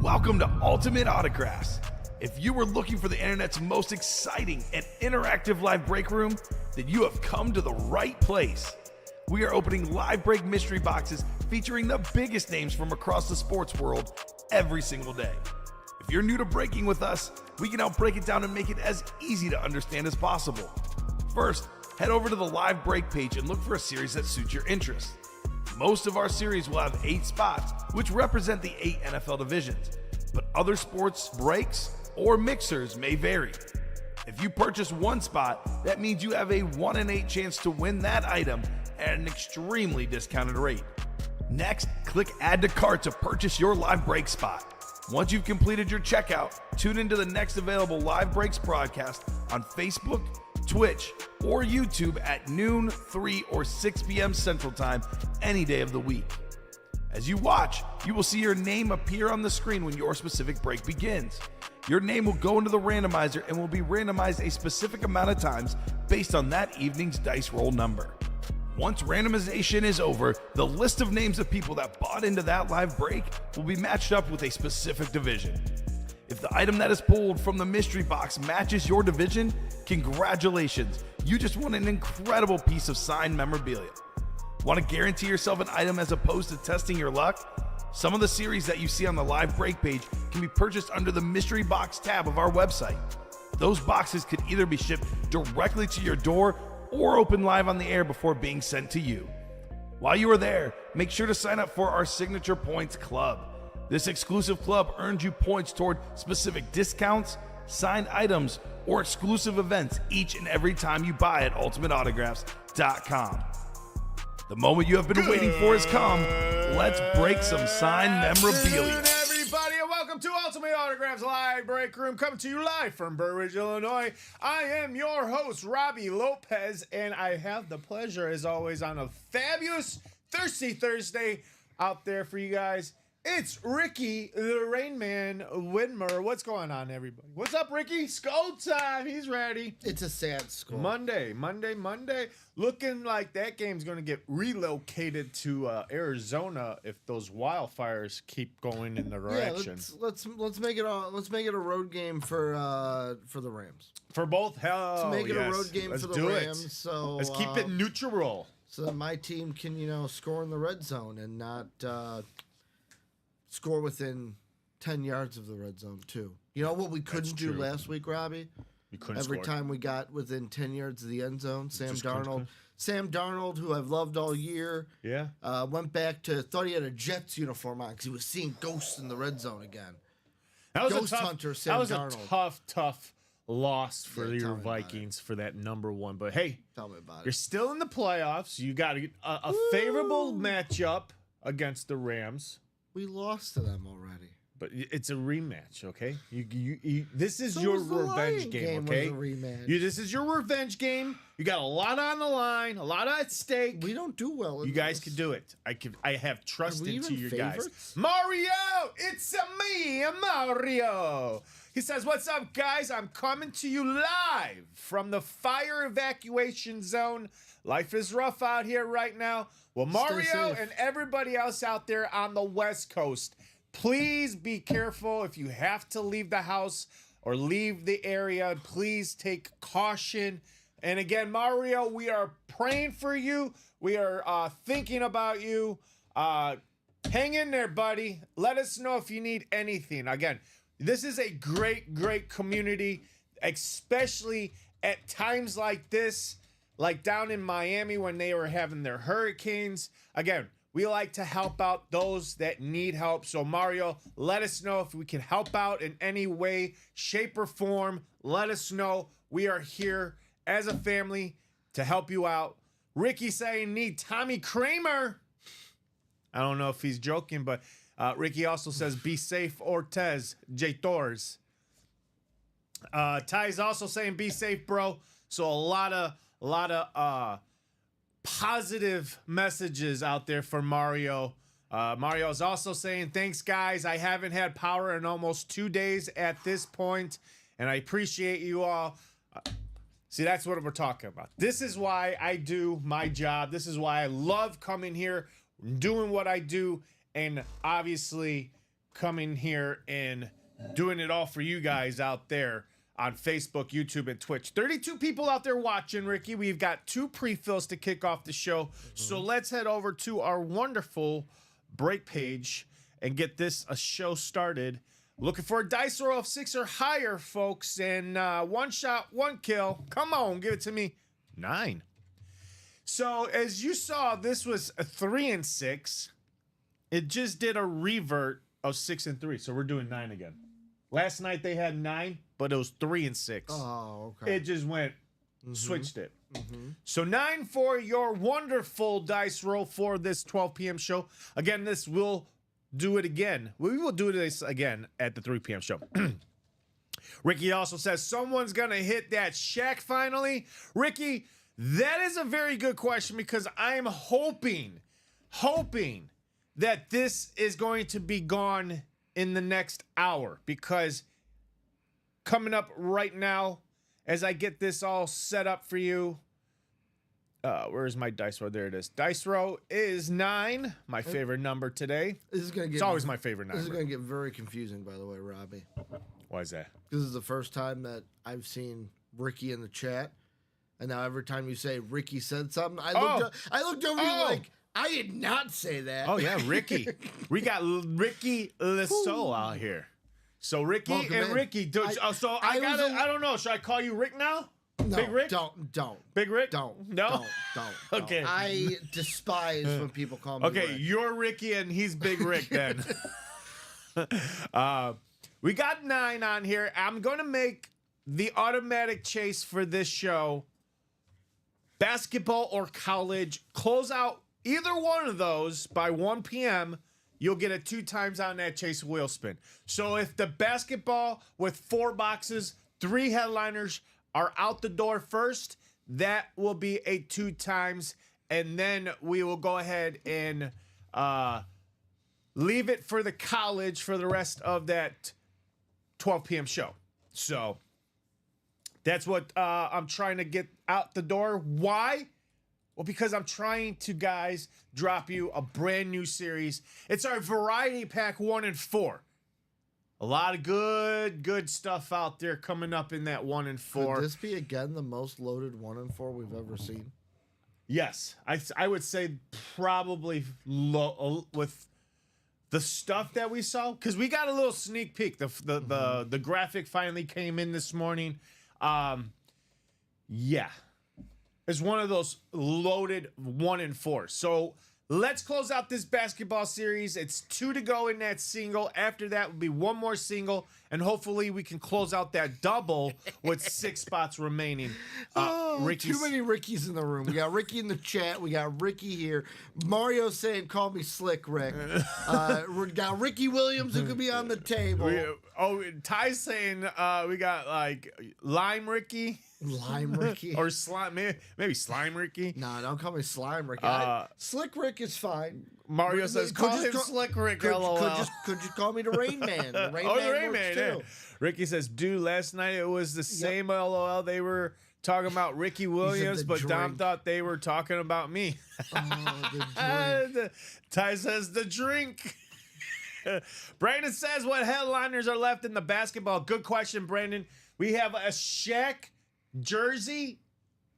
Welcome to Ultimate Autographs. If you were looking for the internet's most exciting and interactive live break room, then you have come to the right place. We are opening live break mystery boxes featuring the biggest names from across the sports world every single day. If you're new to breaking with us, we can help break it down and make it as easy to understand as possible. First, head over to the live break page and look for a series that suits your interest. Most of our series will have 8 spots, which represent the 8 NFL divisions, but other sports breaks or mixers may vary. If you purchase one spot, that means you have a 1 in 8 chance to win that item at an extremely discounted rate. Next, click Add to Cart to purchase your live break spot. Once you've completed your checkout, tune into the next available live breaks broadcast on Facebook, Twitch, or YouTube at noon, 3, or 6 p.m. Central Time any day of the week. As you watch, you will see your name appear on the screen when your specific break begins. Your name will go into the randomizer and will be randomized a specific amount of times based on that evening's dice roll number. Once randomization is over, the list of names of people that bought into that live break will be matched up with a specific division. If the item that is pulled from the mystery box matches your division, congratulations, you just won an incredible piece of signed memorabilia. Want to guarantee yourself an item as opposed to testing your luck? Some of the series that you see on the live break page can be purchased under the mystery box tab of our website. Those boxes could either be shipped directly to your door or open live on the air before being sent to you. While you are there, make sure to sign up for our Signature Points Club. This exclusive club earns you points toward specific discounts, signed items, or exclusive events each and every time you buy at ultimateautographs.com. The moment you have been waiting for has come. Let's break some signed memorabilia. Everybody, and welcome to Ultimate Autographs Live Break Room, coming to you live from Burr Ridge, Illinois. I am your host, Robbie Lopez, and I have the pleasure, as always, on a fabulous Thirsty Thursday out there for you guys. It's Ricky, the Rain Man Widmer. What's going on, everybody? What's up, Ricky? Skull time. He's ready. It's a sad score. Monday. Looking like that game's going to get relocated to Arizona if those wildfires keep going in the direction. Yeah, let's make it a road game for the Rams. For both, hell, Let's make it yes. a road game Let's for the do Rams. It. So let's keep it neutral. So that my team can score in the red zone and not score within 10 yards of the red zone too. You know what we couldn't do last week, Robbie? We couldn't Every score. time we got within 10 yards of the end zone, Sam Darnold, who I've loved all year, went back to, thought he had a Jets uniform on because he was seeing ghosts in the red zone again. That was Ghost a tough, Hunter, Sam That was Darnold. a tough loss for Yeah, your tell me about Vikings for that number one. But hey, Tell me about you're it. still in the playoffs. You got a favorable matchup against the Rams. We lost to them already. But it's a rematch, okay? You this is So your was the revenge Lion game, was okay? a rematch. This is your revenge game. You got a lot on the line, a lot at stake. We don't do well. You guys can do it. I have trust Are we into even your favorites? guys. Mario, it's me, Mario. He says, "What's up, guys? I'm coming to you live from the fire evacuation zone. Life is rough out here right now. Well, Mario safe. and everybody else out there on the West Coast, please be careful if you have to leave the house or leave the area. Please take caution. And again, Mario, we are praying for you. We are thinking about you. Hang in there, buddy. Let us know if you need anything. Again, this is a great community, especially at times like this, like down in Miami when they were having their hurricanes. Again, we like to help out those that need help. So Mario, let us know if we can help out in any way, shape, or form. Let us know. We are here as a family to help you out. Ricky saying need Tommy Kramer. I don't know if he's joking, but Ricky also says be safe, Ortez, J. Torres. Ty's also saying be safe, bro. So a lot of positive messages out there for Mario. Mario is also saying, thanks, guys. I haven't had power in almost 2 days at this point, and I appreciate you all. See, that's what we're talking about. This is why I do my job. This is why I love coming here, doing what I do, and obviously coming here and doing it all for you guys out there on Facebook, YouTube, and Twitch. 32 people out there watching, Ricky. We've got 2 pre-fills to kick off the show. So let's head over to our wonderful break page and get this a show started. Looking for a dice roll of 6 or higher, folks. And 1 shot, 1 kill. Come on, give it to me. 9. So as you saw, this was a 3 and 6. It just did a revert of 6 and 3. So we're doing 9 again. Last night they had 9, but it was 3 and 6. Oh, okay. It just went, switched it. So 9 for your wonderful dice roll for this 12 p.m. show. Again, this will do it again. We will do this again at the 3 p.m. show. Ricky also says, someone's going to hit that shack finally. Ricky, that is a very good question because I'm hoping that this is going to be gone in the next hour, because coming up right now, as I get this all set up for you, where's my dice row? There it is. Dice row is 9, my favorite number today. This is gonna get. It's always my favorite number. This is gonna get very confusing, by the way, Robbie. Why is that? This is the first time that I've seen Ricky in the chat, and now every time you say Ricky said something, I looked over you like, I did not say that. Oh yeah, Ricky. We got Ricky Lisseau out here. So Ricky Welcome and in. Ricky. I don't know. Should I call you Rick now? No, Big Rick? Don't. Big Rick? Don't. No? Don't. Okay. I despise when people call me Okay, Rick. you're Ricky and he's Big Rick then. We got 9 on here. I'm going to make the automatic chase for this show basketball or college. Close out either one of those by 1 p.m. You'll get it 2 times on that chase wheel spin. So if the basketball with 4 boxes, 3 headliners are out the door first, that will be a 2 times. And then we will go ahead and leave it for the college for the rest of that 12 p.m. show. So that's what I'm trying to get out the door. Why? Well, because I'm trying to, guys, drop you a brand new series. It's our Variety Pack 1 and 4. A lot of good stuff out there coming up in that 1 and 4. Could this be again the most loaded 1 and 4 we've ever seen? Yes, I would say probably with the stuff that we saw, because we got a little sneak peek. The graphic finally came in this morning. Yeah. It's one of those loaded 1 and 4. So let's close out this basketball series. It's 2 to go in that single. After that will be 1 more single, and hopefully we can close out that double with 6 spots remaining. Too many Rickies in the room. We got Ricky in the chat. We got Ricky here. Mario saying, "Call me Slick Rick." We got Ricky Williams who could be on the table. Ty's saying we got like Lime Ricky. Lime Ricky. Or Slime, maybe Slime Ricky. Nah, don't call me Slime Ricky. Slick Rick is fine. Mario says, call him Slick Rick, LOL. Could you call me the Rain Man? The Rain the Man Rain works Man, too. yeah. Ricky says, dude, last night it was the same LOL. They were talking about Ricky Williams, but Dom thought they were talking about me. Oh, the drink. Ty says, the drink. Brandon says, what headliners are left in the basketball? Good question, Brandon. We have a Shaq jersey,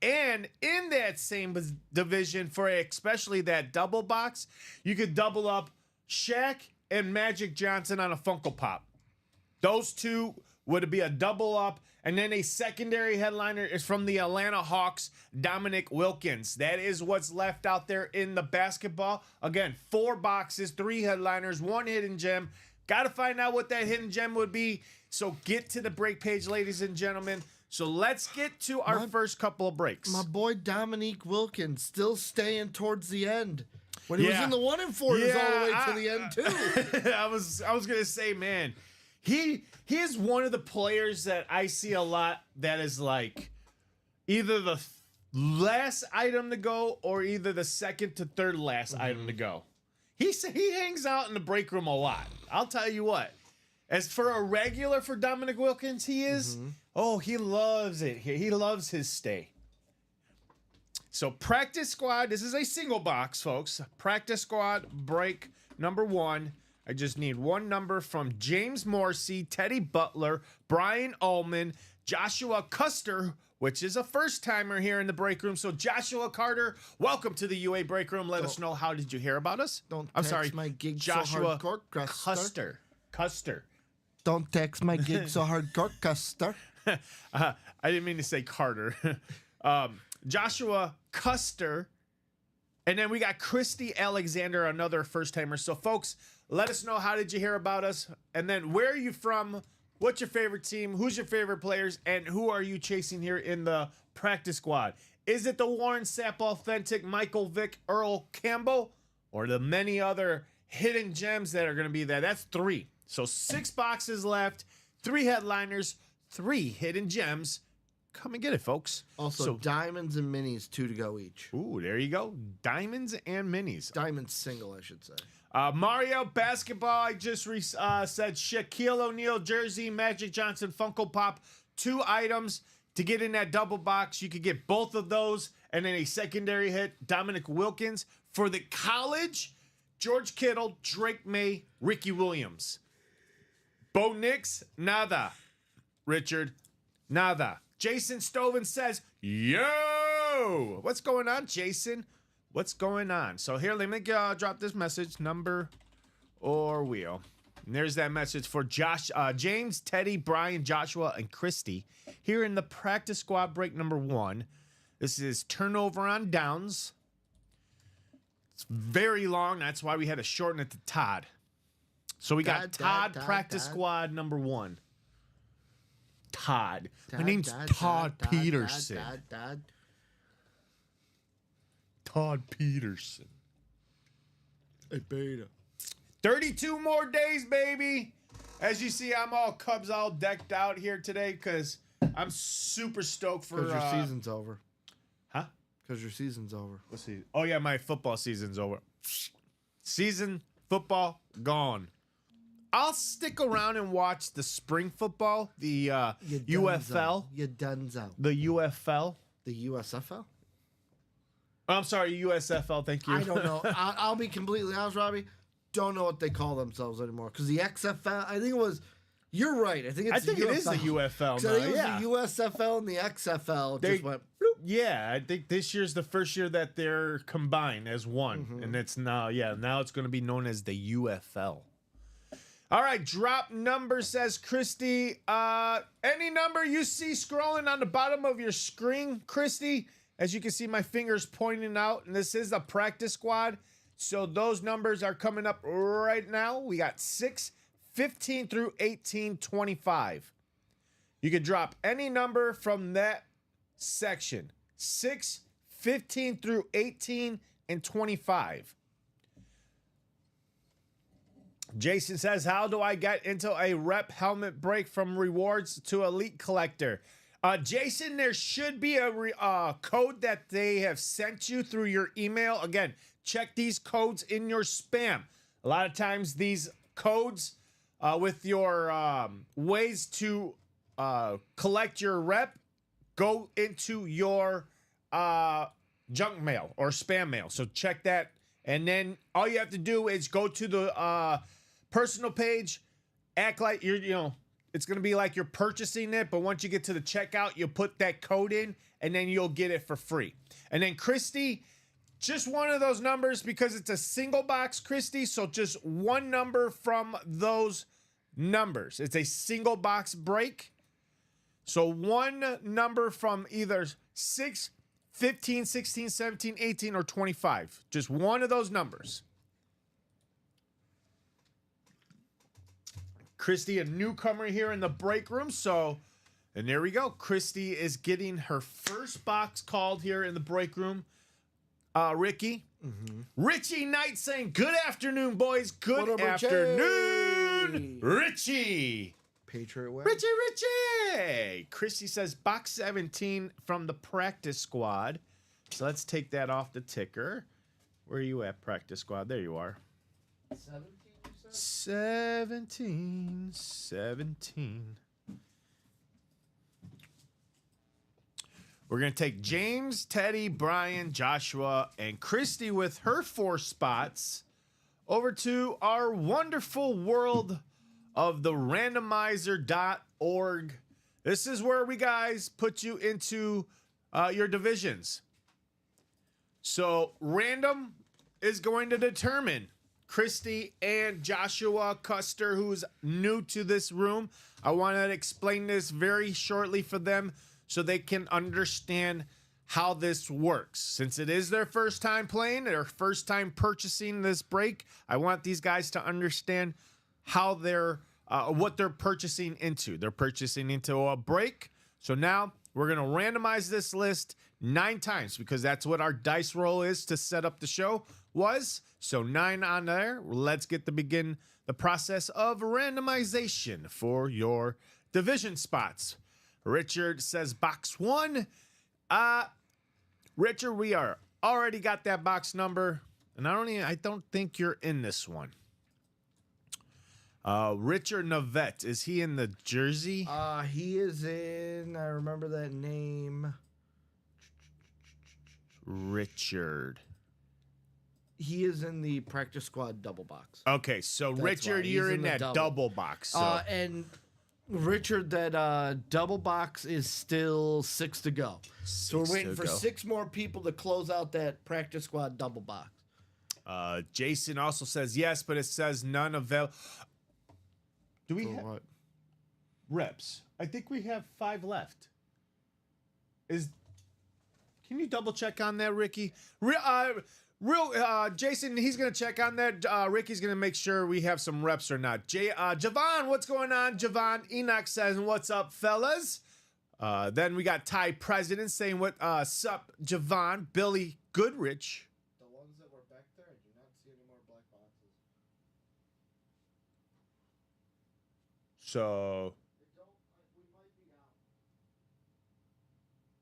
and in that same division, for especially that double box, you could double up Shaq and Magic Johnson on a Funko Pop. Those 2 would be a double up, and then a secondary headliner is from the Atlanta Hawks, Dominic Wilkins. That is what's left out there in the basketball. Again, 4 boxes, 3 headliners, 1 hidden gem. Got to find out what that hidden gem would be. So get to the break page, ladies and gentlemen. So let's get to our first couple of breaks. My boy Dominique Wilkins still staying towards the end. When he was in the 1 and 4, he was all the way to the end too. I was gonna say, man, he is one of the players that I see a lot that is like either the last item to go or either the second to third last item to go. He hangs out in the break room a lot. I'll tell you what. As for a regular for Dominic Wilkins, he is. He loves it here. He loves his stay. So practice squad. This is a single box, folks. Practice squad break number 1. I just need one number from James Morrissey, Teddy Butler, Brian Ullman, Joshua Custer, which is a first-timer here in the break room. So Joshua Carter, welcome to the UA break room. Let us know, how did you hear about us? I'm sorry, my gig Joshua so hardcore, Custer. Don't text my gig so hardcore, Custer. I didn't mean to say Carter. Joshua Custer. And then we got Christy Alexander, another first-timer. So, folks, let us know, how did you hear about us? And then where are you from? What's your favorite team? Who's your favorite players? And who are you chasing here in the practice squad? Is it the Warren Sapp Authentic, Michael Vick, Earl Campbell, or the many other hidden gems that are going to be there? That's 3. So 6 boxes left, 3 headliners, 3 hidden gems. Come and get it, folks. Also, diamonds and minis, 2 to go each. Ooh, there you go. Diamonds and minis. Diamonds single, I should say. Mario basketball, I just said Shaquille O'Neal jersey, Magic Johnson Funko Pop, 2 items. To get in that double box, you could get both of those, and then a secondary hit, Dominic Wilkins. For the college, George Kittle, Drake May, Ricky Williams. Bo Nix, nada. Richard, nada. Jason Stoven says, yo! What's going on, Jason? What's going on? So here, let me drop this message, number or wheel. And there's that message for James, Teddy, Brian, Joshua, and Christy. Here in the practice squad break number 1. This is turnover on downs. It's very long. That's why we had to shorten it to Todd. So we got Todd, practice squad number 1. Todd. My name's Todd Peterson. Todd Peterson. Hey, beta. 32 more days, baby. As you see, I'm all Cubs all decked out here today because I'm super stoked for... Because your season's over. Huh? Because your season's over. Let's see. Oh, yeah, my football season's over. Season, football, gone. I'll stick around and watch the spring football, the UFL. You dunzo. The UFL. The USFL? I'm sorry, USFL, thank you. I don't know. I'll be completely honest, Robbie. Don't know what they call themselves anymore. Because the XFL, I think it was... You're right. I think it's it is the UFL now, I think it was the USFL and the XFL just went... Bloop. Yeah, I think this year's the first year that they're combined as one. Mm-hmm. And it's now it's going to be known as the UFL. All right, drop number, says Christy. Any number you see scrolling on the bottom of your screen, Christy, as you can see my fingers pointing out, and this is the practice squad. So those numbers are coming up right now. We got 6, 15 through 18, 25. You can drop any number from that section. 6, 15 through 18, and 25. Jason says, how do I get into a rep helmet break from rewards to elite collector? Jason, there should be a code that they have sent you through your email. Again, check these codes in your spam. A lot of times these codes with your ways to collect your rep go into your junk mail or spam mail. So check that. And then all you have to do is go to the personal page, act like it's going to be like you're purchasing it, but once you get to the checkout, you'll put that code in, and then you'll get it for free. And then, Christy, just one of those numbers because it's a single box, Christy, so just one number from those numbers. It's a single box break. So one number from either 6, 15, 16, 17, 18, or 25. Just one of those numbers. Christy, a newcomer here in the break room. And there we go. Christy is getting her first box called here in the break room. Ricky. Mm-hmm. Richie Knight saying, good afternoon, boys. Good afternoon, Richie. Patriot way. Richie. Christy says, box 17 from the practice squad. So let's take that off the ticker. Where are you at, practice squad? There you are. 17. We're going to take James, Teddy, Brian, Joshua, and Christy with her 4 spots over to our wonderful world of the randomizer.org. This is where we guys put you into your divisions. So random is going to determine Christy and Joshua Custer, who's new to this room. I want to explain this very shortly for them so they can understand how this works. Since it is their first time playing, their first time purchasing this break, I want these guys to understand how they're what they're purchasing into. They're purchasing into a break. So now we're going to randomize this list 9 times because that's what our dice roll is to set up the show was. So 9 on there. Let's get to begin the process of randomization for your division spots. Richard says box 1. Richard, we are already got that box number, and I don't think you're in this one. Richard Navette, is he in the jersey? He is in, I remember that name. Richard. He is in the practice squad double box. Okay, so That's Richard, why. you're He's in in the that double. double box. So. And Richard, that double box is still 6 to go. So we're waiting for 6 more people to close out that practice squad double box. Jason also says yes, but it says none available. Do we have what? reps? I think we have 5 left. Can you double check on that, Ricky? Jason, he's gonna check on that. Ricky's gonna make sure we have some reps or not. Javon, what's going on? Javon Enoch says, "What's up, fellas?" Then we got Ty President saying, "What sup, Javon?" Billy Goodrich. The ones that were back there, I do not see any more black boxes. So We might be out.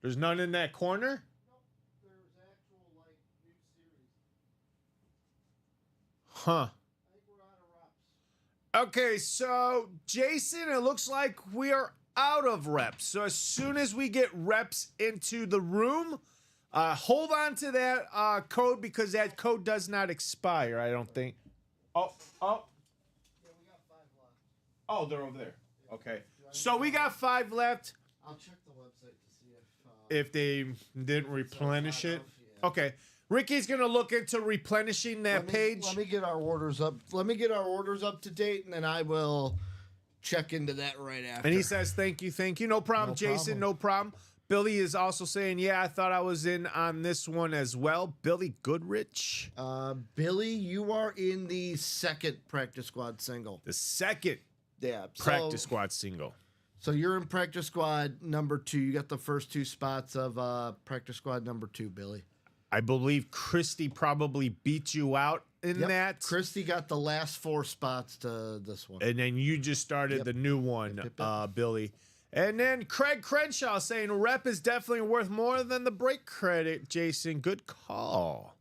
there's none in that corner. Nope, there's actual new series. Huh. I think we're out of reps. Okay, so Jason, it looks like we are out of reps. So as soon as we get reps into the room, hold on to that code because that code does not expire, I don't think. Oh. Yeah, we got 5 left. Oh, they're over there. Okay. So we got 5 left. I'll check the website to see if If they didn't replenish it. Yeah. Okay. Ricky's going to look into replenishing that page. Let me get our orders up. Let me get our orders up to date, and then I will check into that right after. And he says, thank you. No problem, No Jason. problem. No problem. Billy is also saying, yeah, I thought I was in on this one as well. Billy Goodrich. Billy, you are in the second practice squad single. The second Yeah. practice squad single. So you're in practice squad number 2. You got the first 2 spots of practice squad number 2, Billy. I believe Christy probably beat you out in that. Christy got the last 4 spots to this one. And then you just started the new one, Billy. And then Craig Crenshaw saying rep is definitely worth more than the break credit, Jason. Good call.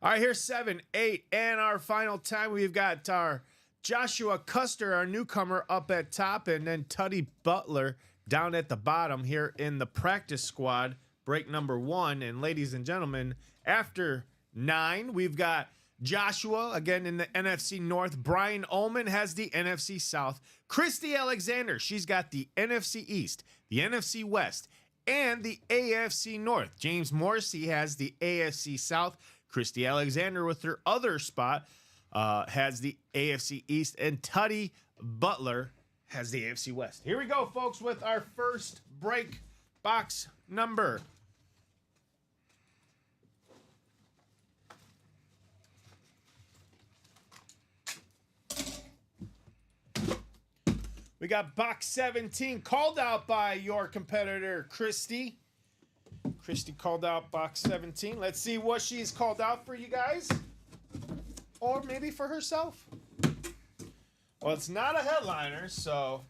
All right, here's 7, 8. And our final time, we've got our Joshua Custer, our newcomer, up at top. And then Tuddy Butler down at the bottom here in the practice squad. Break number 1. And ladies and gentlemen, after 9, we've got Joshua, again in the NFC North. Brian Ullman has the NFC South. Christy Alexander, she's got the NFC East, the NFC West, and the AFC North. James Morrissey has the AFC South. Christy Alexander with her other spot has the AFC East. And Tuddy Butler has the AFC West. Here we go, folks, with our first break box number. We got box 17 called out by your competitor, Christy. Christy called out box 17. Let's see what she's called out for you guys. Or maybe for herself. Well, it's not a headliner, so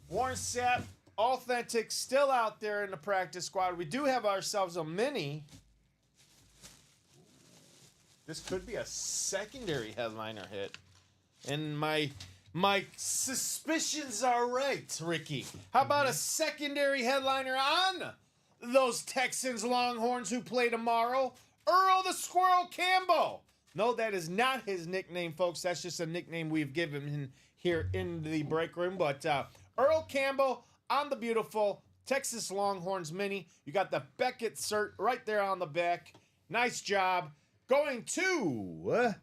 Warren Sapp, Authentic, still out there in the practice squad. We do have ourselves a mini. This could be a secondary headliner hit. And my suspicions are right, Ricky. How about a secondary headliner on those Texans Longhorns who play tomorrow? Earl the Squirrel Campbell, No, that is not his nickname, folks. That's just a nickname we've given him here in the break room. But Earl Campbell on the beautiful Texas Longhorns mini. You got the Beckett cert right there on the back. Nice job. Going to,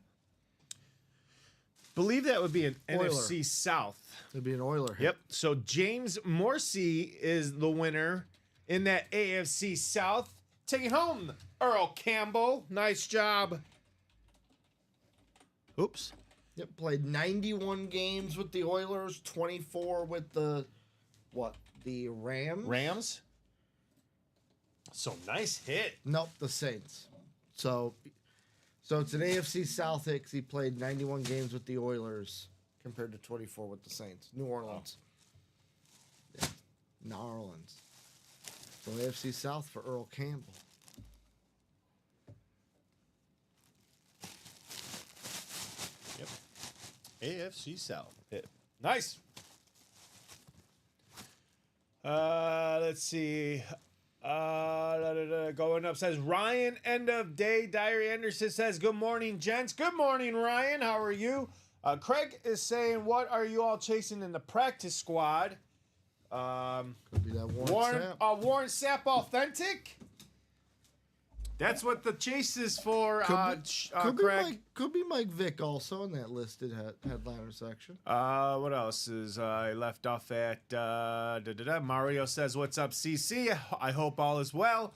believe that would be an Oiler. NFC South. It'd be an Oiler hit. Yep. So James Morrissey is the winner in that AFC South. Taking home Earl Campbell. Nice job. Oops. Yep, played 91 games with the Oilers, 24 with the Rams? Rams. So nice hit. Nope, the Saints. So it's an AFC South hit 'cause he played 91 games with the Oilers compared to 24 with the Saints. New Orleans. Yeah, New Orleans. So AFC South for Earl Campbell. Yep. AFC South hit. Nice. Let's see. Going up says Ryan, end of day. Diary Anderson says, good morning, gents. Good morning, Ryan. How are you? Craig is saying, what are you all chasing in the practice squad? Could be that Warren Sapp. Warren Sapp Authentic? That's what the chase is for, Craig. Could be Mike Vick also in that listed headliner section. What else is I left off at? Mario says, what's up, CC? I hope all is well.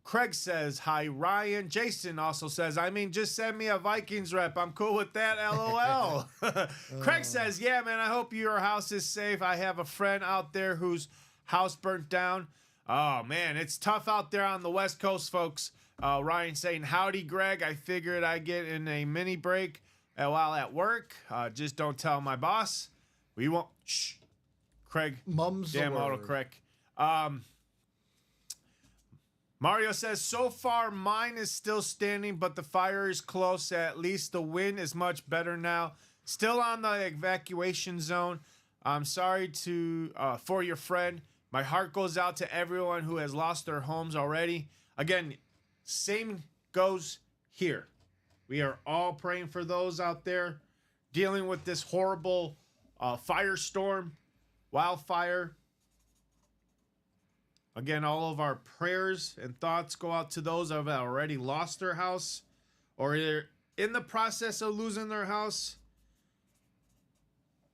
Craig says, hi, Ryan. Jason also says, just send me a Vikings rep. I'm cool with that, LOL. Craig says, yeah, man, I hope your house is safe. I have a friend out there whose house burnt down. Oh, man, it's tough out there on the West Coast, folks. Ryan saying, howdy, Greg. I figured I'd get in a mini break while at work. Just don't tell my boss. We won't. Shh. Craig. Mum's damn the word. autocorrect. Mario says, so far mine is still standing, but the fire is close. At least the wind is much better now. Still on the evacuation zone. I'm sorry for your friend. My heart goes out to everyone who has lost their homes already. Again, same goes here. We are all praying for those out there dealing with this horrible firestorm, wildfire. Again, all of our prayers and thoughts go out to those who have already lost their house or they're in the process of losing their house.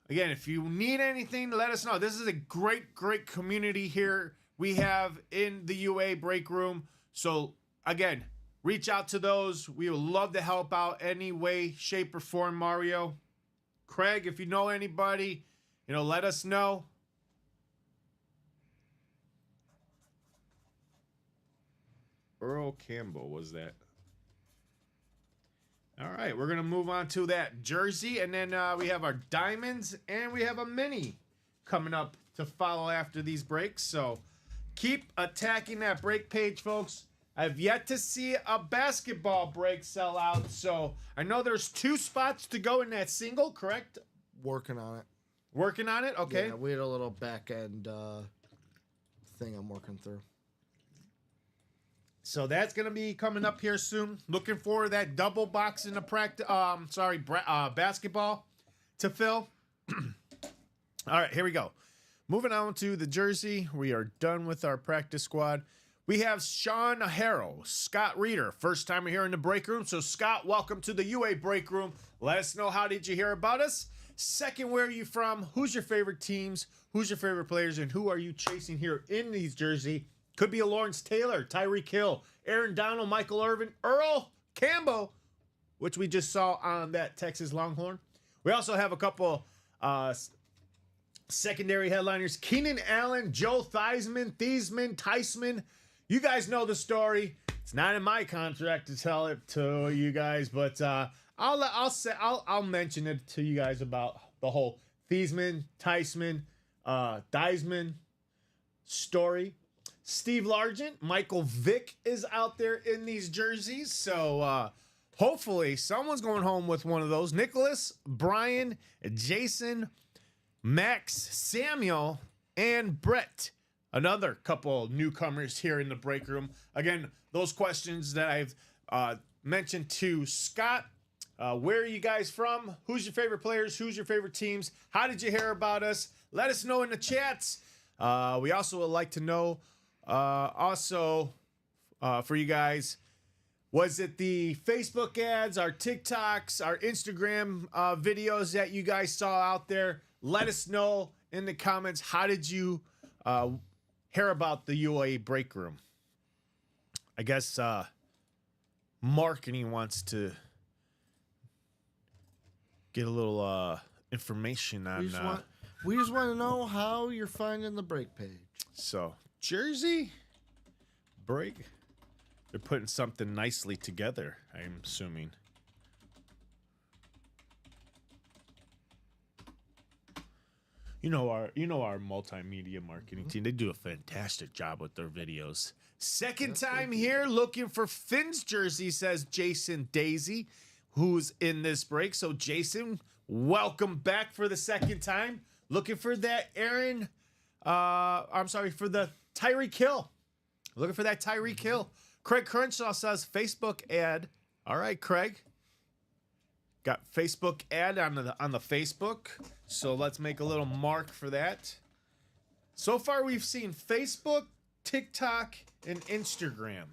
Again, if you need anything, let us know. This is a great, great community here we have in the UA break room. So, again, reach out to those. We would love to help out any way, shape, or form, Mario. Craig, if you know anybody, let us know. Earl Campbell was that. All right, we're going to move on to that jersey, and then we have our diamonds, and we have a mini coming up to follow after these breaks. So keep attacking that break page, folks. I've yet to see a basketball break sell out, so I know there's 2 spots to go in that single, correct? Working on it. Working on it? Okay. Yeah, we had a little back end thing I'm working through. So that's going to be coming up here soon. Looking for that double box in the basketball to fill. All right, here we go. Moving on to the jersey. We are done with our practice squad. We have Sean Harrow, Scott Reeder. First time here in the break room. So, Scott, welcome to the UA break room. Let us know, how did you hear about us? Second, where are you from? Who's your favorite teams? Who's your favorite players? And who are you chasing here in these jersey? Could be a Lawrence Taylor, Tyreek Hill, Aaron Donald, Michael Irvin, Earl Campbell, which we just saw on that Texas Longhorn. We also have a couple secondary headliners. Keenan Allen, Joe Theismann, Theismann. You guys know the story. It's not in my contract to tell it to you guys, but I'll mention it to you guys about the whole Theismann, Theismann story. Steve Largent, Michael Vick is out there in these jerseys. So hopefully someone's going home with one of those. Nicholas, Brian, Jason, Max, Samuel, and Brett. Another couple newcomers here in the break room. Again, those questions that I've mentioned to Scott Where are you guys from? Who's your favorite players? Who's your favorite teams? How did you hear about us? Let us know in the chats. We also would like to know, for you guys, was it the Facebook ads, our TikToks, our Instagram videos that you guys saw out there? Let us know in the comments. How did you hear about the UA break room? I guess marketing wants to get a little information on. We just want to know how you're finding the break page. So Jersey break. They're putting something nicely together, I'm assuming. You know our multimedia marketing team. They do a fantastic job with their videos. Second time here looking for Finn's jersey, says Jason Daisy, who's in this break. So Jason, welcome back for the second time. Looking for that for the Tyreek Hill. Looking for that Tyreek Hill. Craig Crenshaw says Facebook ad. All right, Craig. Got Facebook ad on the Facebook. So let's make a little mark for that. So far, we've seen Facebook, TikTok, and Instagram.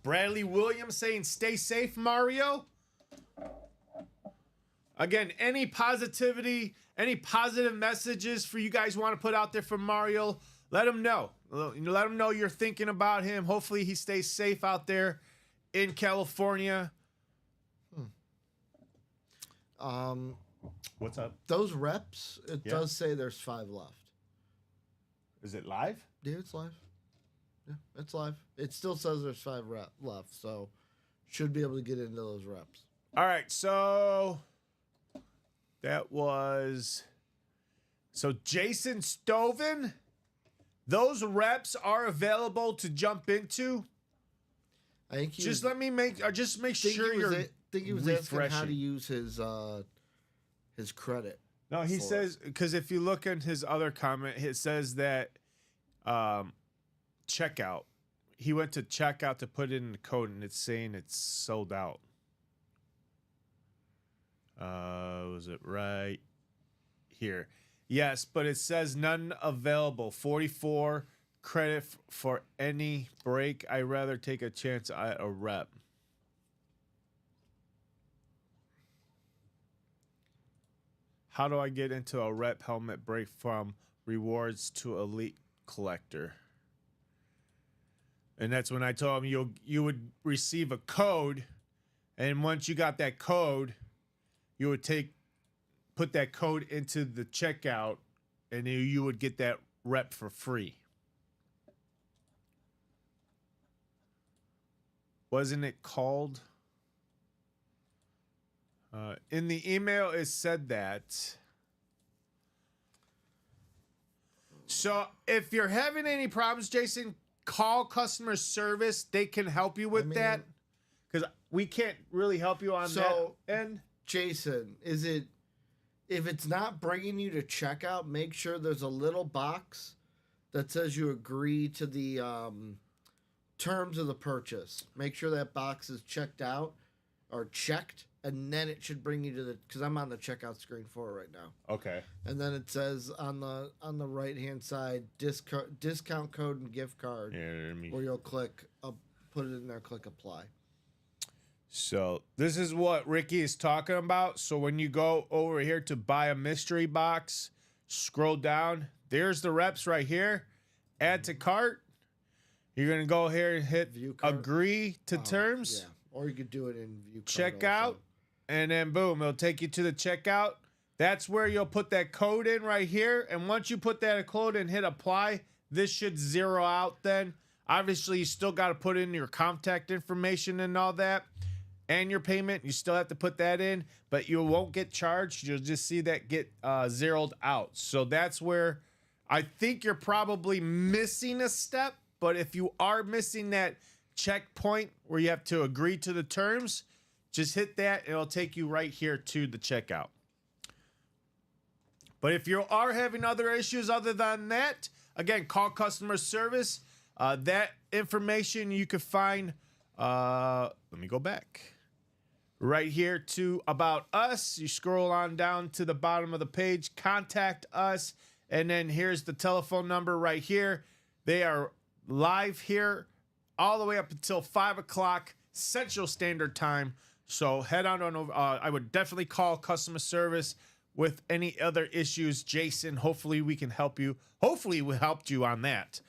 Bradley Williams saying, stay safe, Mario. Again, any positivity, any positive messages for you guys want to put out there for Mario, let him know. Let him know you're thinking about him. Hopefully he stays safe out there in California. What's up? Those reps, it does say there's 5 left. Is it live? Yeah, it's live. Yeah, it's live. It still says there's 5 left, so should be able to get into those reps. All right, so that was Jason Stoven. Those reps are available to jump into. I think make sure you're. I think he was asking how to use his credit. No, he says because if you look at his other comment, it says that checkout. He went to checkout to put in the code, and it's saying it's sold out. Was it right here? Yes, but it says none available. 44 credit for any break. I'd rather take a chance at a rep. How do I get into a rep helmet break from rewards to elite collector? And that's when I told him you would receive a code, and once you got that code, you would put that code into the checkout, and you would get that rep for free. Wasn't it called? In the email, it said that. So if you're having any problems, Jason, call customer service. They can help you with that. Because we can't really help you on that end. Jason, if it's not bringing you to checkout, make sure there's a little box that says you agree to the terms of the purchase. Make sure that box is checked out or checked, and then it should bring you to the, because I'm on the checkout screen for it right now. Okay. And then it says on the right hand side discount code and gift card. Yeah, where you'll click put it in there, click apply. So this is what Ricky is talking about. So when you go over here to buy a mystery box, scroll down. There's the reps right here. Add to cart. You're going to go here and hit agree to terms. Yeah. Or you could do it in view cart. Check out. And then boom, it'll take you to the checkout. That's where you'll put that code in right here. And once you put that code and hit apply, this should zero out then. Obviously, you still got to put in your contact information and all that. And your payment, you still have to put that in, but you won't get charged. You'll just see that get zeroed out. So that's where I think you're probably missing a step. But if you are missing that checkpoint where you have to agree to the terms, just hit that. It'll take you right here to the checkout. But if you are having other issues other than that, again, call customer service. That information you can find. Let me go back. right here to About Us. You scroll on down to the bottom of the page, contact us, and then here's the telephone number right here. They are live here all the way up until 5 o'clock Central Standard Time. So head on over. I would definitely call customer service with any other issues. Jason, hopefully we can help you. Hopefully we helped you on that.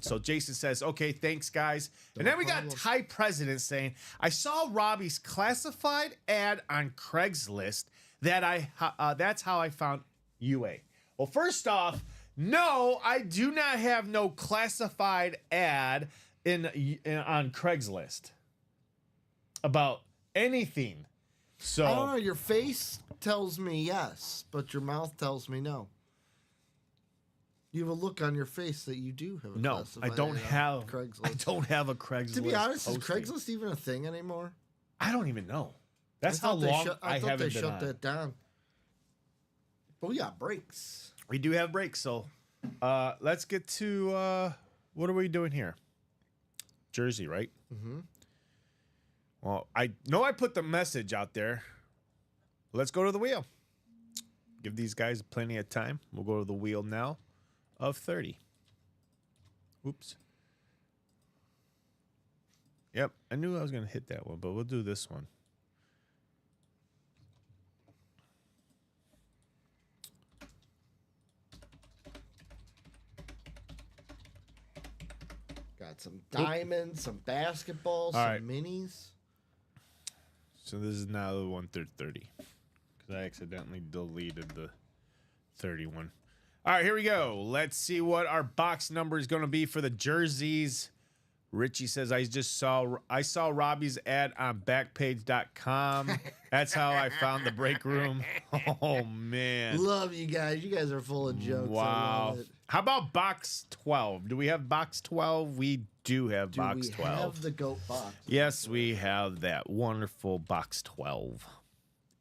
So Jason says, okay, thanks, guys. And then we got Ty President saying, I saw Robbie's classified ad on Craigslist that's how I found UA. Well, first off, no, I do not have no classified ad on Craigslist about anything. So I don't know. Your face tells me yes, but your mouth tells me no. You have a look on your face that you do have a no, I classified don't ad on have. Craigslist. I don't have a Craigslist. To be honest, is posting. Craigslist even a thing anymore? I don't even know. That's I how thought they long shut- I thought haven't they been shut on. that down. But we got breaks. We do have breaks, so let's get to what are we doing here? Jersey, right? Mm-hmm. Well, I know I put the message out there. Let's go to the wheel. Give these guys plenty of time. We'll go to the wheel now of 30. Oops. Yep, I knew I was going to hit that one, but we'll do this one. Got some diamonds, some basketballs, All some right. minis. So this is now the 1/3/30 because I accidentally deleted the 31. All right, here we go. Let's see what our box number is going to be for the jerseys. Richie says, I saw Robbie's ad on Backpage.com. That's how I found the break room. Oh, man. Love you guys. You guys are full of jokes. I Wow. love it. How about box 12? Do we have box 12? We do have Do box we 12. have the goat box? Yes, we have that wonderful box 12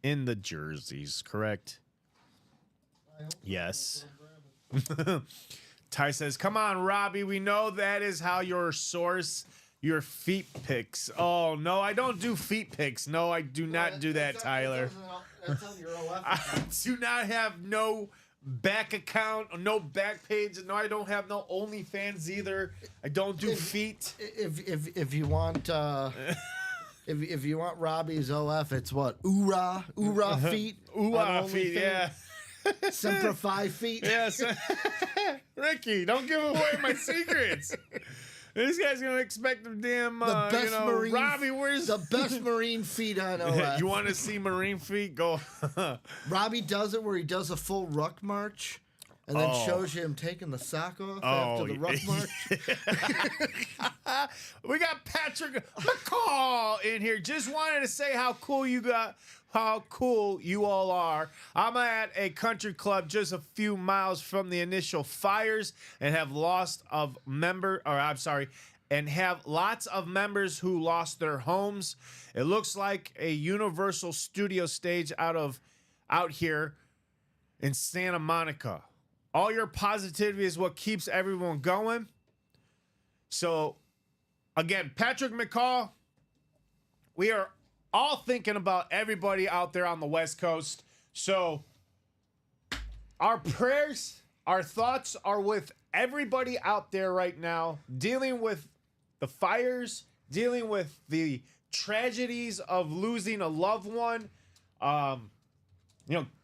in the jerseys, correct? Yes. Ty says, come on, Robbie. We know that is how your source your feet pics. Oh, no, I don't do feet pics. No, I do not do that, Tyler. That's on your OF I account. do not have no back account, no back page. No, I don't have no OnlyFans either. I don't do feet. If you want if you want Robbie's OF, it's what? Oorah feet. Ooh, on feet, OnlyFans? yeah. Simplify feet. Yes. Ricky, don't give away my secrets. This guy's gonna expect the damn, The best Marine. Robbie, where's the best Marine feet on OF? You want to see Marine feet? Go. Robbie does it where he does a full ruck march and then Oh. shows you him taking the sock off Oh, after the ruck march. We got Patrick McCall in here. Just wanted to say how cool you all are. I'm at a country club just a few miles from the initial fires and have lots of members who lost their homes. It looks like a Universal Studio stage out here in Santa Monica. All your positivity is what keeps everyone going. So, again, Patrick McCall, we are all thinking about everybody out there on the West Coast. So, our prayers, our thoughts are with everybody out there right now, dealing with the fires, dealing with the tragedies of losing a loved one.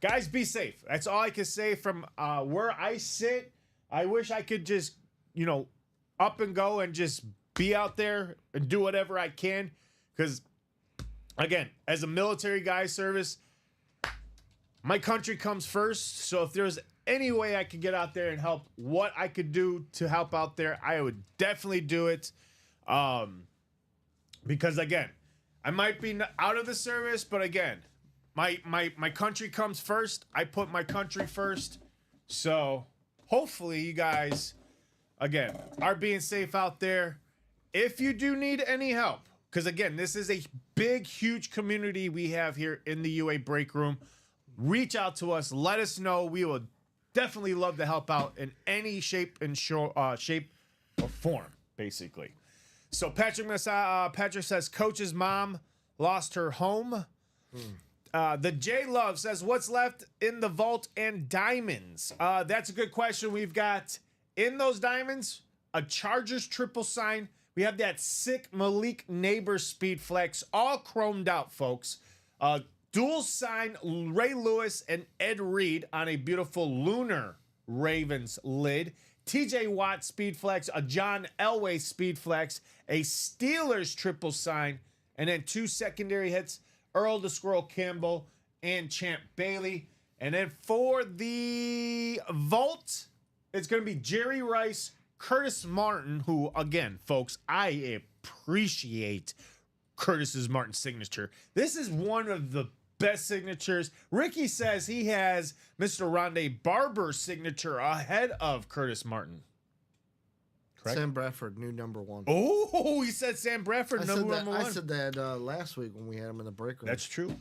Guys, be safe. That's all I can say from where I sit. I wish I could just, up and go and just be out there and do whatever I can. Because, again, as a military guy service, my country comes first. So if there's any way I could get out there and help what I could do to help out there, I would definitely do it. Because, again, I might be out of the service, but again, my country comes first. I put my country first. So hopefully you guys, again, are being safe out there. If you do need any help, because again, this is a big, huge community we have here in the UA Break Room, reach out to us. Let us know. We will definitely love to help out in any shape or form, basically. So Patrick says Coach's mom lost her home. The J Love says, what's left in the vault and diamonds? That's a good question. We've got in those diamonds a Chargers triple sign. We have that sick Malik Neighbor speed flex, all chromed out, folks. Dual sign Ray Lewis and Ed Reed on a beautiful lunar Ravens lid. TJ Watt speed flex, a John Elway speed flex, a Steelers triple sign, and then 2 secondary hits, Earl the Squirrel Campbell and Champ Bailey. And then for the vault, it's going to be Jerry Rice, Curtis Martin, who, again, folks, I appreciate Curtis Martin's signature. This is one of the best signatures. Ricky says he has Mr. Rondé Barber's signature ahead of Curtis Martin. Correct? Sam Bradford, new number 1. Oh, he said Sam Bradford, number one. I said that last week when we had him in the break room. That's true.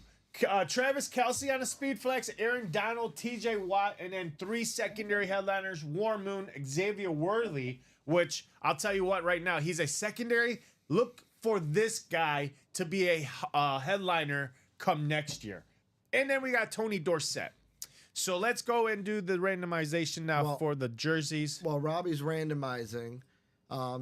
Travis Kelce on a speed flex, Aaron Donald, TJ Watt, and then 3 secondary headliners, War Moon, Xavier Worthy, which I'll tell you what right now, he's a secondary. Look for this guy to be a headliner come next year. And then we got Tony Dorsett. So let's go and do the randomization now for the jerseys. While Robbie's randomizing,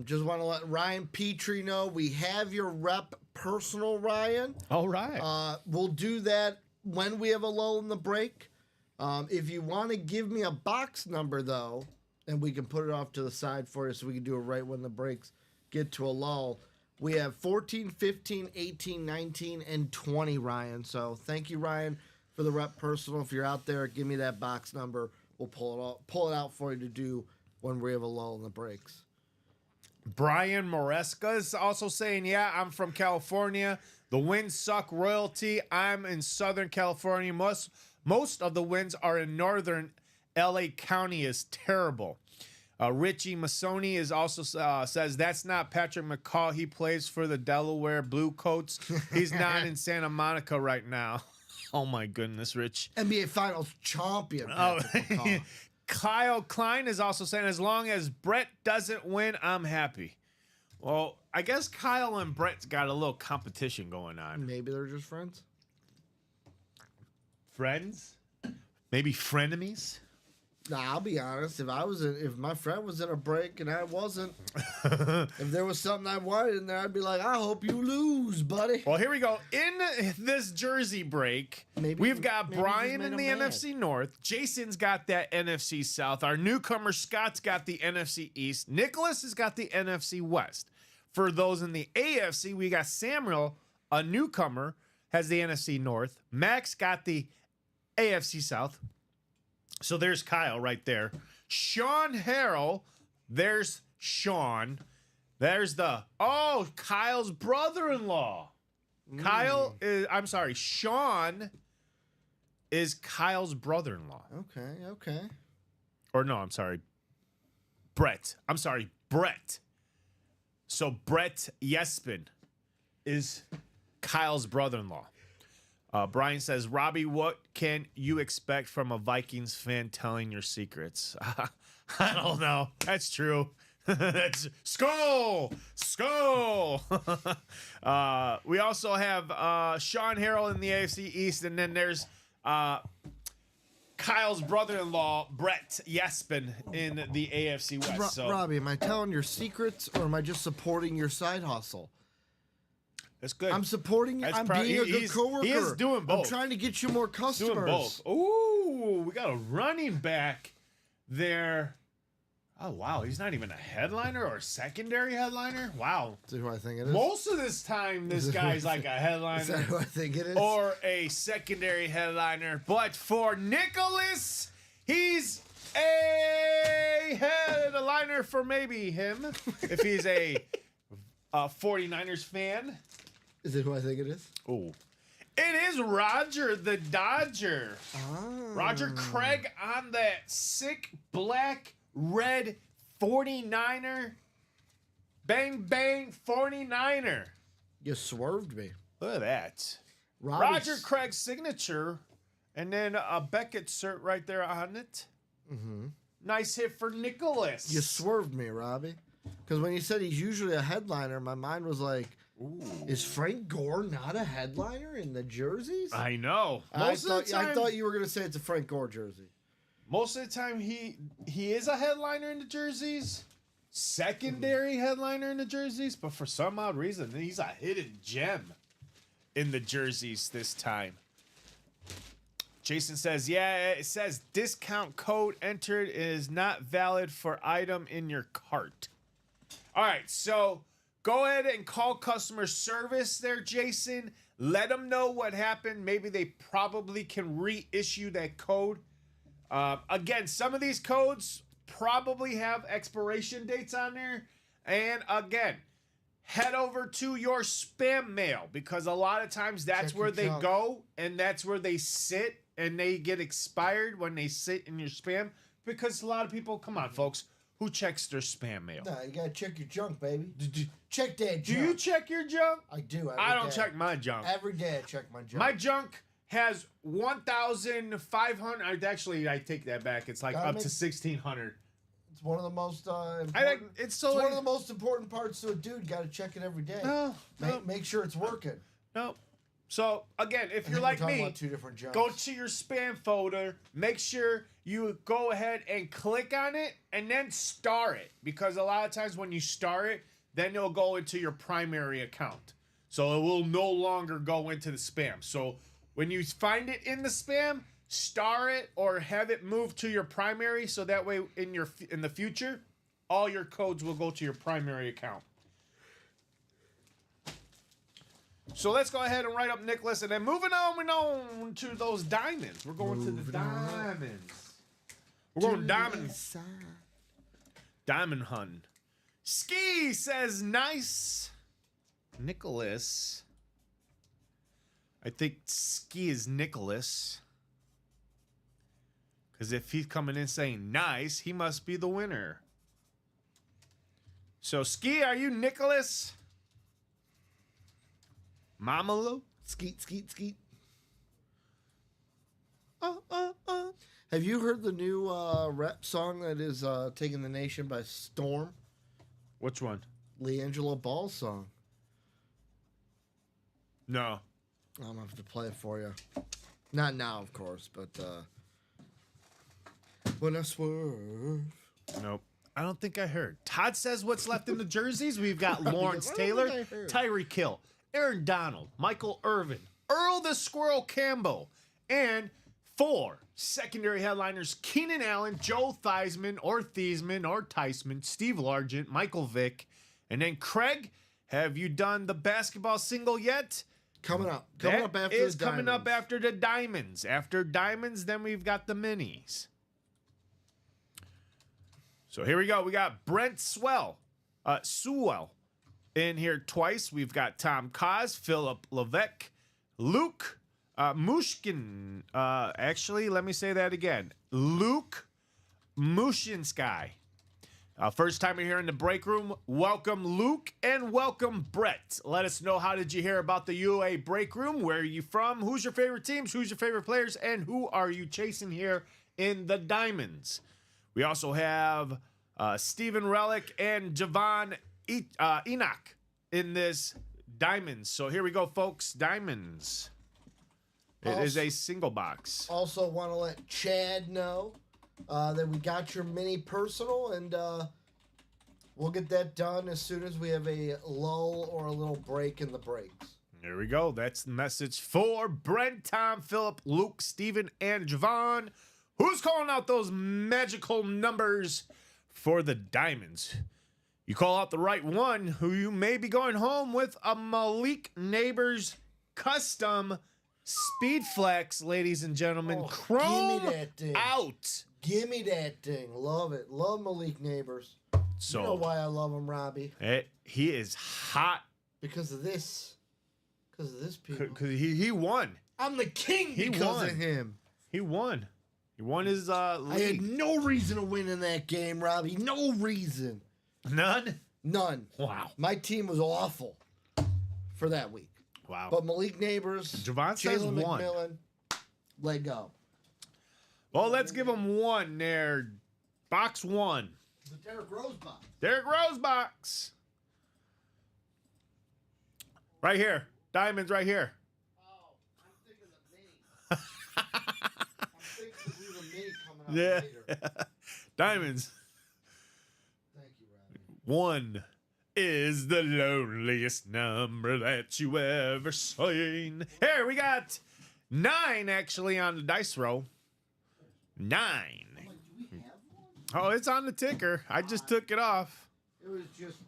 just want to let Ryan Petrie know we have your rep personal, Ryan. All right. We'll do that when we have a lull in the break. If you want to give me a box number, though, and we can put it off to the side for you so we can do it right when the breaks get to a lull. We have 14, 15, 18, 19, and 20, Ryan. So thank you, Ryan, for the rep personal. If you're out there, give me that box number. We'll pull it out for you to do when we have a lull in the breaks. Brian Moresca is also saying, yeah, I'm from California. The winds suck royalty. I'm in Southern California. Most of the winds are in Northern LA County is terrible. Richie Masoni is also says that's not Patrick McCall. He plays for the Delaware Blue Coats. He's not in Santa Monica right now. Oh my goodness, Rich. NBA Finals champion. Patrick McCall. Kyle Klein is also saying, as long as Brett doesn't win, I'm happy. Well, I guess Kyle and Brett's got a little competition going on. Maybe they're just friends. Friends? Maybe frenemies? Nah, I'll be honest. If my friend was in a break and I wasn't, if there was something I wanted in there, I'd be like, I hope you lose, buddy. Well, here we go. In this jersey break, we've got Brian in the NFC North. Jason's got that NFC South. Our newcomer Scott's got the NFC East. Nicholas has got the NFC West. For those in the AFC, we got Samuel, a newcomer, has the NFC North. Max got the AFC South. So there's Kyle right there. Sean Harrell. There's Sean. There's Kyle's brother-in-law. Sean is Kyle's brother-in-law. Okay. Or no, I'm sorry. Brett. So Brett Yespin is Kyle's brother-in-law. Brian says, Robbie, what can you expect from a Vikings fan telling your secrets? I don't know. That's true. That's Skull. We also have Sean Harrell in the AFC East, and then there's Kyle's brother-in-law, Brett Yespin, in the AFC West. Robbie, am I telling your secrets or am I just supporting your side hustle? That's good. I'm supporting you. I'm being a good coworker. He is doing both. I'm trying to get you more customers. Doing both. Ooh, we got a running back there. Oh, wow. He's not even a headliner or a secondary headliner? Wow. See who I think it is? Most of this time, this guy's like a headliner. Is that who I think it is? Or a secondary headliner. But for Nicholas, he's a headliner for maybe him, if he's a 49ers fan. Is it who I think it is? Oh. It is Roger the Dodger. Roger Craig on that sick black red 49er. Bang, bang, 49er. You swerved me. Look at that. Roger Craig's signature. And then a Beckett cert right there on it. Mm-hmm. Nice hit for Nicholas. You swerved me, Robbie. Because when you said he's usually a headliner, my mind was like, Is Frank Gore not a headliner in the jerseys? I know. I thought you were going to say it's a Frank Gore jersey. Most of the time, he is a headliner in the jerseys, secondary headliner in the jerseys, but for some odd reason, he's a hidden gem in the jerseys this time. Jason says, yeah, it says discount code entered is not valid for item in your cart. All right, so go ahead and call customer service there, Jason. Let them know what happened. Maybe they probably can reissue that code. Again, some of these codes probably have expiration dates on there. And again, head over to your spam mail because a lot of times that's where they go and that's where they sit and they get expired when they sit in your spam because a lot of people, come on, folks, who checks their spam mail? No, you got to check your junk, baby. Check that junk. Do you check your junk? I do. I don't check my junk. Every day I check my junk. My junk has 1,500. Actually, I take that back. It's like up to 1,600. It's one of the most important. I think it's one of the most important parts to a dude. Got to check it every day. No, make sure it's working. No. So again, if you're like me, about two different junks. go to your spam folder. Make sure you go ahead and click on it, and then star it because a lot of times when you star it, then it'll go into your primary account. So it will no longer go into the spam. So when you find it in the spam, star it or have it move to your primary. So that way, in the future, all your codes will go to your primary account. So let's go ahead and write up Nicholas, and then moving on to those diamonds. We're going to the diamonds. We're going diamonds. Diamond hunt. Ski says nice. Nicholas. I think Ski is Nicholas. Because if he's coming in saying nice, he must be the winner. So Ski, are you Nicholas? Mamalu? Skeet, skeet, skeet. Have you heard the new rap song that is taking the nation by storm? Which one? LiAngelo Ball's song. No. I'm going to have to play it for you. Not now, of course, but when I swerve. Nope. I don't think I heard. Todd says what's left in the jerseys. We've got Lawrence Taylor, Tyreek Hill, Aaron Donald, Michael Irvin, Earl the Squirrel Campbell, and 4 secondary headliners: Keenan Allen, Joe Theismann, or Theismann, Steve Largent, Michael Vick, and then Craig. Have you done the basketball single yet? Coming up after the diamonds. After diamonds, then we've got the minis. So here we go. We got Brent Sewell in here twice. We've got Tom Kaz, Philip Levesque, Luke Mushkin. Actually, let me say that again. Luke Mushinsky. First time you're here in the break room, welcome Luke and welcome Brett. Let us know, how did you hear about the UA break room? Where are you from? Who's your favorite teams? Who's your favorite players? And who are you chasing here in the diamonds? We also have Stephen Relic and Javon Enoch in this diamonds. So here we go, folks. Diamonds. It is a single box. Also want to let Chad know that we got your mini personal, and we'll get that done as soon as we have a lull or a little break in the breaks. There we go. That's the message for Brent, Tom, Philip, Luke, Steven, and Javon. Who's calling out those magical numbers for the diamonds? You call out the right one, who you may be going home with a Malik Neighbors custom Speed Flex, ladies and gentlemen. Chrome give me that thing. Out. Give me that thing. Love it. Love Malik Neighbors. So, you know why I love him, Robbie? He is hot. Because of this. Because of this, people. Because he won. I'm the king because of him. He won. He won his league. I had no reason to win in that game, Robbie. No reason. None? None. Wow. My team was awful for that week. Wow. But Malik Neighbors, Javon says Jalen one. McMillan, let go. Well, let's give him one there. Box 1. The Derrick Rose box. Derrick Rose box. Right here. Diamonds right here. Oh, I'm thinking the mini. I'm thinking we have a mini coming out later. Diamonds. Thank you, Robbie. 1 is the loneliest number that you ever seen. Here, we got 9 actually on the dice roll. 9. I'm like, do we have one? Oh, it's on the ticker. I just took it off. It was just,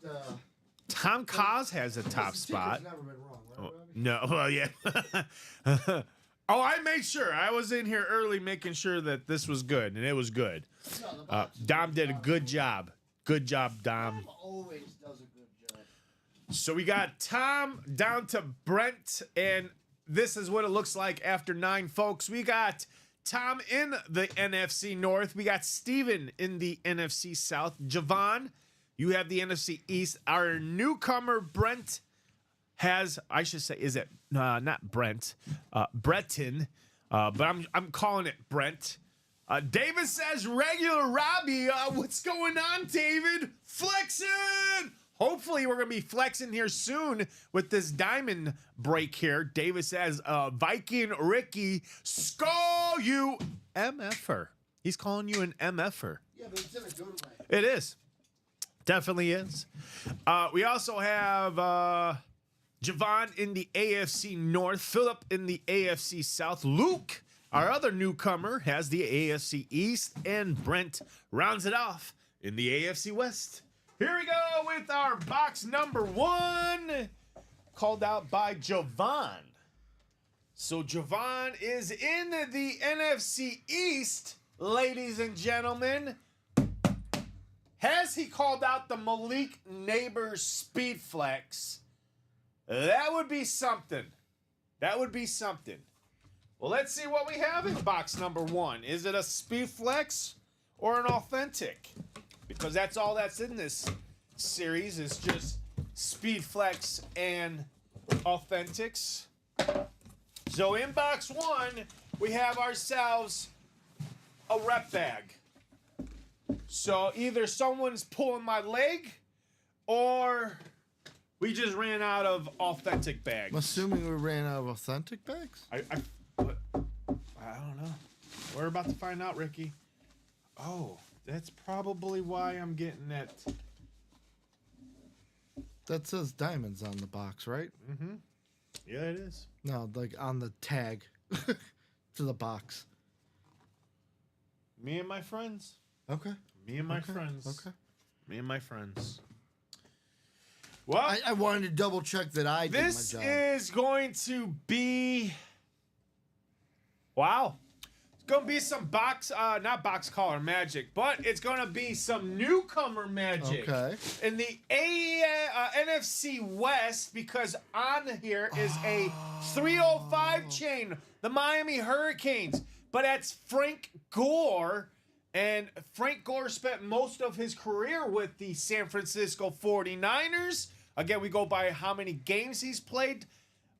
Tom Kaz has a top the spot. ticker's never been wrong, right, Robbie? No, well, yeah. Oh, I made sure. I was in here early making sure that this was good, and it was good. No, the box is Dom did a good. good job. Good job, Dom. Tom always does a good job. So we got Tom down to Brent, and this is what it looks like after 9, folks. We got Tom in the NFC North. We got Steven in the NFC South. Javon, you have the NFC East. Our newcomer, Brent, has, I should say, is it not Brent, Breton, but I'm calling it Brent. David says regular Robbie. What's going on, David? Flexing. Hopefully we're gonna be flexing here soon with this diamond break here. David says Viking Ricky, skull you MFer. He's calling you an MFer. Yeah, but it's in a good way. It is. Definitely is. We also have Javon in the AFC North, Philip in the AFC South, Luke, our other newcomer, has the AFC East, and Brent rounds it off in the AFC West. Here we go with our box number 1, called out by Javon. So Javon is in the NFC East, ladies and gentlemen. Has he called out the Malik Neighbors Speed Flex? That would be something. That would be something. Well, let's see what we have in box number 1. Is it a Speed Flex or an Authentic? Because that's all that's in this series is just Speed Flex and Authentics. So in box 1, we have ourselves a rep bag. So either someone's pulling my leg or we just ran out of authentic bags. I'm assuming we ran out of authentic bags. I don't know. We're about to find out, Ricky. Oh, that's probably why I'm getting that. That says diamonds on the box, right? Mm-hmm. Yeah, it is. No, like on the tag to the box. Me and my friends. Okay. Me and my Okay. friends. Okay. Me and my friends. Well, I wanted to double check that I did my this job. is going to be. Wow. It's going to be some not box collar magic, but it's going to be some newcomer magic. Okay. In the NFC West, because on here is a 305 chain, the Miami Hurricanes. But that's Frank Gore. And Frank Gore spent most of his career with the San Francisco 49ers. Again, we go by how many games he's played.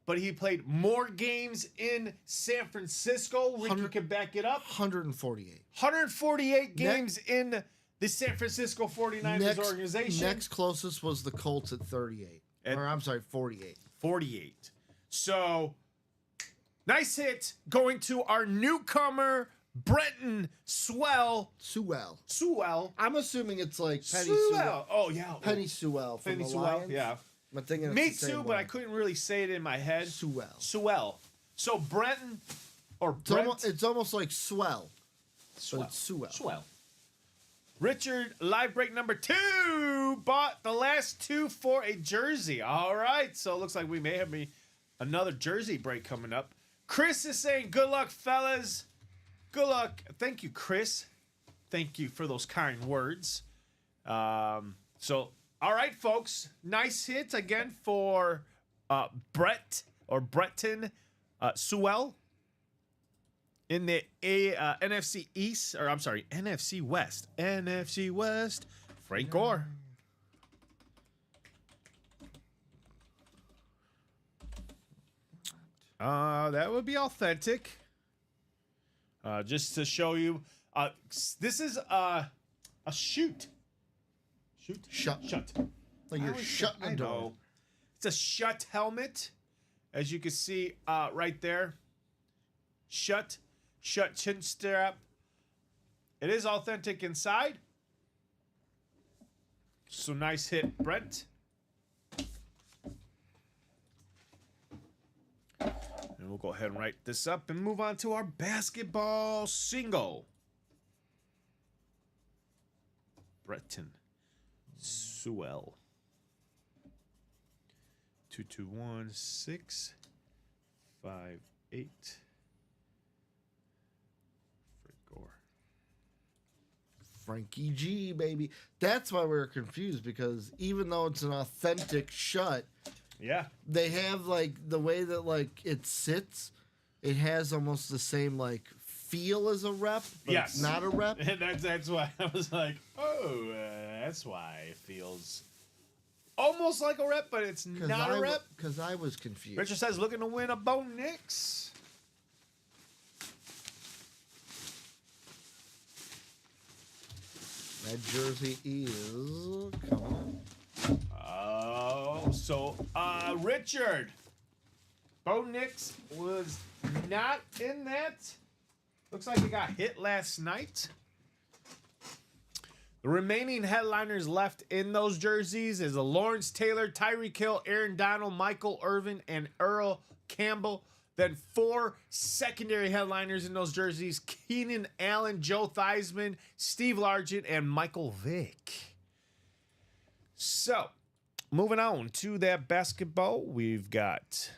But he played more games in San Francisco. Ricky can back it up. 148. 148 games in the San Francisco 49ers organization. Next closest was the Colts at 38. Or I'm sorry, 48. 48. So, nice hit going to our newcomer, Brenton Sewell. Sewell. I'm assuming it's like Penny Sewell. Sewell. Oh, yeah. Penny Sewell from Penny the Sewell, Lions. yeah. I'm thinking Me it's the same too, but one. I couldn't really say it in my head. Sewell. Sewell. So Brenton or Brent. It's almost like swell. Swell. But it's Sewell. Swell. Richard, live break number 2, bought the last 2 for a jersey. All right, so it looks like we may have another jersey break coming up. Chris is saying, good luck, fellas. Good luck. Thank you, Chris. Thank you for those kind words. All right, folks. Nice hit again for Bretton Sewell in the NFC East, or I'm sorry, NFC West. NFC West, Frank Gore. That would be authentic. Just to show you, this is a shoot. Shut. Shut. Like I you're always shutting say- the door. It's a Schutt helmet, as you can see right there. Schutt chin strap. It is authentic inside. So nice hit, Brent. And we'll go ahead and write this up and move on to our basketball single. Breton Sewell. 221658. Fred Gore. Frankie G, baby. That's why we were confused, because even though it's an authentic Schutt, Yeah. they have like the way that like it sits, it has almost the same like feel as a rep, but Yes. it's not a rep. And that's why I was like, oh, that's why it feels almost like a rep, but it's not a rep. Because I was confused. Richard says looking to win a Bo Nix. That jersey is coming Oh, so Richard, Bo Nix was not in that. Looks like he got hit last night. The remaining headliners left in those jerseys is a Lawrence Taylor, Tyreek Hill, Aaron Donald, Michael Irvin, and Earl Campbell. Then 4 secondary headliners in those jerseys: Keenan Allen, Joe Theismann, Steve Largent, and Michael Vick. So, moving on to that basketball, we've got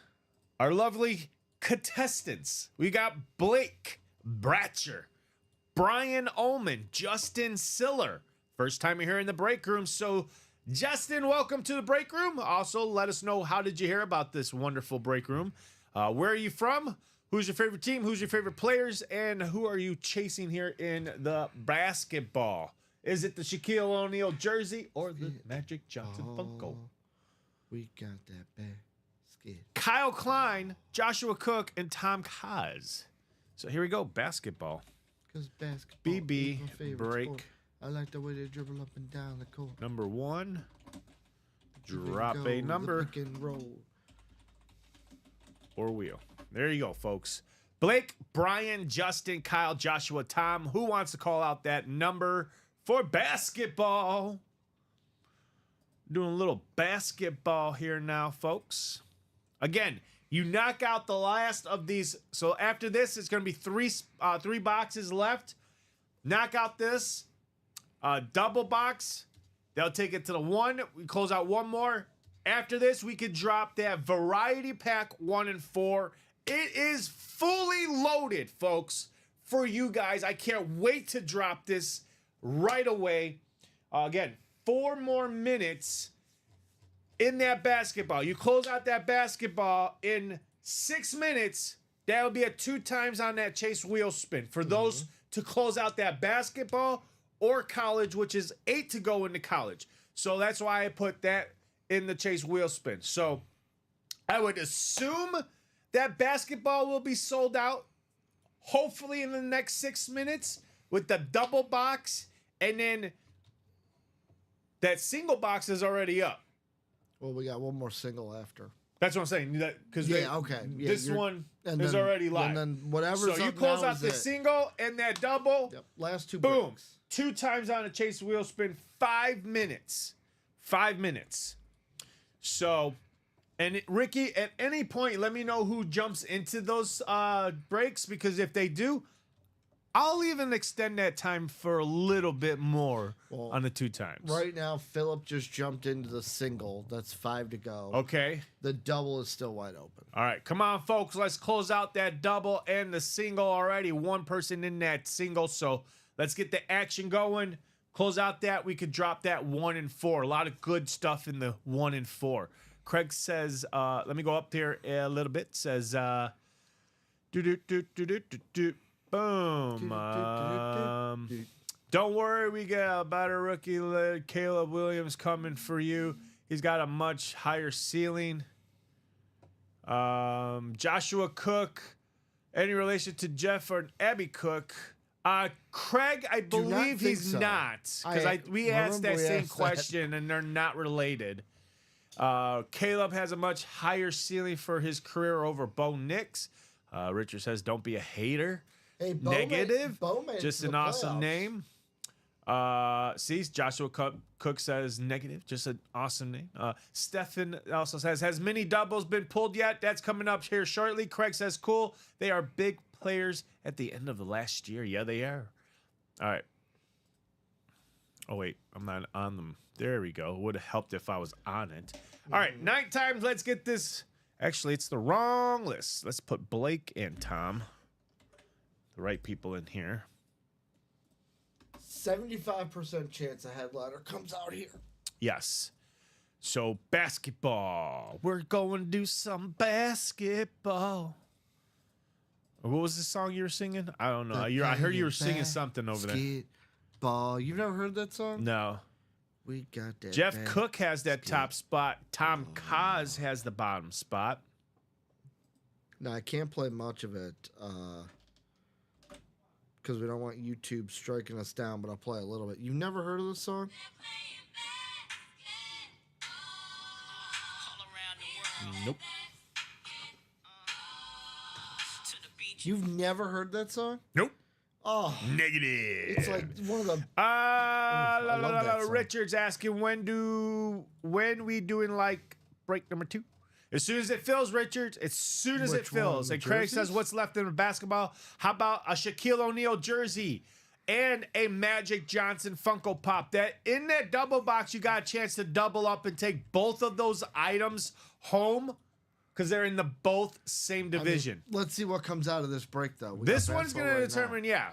our lovely contestants. We got Blake Bratcher, Brian Ullman, Justin Siller. First time you're here in the break room. So, Justin, welcome to the break room. Also, let us know, how did you hear about this wonderful break room? Where are you from? Who's your favorite team? Who's your favorite players? And who are you chasing here in the basketball? Is it the Shaquille O'Neal jersey or the Magic Johnson Funko? We got that basket. Kyle Klein, Joshua Cook, and Tom Kaz. So here we go, basketball. Because basketball BB is my favorite break. sport. I like the way they dribble up and down the court. Number 1. Here we Drop go, a the number pick and roll. or wheel. There you go, folks. Blake, Brian, Justin, Kyle, Joshua, Tom. Who wants to call out that number for basketball? Doing a little basketball here now, folks. Again, you knock out the last of these. So after this, it's going to be three boxes left. Knock out this double box. They'll take it to the 1. We close out 1 more. After this, we could drop that variety pack 1 and 4. It is fully loaded, folks, for you guys. I can't wait to drop this right away. Again, 4 more minutes in that basketball. You close out that basketball in 6 minutes. That'll be a 2 times on that Chase wheel spin for those to close out that basketball or college, which is 8 to go into college. So that's why I put that in the Chase wheel spin. So I would assume that basketball will be sold out hopefully in the next 6 minutes with the double box, and then that single box is already up. Well, we got 1 more single after. That's what I'm saying. Because okay. Yeah, this one and is then- already live. And then whatever's So you up close now out is the it. single and that double. Yep. Last 2 Boom. breaks. 2 times on a Chase wheel spin. 5 minutes. 5 minutes. So, and Ricky, at any point, let me know who jumps into those breaks, because if they do, I'll even extend that time for a little bit more on the 2 times. Right now, Philip just jumped into the single. That's 5 to go. Okay. The double is still wide open. All right, come on, folks. Let's close out that double and the single already. 1 person in that single, so let's get the action going. Close out that. We could drop that 1 and 4. A lot of good stuff in the 1 and 4. Craig says, let me go up here a little bit. Says, boom. Don't worry, we got a better rookie, Caleb Williams, coming for you. He's got a much higher ceiling. Joshua Cook, any relation to Jeff or Abby Cook? Craig, I believe think he's so. not, because we asked that remember we same asked that. question and they're not related. Caleb has a much higher ceiling for his career over Bo Nix. Richard says, don't be a hater. Hey, Bo Negative. made Just the an awesome playoffs. name. See, Joshua Cook says negative. Just an awesome name. Stefan also says, has many doubles been pulled yet? That's coming up here shortly. Craig says, cool. They are big players at the end of the last year. Yeah, they are. All right. Oh, wait. I'm not on them. There we go. Would have helped if I was on it. All right. 9 times. Let's get this. Actually, it's the wrong list. Let's put Blake and Tom. The right people in here. 75% chance a headliner comes out here. Yes. So, basketball. We're going to do some basketball. What was the song you were singing? I don't know. I heard you were singing something over there. Basketball. You've never heard that song? No. We got that. Jeff Cook has that top spot. Tom Kaz has the bottom spot. No, I can't play much of it because we don't want YouTube striking us down, but I'll play a little bit. You've never heard of this song? Nope. You've never heard that song? Nope. Oh, Negative. it's like one of the. I love that song. Richard's asking when we doing like break number 2? As soon as it fills, Richard. As soon as it Which one? fills. The And Craig jerseys? says, what's left in the basketball? How about a Shaquille O'Neal jersey and a Magic Johnson Funko Pop? That in that double box, you got a chance to double up and take both of those items home because they're in the both same division. Let's see what comes out of this break, though. We This got one's basketball going to right now. determine, yeah.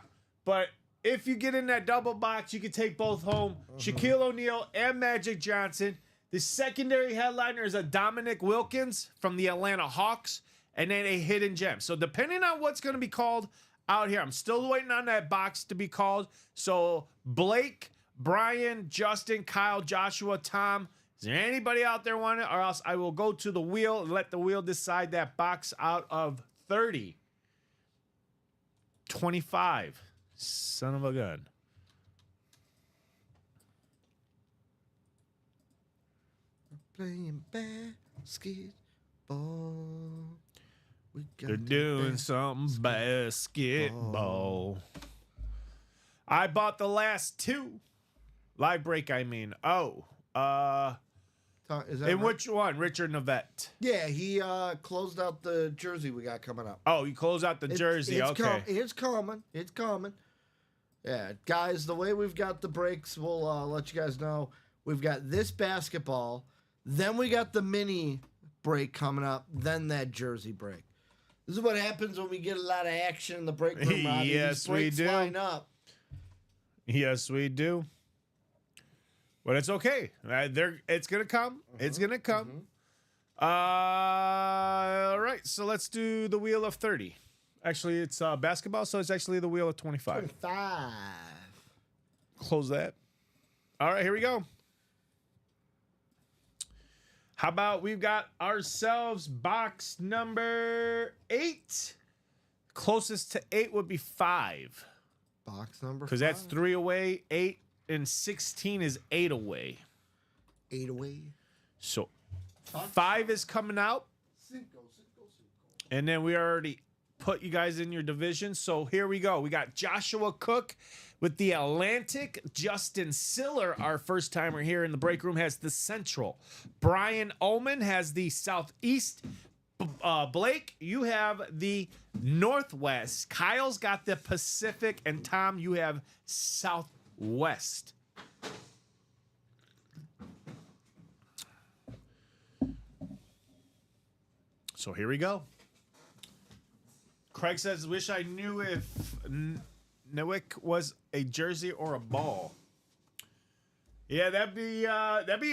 But if you get in that double box, you can take both home. Shaquille O'Neal and Magic Johnson. The secondary headliner is a Dominic Wilkins from the Atlanta Hawks, and then a hidden gem. So depending on what's going to be called out here, I'm still waiting on that box to be called. So Blake, Brian, Justin, Kyle, Joshua, Tom, is there anybody out there want it? Or else I will go to the wheel and let the wheel decide that box out of 30. 25. Son of a gun. Playing basketball. We got They're to doing some basketball. I bought the last 2. Live break, I mean. Oh. Is that And right? which one? Richard Navette. Yeah, he closed out the jersey we got coming up. Oh, you close out the jersey. It's Okay. it's coming. It's coming. Yeah, guys, the way we've got the breaks, we'll let you guys know. We've got this basketball, then we got the mini break coming up, then that jersey break. This is what happens when we get a lot of action in the break room, Robbie. Yes, These breaks we do. line up. Yes, we do. But it's okay. It's going to come. It's going to come. All right, so let's do the wheel of 30. Actually, it's basketball, so it's actually the wheel of 25. 5. Close that. All right, here we go. How about we've got ourselves box number 8. Closest to 8 would be 5. Box number 5. Because that's 3 away. 8 and 16 is 8 away. 8 away. So 5 is coming out. And then we already put you guys in your division. So here we go. We got Joshua Cook with the Atlantic. Justin Siller, our first timer here in the break room, has the Central. Brian Ullman has the Southeast. Blake, you have the Northwest. Kyle's got the Pacific. And Tom, you have Southwest. So here we go. Craig says, wish I knew if Newick was a jersey or a ball. Yeah, that'd be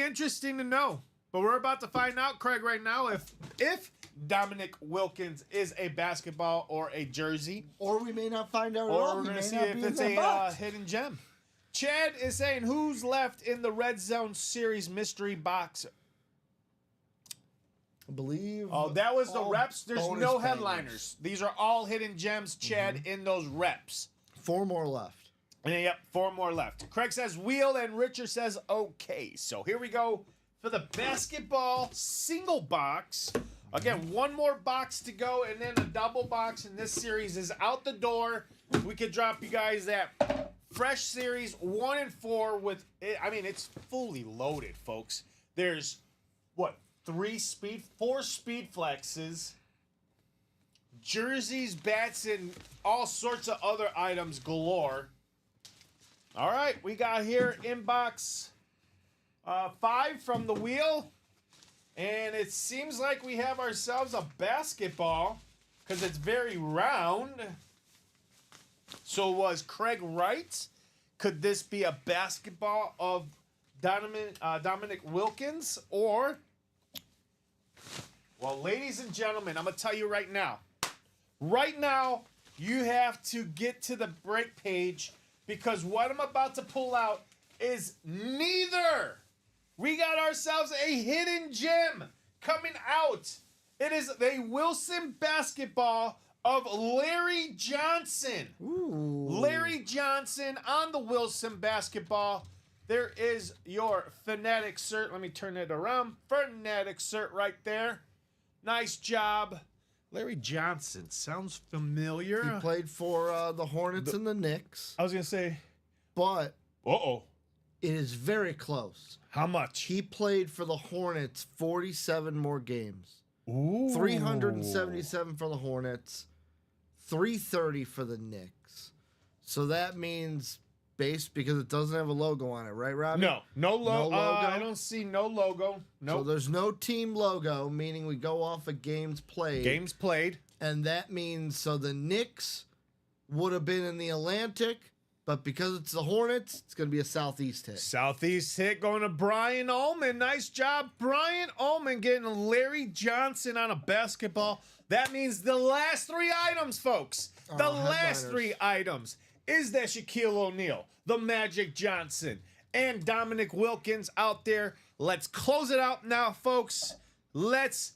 interesting to know. But we're about to find out, Craig, right now if Dominic Wilkins is a basketball or a jersey. Or we may not find out at Or all. we're He going may to see not if be in it's that a box. hidden gem. Chad is saying, who's left in the Red Zone Series mystery box? I believe. Oh, that was the all reps. There's bonus no bangers. headliners. These are all hidden gems, Chad, in those reps. 4 more left. And then, yep, 4 more left. Craig says wheel, and Richard says okay. So here we go. for the basketball single box. Again, one more box to go, and then a double box in this series is out the door. We could drop you guys that fresh series 1 and 4 with, I mean, it's fully loaded, folks. There's, what, 4 speed flexes, jerseys, bats, and all sorts of other items galore. All right, we got here inbox 5 from the wheel. And it seems like we have ourselves a basketball because it's very round. So was Craig right? Could this be a basketball of Dominic Wilkins? Or, well, ladies and gentlemen, I'm going to tell you right now. Right now, you have to get to the break page because what I'm about to pull out is neither. We got ourselves a hidden gem coming out. It is a Wilson basketball of Larry Johnson. Ooh. Larry Johnson on the Wilson basketball. There is your Fanatic cert. Let me turn it around. Fanatic cert right there. Nice job. Larry Johnson. Sounds familiar. He played for the Hornets and the Knicks, I was going to say. but Uh-oh. it is very close. How much? He played for the Hornets 47 more games. Ooh. 377 for the Hornets, 330 for the Knicks. So that means base because it doesn't have a logo on it, right, Robbie? No logo. No logo? I don't see no logo. So Nope. there's no team logo, meaning we go off of games played. Games played. And that means so the Knicks would have been in the Atlantic, but because it's the Hornets, it's going to be a Southeast hit. Southeast hit going to Brian Ullman. Nice job, Brian Ullman, getting Larry Johnson on a basketball. That means the last 3 items, folks. The last headliners. 3 items is that Shaquille O'Neal, the Magic Johnson, and Dominic Wilkins out there. Let's close it out now, folks. Let's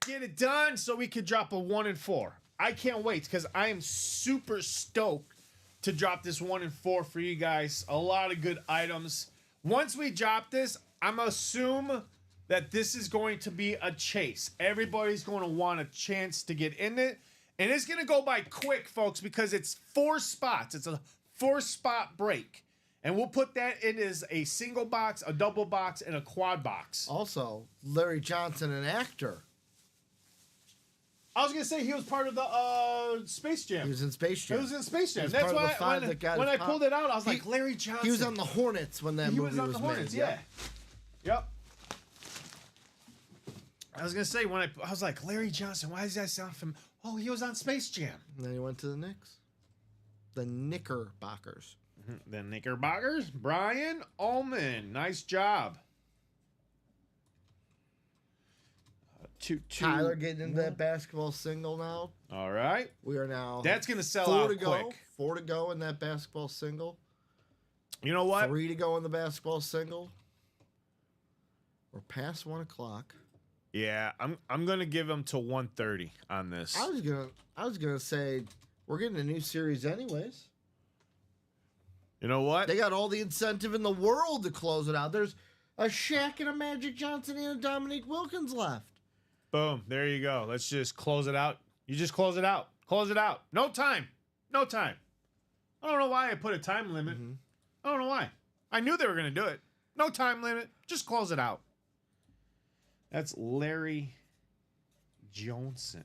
get it done so we can drop a 1 and 4. I can't wait because I am super stoked to drop this 1 and 4 for you guys. A lot of good items. Once we drop this, I'm assume that this is going to be a chase. Everybody's going to want a chance to get in it. And it's going to go by quick, folks, because it's 4 spots. It's a 4-spot break. And we'll put that in as a single box, a double box, and a quad box. Also, Larry Johnson, an actor. I was going to say he was part of the Space Jam. He was in Space Jam. It was in Space Jam. was That's part of why the 5 that got when his I pop. pulled it out, I was like, Larry Johnson. He was on the Hornets when that He movie was on the Hornets, made. yeah. Yep. I was gonna say when I was like Larry Johnson. Why does that sound from? Oh, he was on Space Jam. And then he went to the Knicks. The Knickerbockers. The Knickerbockers. Brian Ullman. Nice job. Two. Tyler getting into that basketball single now. All right. We are now. That's gonna sell 4 out to go. quick. 4 to go in that basketball single. You know what? 3 to go in the basketball single. We're past 1 o'clock. Yeah, I'm gonna give him to 130 on this. I was gonna say we're getting a new series anyways. You know what? They got all the incentive in the world to close it out. There's a Shaq and a Magic Johnson and a Dominic Wilkins left. Boom. There you go. Let's just close it out. You just close it out. Close it out. No time. No time. I don't know why I put a time limit. I don't know why. I knew they were going to do it. No time limit. Just close it out. That's Larry Johnson.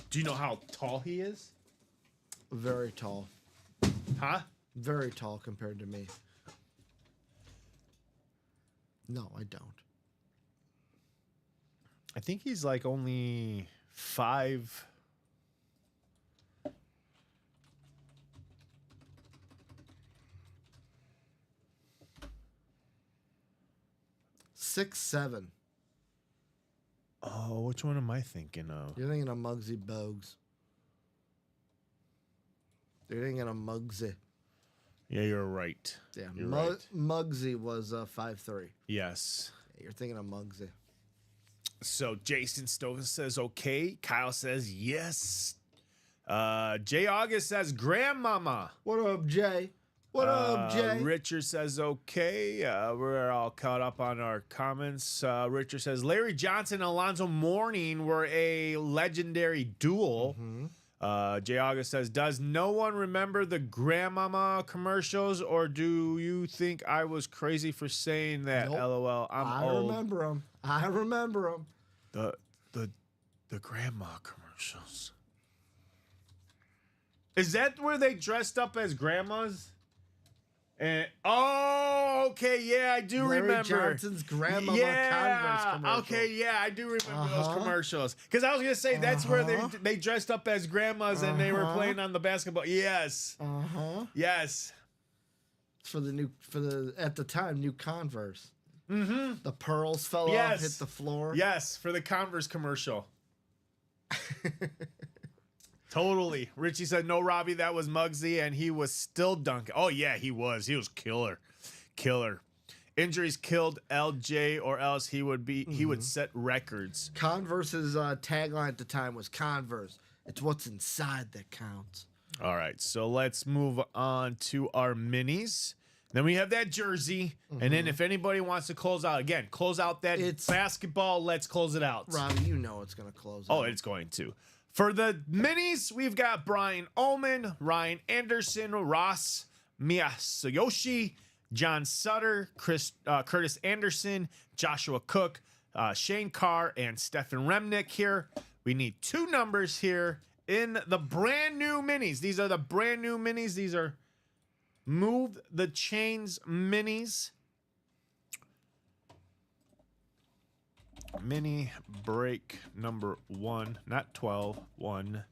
Do you know how tall he is? Very tall. Huh? Very tall compared to me. No, I don't. I think he's like only 5. 6'7". Oh, which one am I thinking of? You're thinking of Muggsy Bogues. You're thinking of Muggsy. Yeah, you're right. Yeah, You're right. Muggsy was 5'3". Yes. Yeah, you're thinking of Muggsy. So Jason Stoven says okay. Kyle says yes. Jay August says grandmama. What up, Jay? What up, Jay? Richard says, okay. We're all caught up on our comments. Richard says, Larry Johnson and Alonzo Mourning were a legendary duel. Jay August says, does no one remember the Grandmama commercials, or do you think I was crazy for saying that? Nope. LOL, I old. remember them. I remember them. The grandma commercials. Is that where they dressed up as grandmas? And okay, yeah, I do Larry remember Johnson's Grandmama Converse commercial. Okay, yeah, I do remember those commercials. Because I was gonna say that's where they dressed up as grandmas and they were playing on the basketball. Yes. Yes. For the at the time new Converse. The pearls fell off, hit the floor. Yes, for the Converse commercial. Totally. Richie said, no, Robbie, that was Muggsy, and he was still dunking. Oh, yeah, he was. He was killer. Killer. Injuries killed LJ, or else he would set records. Converse's tagline at the time was Converse. It's what's inside that counts. All right, so let's move on to our minis. Then we have that jersey, and then if anybody wants to close out, again, close out that basketball, let's close it out. Robbie, you know it's going to close Oh, out. it's going to. For the minis, we've got Brian Ullman, Ryan Anderson, Ross Miyasayoshi, John Sutter, Curtis Anderson, Joshua Cook, Shane Carr, and Stefan Remnick here. We need 2 numbers here in the brand new minis. These are the brand new minis. These are Move the Chains minis. Mini break number 1, not 12. 1,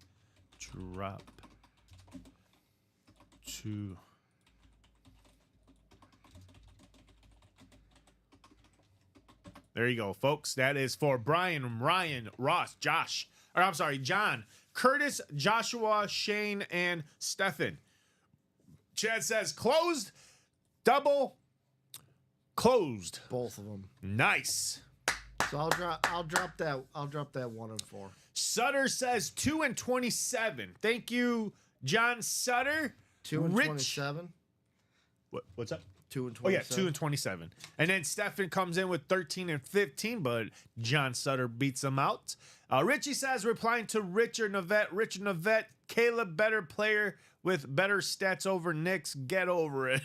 drop 2. There you go, folks. That is for Brian, Ryan, Ross, John, Curtis, Joshua, Shane, and Stefan. Chad says closed, double, closed. Both of them. Nice. So I'll drop that 1 and 4. Sutter says 2 and 27. Thank you, John Sutter. 2 and Rich. 27. What's up? 2 and Oh 27. yeah, 2 and 27. And then Stefan comes in with 13 and 15, but John Sutter beats him out. Richie says, replying to Richard Navette, Caleb better player with better stats over Knicks. Get over it.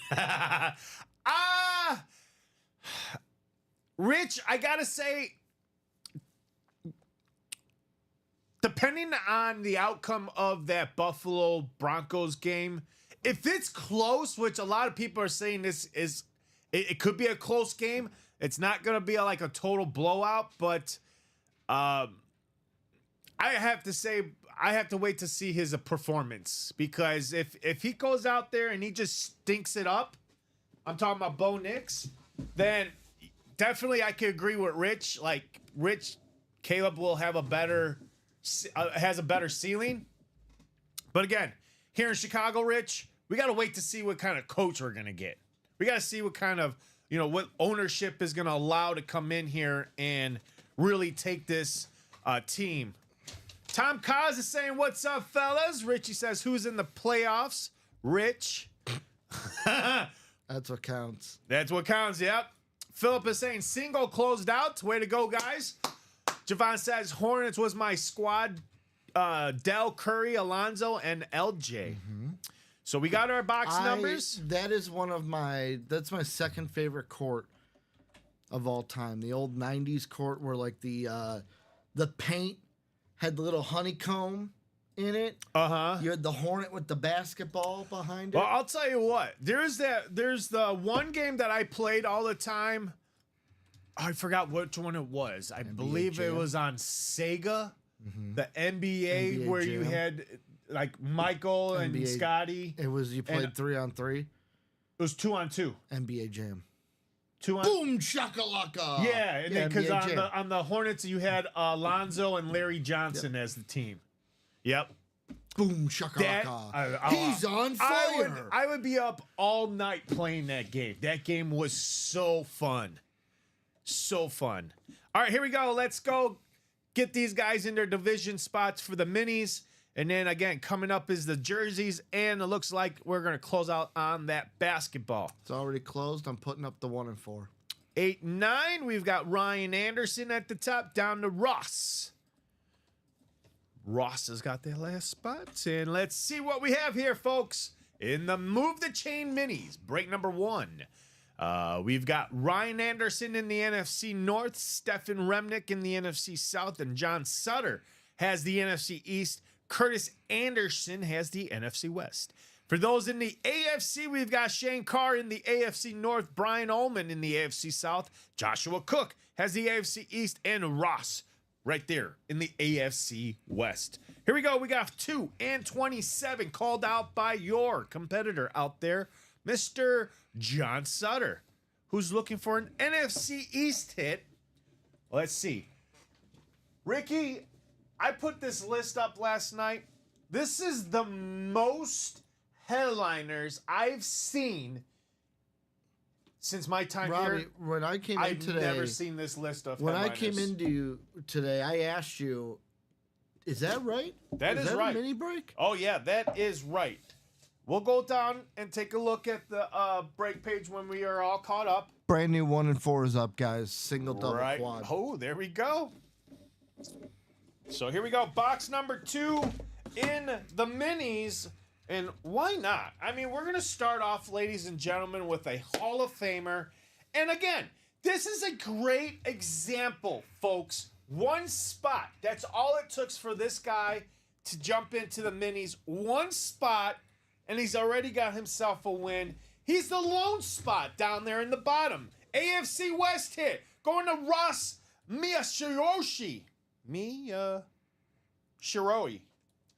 Rich, I gotta say, depending on the outcome of that Buffalo Broncos game, if it's close, which a lot of people are saying it could be a close game. It's not gonna be like a total blowout, but I have to say I have to wait to see his performance, because if he goes out there and he just stinks it up, I'm talking about Bo Nix, then definitely I could agree with Rich. Like Caleb will have has a better ceiling. But again, here in Chicago, Rich, we got to wait to see what kind of coach we're going to get. We got to see what kind of, what ownership is going to allow to come in here and really take this team. Tom Kaz is saying, what's up, fellas? Richie says, who's in the playoffs? Rich. That's what counts. That's what counts, yep. Philip is saying, single closed out. Way to go, guys. Javon says, Hornets was my squad. Dell, Curry, Alonzo, and LJ. So we got our box numbers. That is that's my second favorite court of all time. The old 90s court where like the paint had the little honeycomb in it. You had the Hornet with the basketball behind it. Well, I'll tell you what. There's the one game that I played all the time. I forgot which one it was. I believe Jam. it was on Sega. The NBA where you Jam. had like Michael and NBA. Scotty. You played 3-on-3. It was 2-on-2. NBA Jam. 2-on. Boom shakalaka. Yeah, and then because NBA Jam. on the Hornets you had Alonzo and Larry Johnson as the team. Yep. Boom shakalaka. He's on fire. I would be up all night playing that game. That game was so fun. So fun. All right, here we go. Let's go get these guys in their division spots for the minis. And then again, coming up is the jerseys, and it looks like we're going to close out on that basketball. It's already closed. I'm putting up the 1 and 4. 8 and 9, we've got Ryan Anderson at the top, down to Ross. Ross has got that last spot. And let's see what we have here, folks, in the Move the Chain Minis, break number 1. We've got Ryan Anderson in the NFC North, Stefan Remnick in the NFC South, and John Sutter has the NFC East. Curtis Anderson has the NFC West. For those in the AFC, we've got Shane Carr in the AFC North, Brian Ullman in the AFC South, Joshua Cook has the AFC East, and Ross right there in the AFC West. Here we go. We got 2 and 27 called out by your competitor out there, Mr. John Sutter, who's looking for an NFC East hit. Let's see. Ricky, I put this list up last night. This is the most headliners I've seen since my time Robbie, here. when I came in I've today, never seen this list of when headliners. I came into you today, I asked you, "Is that right? That is that right. A mini break? Oh, yeah, that is right. We'll go down and take a look at the break page when we are all caught up. Brand new 1 and 4 is up, guys. Single, double, Right. quad. Oh, there we go. So here we go. Box number 2 in the minis. And why not? I mean, we're going to start off, ladies and gentlemen, with a Hall of Famer. And again, this is a great example, folks. One spot. That's all it took for this guy to jump into the minis. One spot, and he's already got himself a win. He's the lone spot down there in the bottom. AFC West hit. Going to Ross Miyashiroi. Shiroi.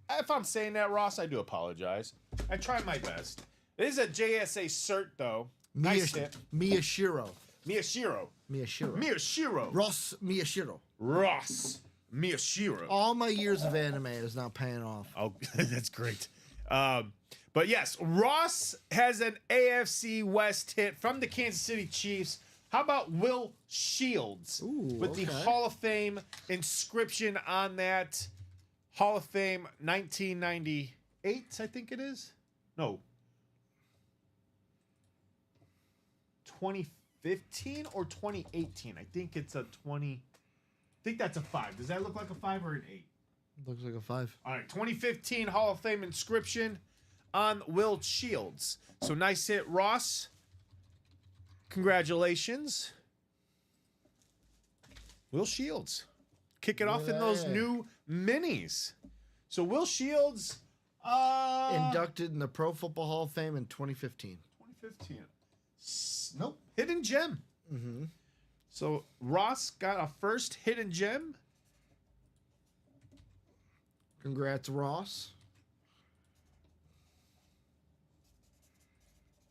If I'm saying that, Ross, I do apologize. I try my best. It is a JSA cert, though. Nice hit. Miyashiro. Miyashiro. Miyashiro. Miyashiro. Ross Miyashiro. Ross Miyashiro. All my years of anime is now paying off. Oh, that's great. But yes, Ross has an AFC West hit from the Kansas City Chiefs. How about Will Shields with the okay. Hall of Fame inscription on that? Hall of Fame 1998, I think it is. No. 2015 or 2018. I think it's a 20. I think that's a 5. Does that look like a 5 or an 8? Looks like a 5. All right, 2015 Hall of Fame inscription on Will Shields. So nice hit, Ross. Congratulations. Will Shields. Kick it off in those new minis. So Will Shields Inducted in the Pro Football Hall of Fame in 2015. 2015. Nope. Hidden gem. Mm-hmm. So Ross got a first hidden gem. Congrats, Ross.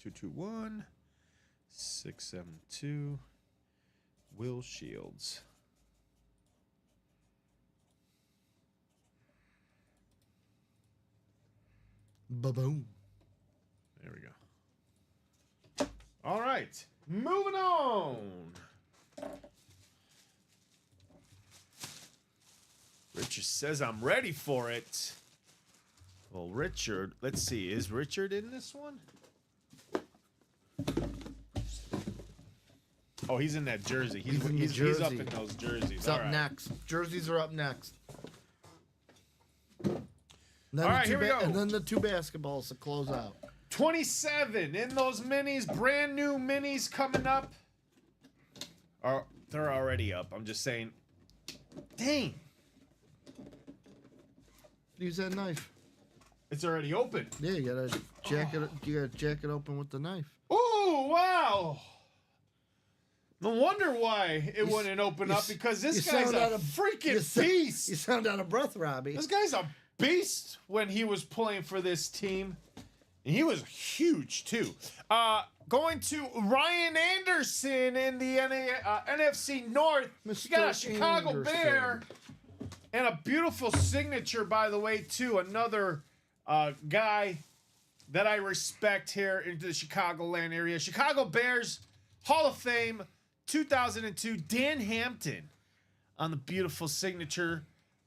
221 672 Will Shields. Ba-boom. There we go. All right. Moving on. Richard says I'm ready for it. Well, Richard, let's see. Is Richard in this one? Oh, he's in that jersey. He's up jersey. in those jerseys. It's All up right. next. Jerseys are up next. All right, here we go. And then the 2 basketballs to close out. 27 in those minis. Brand new minis coming up. They're already up. I'm just saying. Dang. Use that knife. It's already open. Yeah, you gotta jack it. You gotta jack it open with the knife. Oh, wow. No wonder why it wouldn't open up, because this guy's a freaking beast. You sound out of breath, Robbie. This guy's a beast when he was playing for this team. And he was huge, too. Going to Ryan Anderson in the NFC North. Mr. You got a Chicago Anderson. Bear. And a beautiful signature, by the way, too. Another guy that I respect here in the Chicagoland area. Chicago Bears Hall of Fame 2002, Dan Hampton on the beautiful signature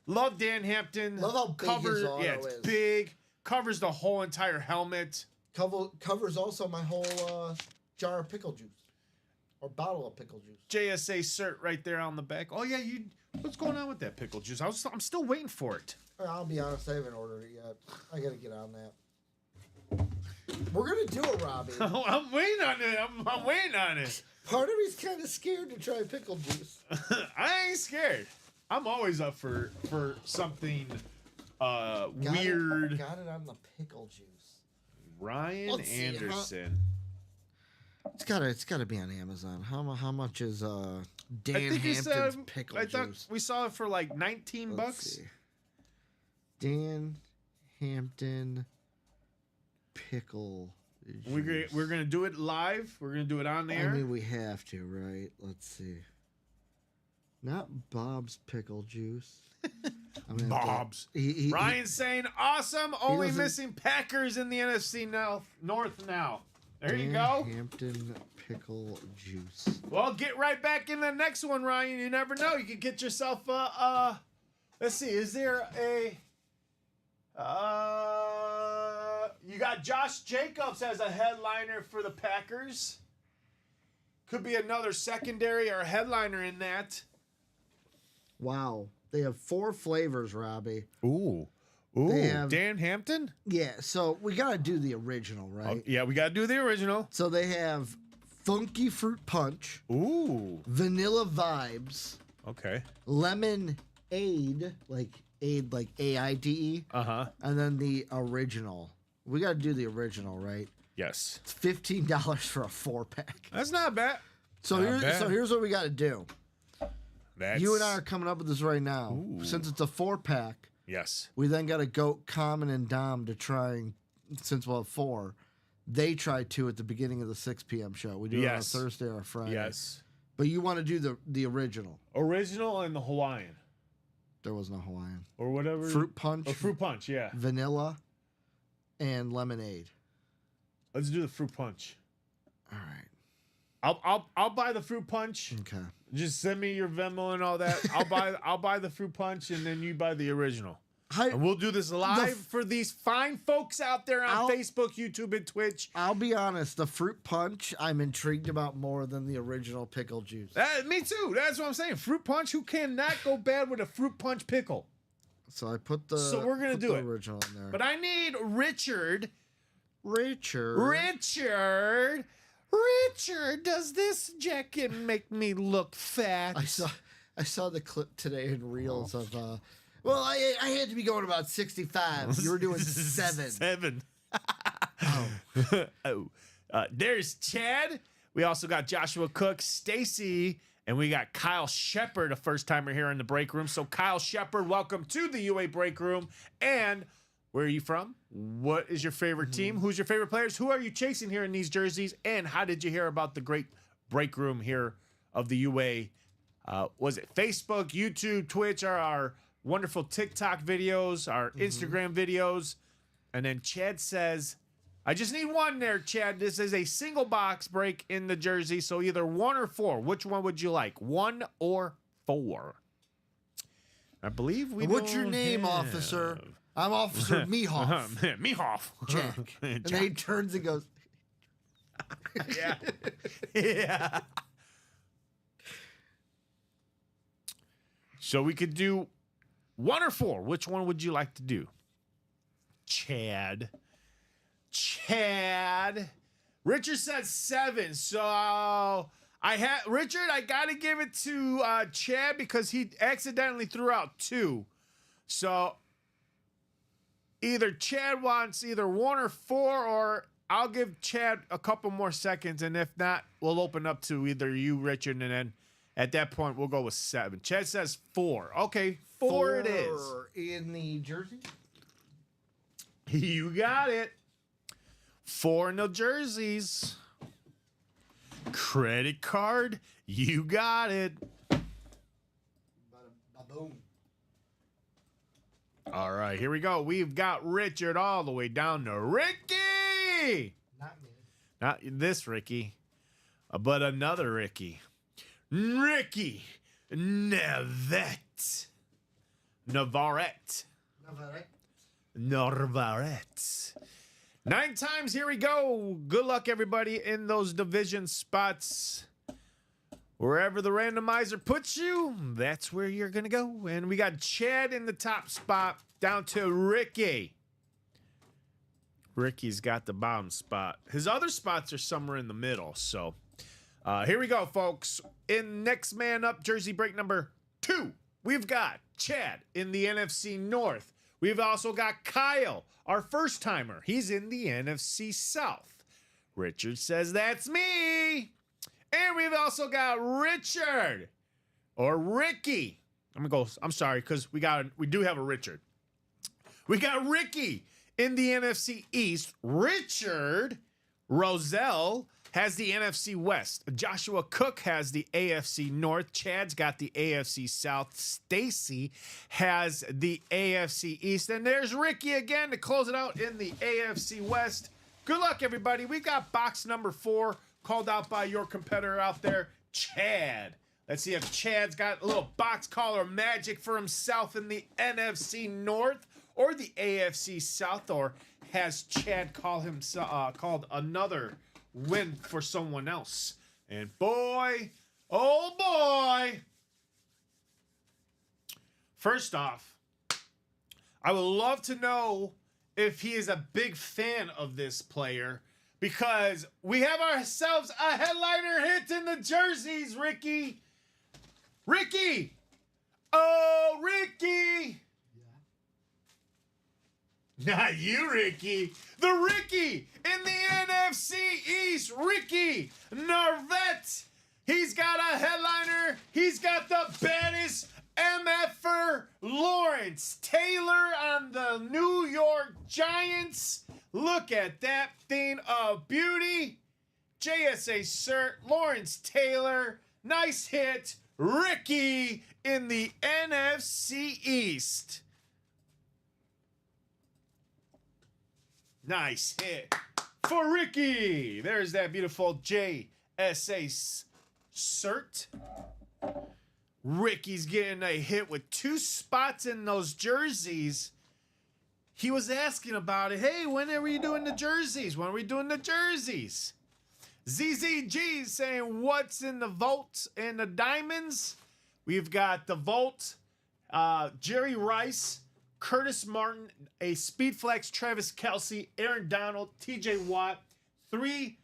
Love Dan Hampton. Love how big his auto Yeah, it's is. big. Covers the whole entire helmet. Covers also my whole jar of pickle juice. Or bottle of pickle juice. JSA cert right there on the back. Oh yeah, what's going on with that pickle juice? I'm still waiting for it. I'll be honest, I haven't ordered it yet. I gotta get on that. We're gonna do it, Robbie. I'm waiting on it. I'm waiting on it. Part of me's kind of scared to try pickle juice. I ain't scared. I'm always up for something weird. Got it on the pickle juice. Ryan Let's see, Anderson. It's gotta be on Amazon. How much is Dan I think Hampton's you said, pickle I thought juice? we saw it for like 19 Let's bucks. see. Dan Hampton pickle juice. We're gonna do it live. We're gonna do it on I air. mean, we have to, right? Let's see. Not Bob's pickle juice. I'm gonna have to- Bob's. He- Ryan's saying awesome. Only doesn't- missing Packers in the NFC North now. There you Dan go. Hampton pickle juice. Well, get right back in the next one, Ryan. You never know. You could get yourself let's see. Is there a you got Josh Jacobs as a headliner for the Packers. Could be another secondary or headliner in that. Wow. They have 4 flavors, Robbie. Ooh. They have- Dan Hampton? Yeah, so we gotta do the original, right? Yeah, we got to do the original. So they have funky fruit punch, Ooh. vanilla vibes, Okay. lemon aid, like AIDE, Uh-huh. and then the original. We gotta do the original, right? Yes. It's $15 for a 4-pack. That's not bad. So Not bad. here's what we gotta do. That's You and I are coming up with this right now. Ooh. Since it's a 4-pack, Yes. we then got to go Common and Dom to try and, since we'll have 4, they try 2 at the beginning of the 6 p.m. show. We do it on a Yes. Thursday or a Friday. Yes. But you want to do the original. Original and the Hawaiian. There was no Hawaiian. Or whatever. Fruit punch, Or fruit punch, yeah. vanilla, and lemonade. Let's do the fruit punch. All right. I'll buy the fruit punch. Okay. Just send me your Venmo and all that. I'll buy the fruit punch and then you buy the original. And we'll do this live for these fine folks out there on Facebook, YouTube, and Twitch. I'll be honest. The fruit punch I'm intrigued about more than the original pickle juice. Me too. That's what I'm saying. Fruit punch. Who cannot go bad with a fruit punch pickle? So I put the So we're gonna put do the it. original in there. But I need Richard. Richard. Richard, does this jacket make me look fat? I saw the clip today in Reels of well, I had to be going about 65. You were doing 7. 7. Oh. Oh. There's Chad. We also got Joshua Cook, Stacy, and we got Kyle Shepard, a first timer here in the break room. So Kyle Shepard, welcome to the UA break room. And where are you from? What is your favorite team? Who's your favorite players? Who are you chasing here in these jerseys? And how did you hear about the great break room here of the UA? Was it Facebook, YouTube, Twitch, or our wonderful TikTok videos, our Instagram videos? And then Chad says, I just need one there, Chad. This is a single box break in the jersey, so either 1 or 4. Which one would you like, 1 or 4? I believe we What's your don't name, have- officer? I'm Officer Mehoff. Mehoff. Jack. And then he turns and goes, Yeah. Yeah. So we could do 1 or 4. Which one would you like to do? Chad. Richard said 7. So Richard, I gotta give it to Chad because he accidentally threw out 2. So either Chad wants either 1 or 4, or I'll give Chad a couple more seconds, and if not, we'll open up to either you, Richard, and then at that point we'll go with 7. Chad says 4. Okay, 4 it is. In the jersey? You got it. 4 in the jerseys. Credit card. You got it. Boom. All right, here we go. We've got Richard all the way down to Ricky. Not me. Not this Ricky, but another Ricky. Ricky Nevette. Navarrete. Narvaez. 9 times. Here we go. Good luck, everybody, in those division spots. Wherever the randomizer puts you, that's where you're going to go. And we got Chad in the top spot down to Ricky. Ricky's got the bottom spot. His other spots are somewhere in the middle. So here we go, folks. In next man up, jersey break number 2, we've got Chad in the NFC North. We've also got Kyle, our first timer. He's in the NFC South. Richard says, that's me. And we've also got Richard or Ricky. I'm sorry, because we do have a Richard. We got Ricky in the NFC East. Richard Roselle has the NFC West. Joshua Cook has the AFC North. Chad's got the AFC South. Stacy has the AFC East. And there's Ricky again to close it out in the AFC West. Good luck, everybody. We got box number 4 called out by your competitor out there, Chad. Let's see if Chad's got a little box caller magic for himself in the NFC North or the AFC South, or has Chad called another win for someone else. And boy, oh boy. First off, I would love to know if he is a big fan of this player, because we have ourselves a headliner hit in the jerseys, Ricky. Ricky! Oh, Ricky! Not you, Ricky. The Ricky in the NFC East. Ricky Narvette. He's got a headliner. He's got the baddest MFer Lawrence Taylor on the New York Giants. Look at that thing of beauty. JSA cert. Lawrence Taylor. Nice hit. Ricky in the NFC East. Nice hit for Ricky. There's that beautiful JSA cert. Ricky's getting a hit with 2 spots in those jerseys. He was asking about it. Hey, when are we doing the jerseys? When are we doing the jerseys? ZZG saying, what's in the vault and the diamonds? We've got the vault, Jerry Rice, Curtis Martin, a Speedflex, Travis Kelce, Aaron Donald, TJ Watt, 3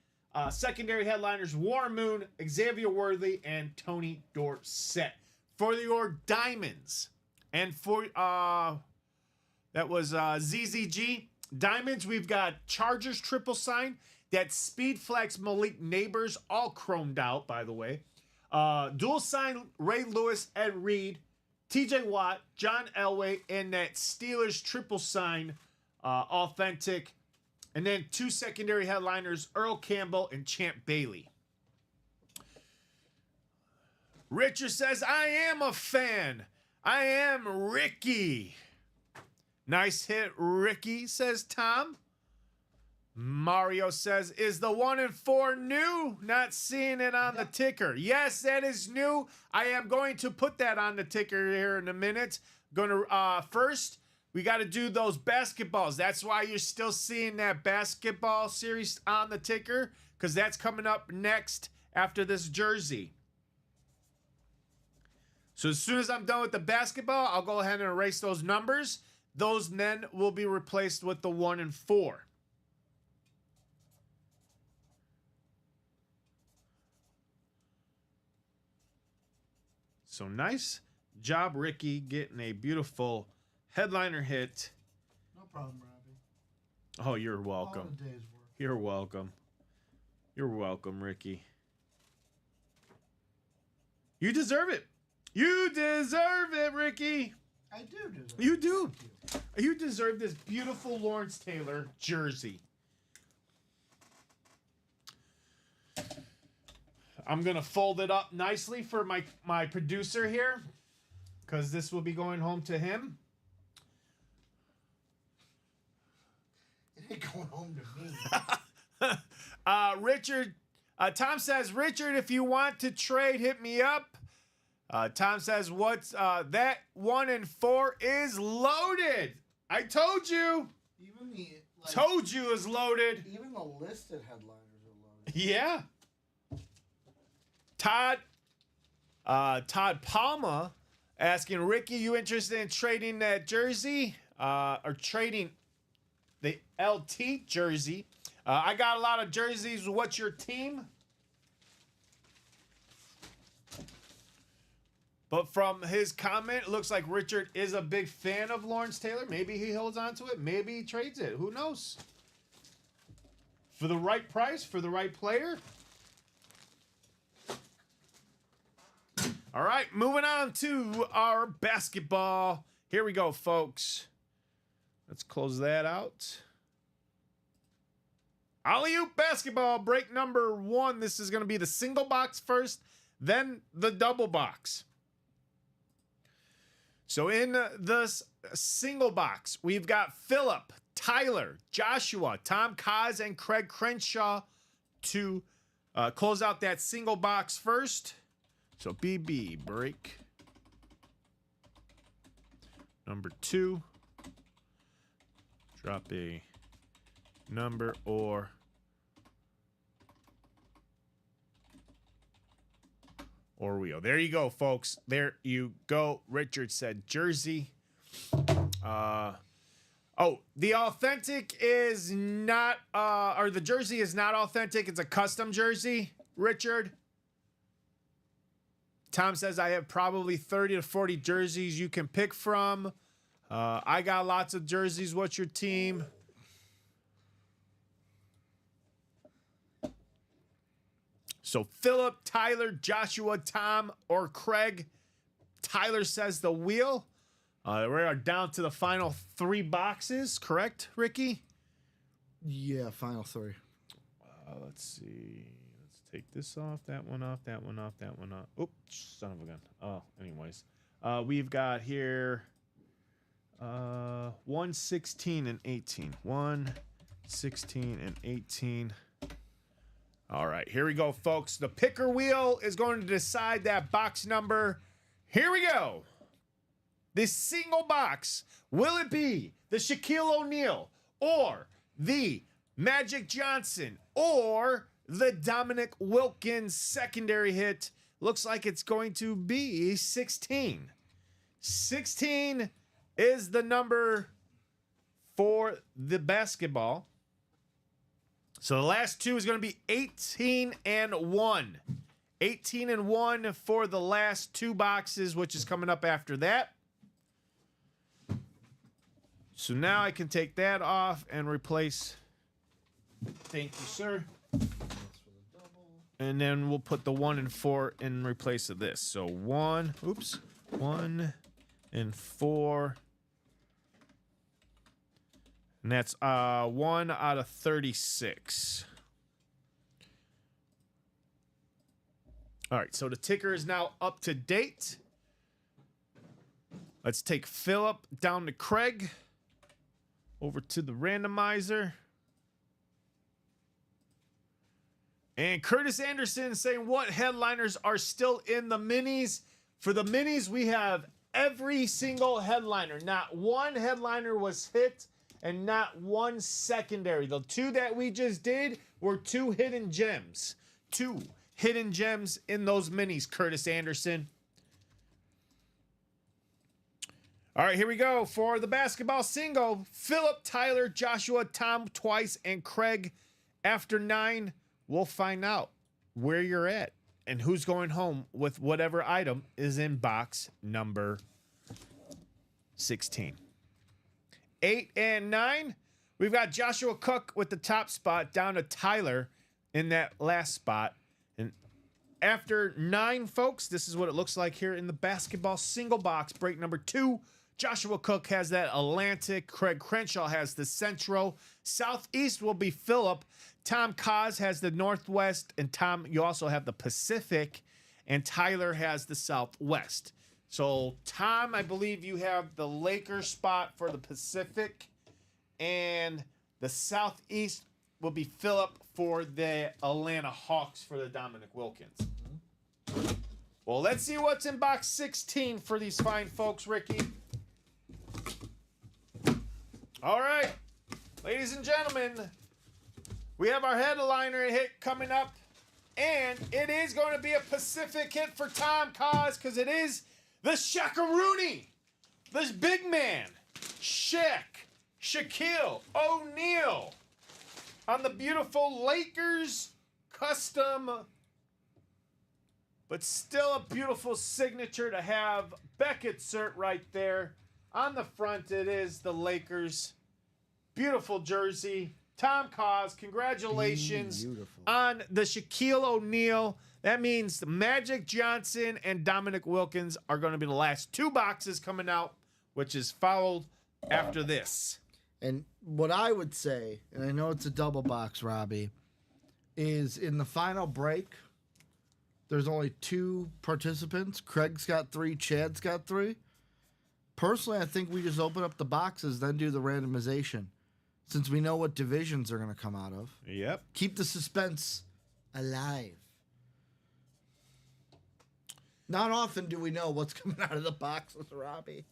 secondary headliners, Warren Moon, Xavier Worthy, and Tony Dorsett. For your diamonds, and for that was ZZG diamonds, we've got Chargers triple sign, that's Speedflex Malik Neighbors, all chromed out, by the way. Dual sign Ray Lewis, Ed Reed, TJ Watt, John Elway, and that Steelers triple sign authentic. And then 2 secondary headliners, Earl Campbell and Champ Bailey. Richard says, I am a fan. I am Ricky. Nice hit, Ricky, says Tom. Mario says, is the 1 and 4 new? Not seeing it on the ticker. Yes, that is new. I am going to put that on the ticker here in a minute. First, we got to do those basketballs. That's why you're still seeing that basketball series on the ticker, because that's coming up next after this jersey. So as soon as I'm done with the basketball, I'll go ahead and erase those numbers. Those then will be replaced with the 1 and 4. So nice job, Ricky, getting a beautiful headliner hit. No problem, Robbie. Oh, you're welcome. All a day's work. You're welcome. You're welcome, Ricky. You deserve it. You deserve it, Ricky. I do deserve it. You do. You deserve this beautiful Lawrence Taylor jersey. I'm going to fold it up nicely for my producer here, because this will be going home to him. It ain't going home to me. Richard, Tom says, Richard, if you want to trade, hit me up. Tom says, "What's that 1 and 4 is loaded." I told you. Even the Told you is loaded. even the listed headliners are loaded. Yeah. Todd Palma asking, Ricky, you interested in trading that jersey? Or trading the LT jersey? I got a lot of jerseys. What's your team? But from his comment, it looks like Richard is a big fan of Lawrence Taylor. Maybe he holds on to it. Maybe he trades it. Who knows? For the right price, for the right player. All right, moving on to our basketball. Here we go, folks. Let's close that out. Alley-oop basketball break number 1. This is going to be the single box first, then the double box. So in the single box, we've got Phillip, Tyler, Joshua, Tom Kaz, and Craig Crenshaw to close out that single box first. So BB break number 2. Drop a number or wheel. There you go, folks. There you go. Richard said jersey. The authentic is not, or the jersey is not authentic. It's a custom jersey, Richard. Tom says, I have probably 30 to 40 jerseys you can pick from. I got lots of jerseys. What's your team? So Phillip, Tyler, Joshua, Tom, or Craig. Tyler says the wheel. We are down to the final 3 boxes, correct, Ricky? Yeah, final 3. Let's see. Let's take this off, that one off, that one off, that one off. Oops, son of a gun. Oh, anyways. We've got here 1, 16, and 18. 1, 16, and 18. All right, here we go, folks. The picker wheel is going to decide that box number. Here we go. This single box, will it be the Shaquille O'Neal or the Magic Johnson or the Dominic Wilkins secondary hit? Looks like it's going to be 16. 16 is the number for the basketball. So the last 2 is going to be 18 and 1. 18 and 1 for the last 2 boxes, which is coming up after that. So now I can take that off and replace. Thank you, sir. And then we'll put the 1 and 4 in replace of this. So 1 and 4. And that's 1 out of 36. All right, so the ticker is now up to date. Let's take Phillip down to Craig. Over to the randomizer. And Curtis Anderson saying, what headliners are still in the minis? For the minis, we have every single headliner. Not one headliner was hit. And not one secondary. The 2 that we just did were 2 hidden gems. 2 hidden gems in those minis, Curtis Anderson. All right, here we go for the basketball single. Phillip, Tyler, Joshua, Tom twice, and Craig. After 9, we'll find out where you're at and who's going home with whatever item is in box number 16. 8 and 9, we've got Joshua Cook with the top spot down to Tyler in that last spot. And after 9, folks, this is what it looks like here in the basketball single box break number 2. Joshua Cook has that Atlantic. Craig Crenshaw has the Central. Southeast will be Phillip. Tom Kaz has the Northwest. And Tom, you also have the Pacific. And Tyler has the Southwest. So, Tom, I believe you have the Lakers spot for the Pacific, and the Southeast will be Phillip for the Atlanta Hawks for the Dominic Wilkins. Well, let's see what's in box 16 for these fine folks, Ricky. All right, ladies and gentlemen, we have our headliner hit coming up, and it is going to be a Pacific hit for Tom Cos because it is the Shaq-a-Rooney, this big man, Shaquille O'Neal, on the beautiful Lakers custom, but still a beautiful signature to have. Beckett cert right there. On the front, it is the Lakers. Beautiful jersey. Tom Cos, congratulations on the Shaquille O'Neal. That means Magic Johnson and Dominic Wilkins are going to be the last two boxes coming out, which is followed after this. And what I would say, and I know it's a double box, Robbie, is in the final break, there's only 2 participants. Craig's got 3, Chad's got 3. Personally, I think we just open up the boxes, then do the randomization, since we know what divisions are going to come out of. Yep. Keep the suspense alive. Not often do we know what's coming out of the boxes, Robbie.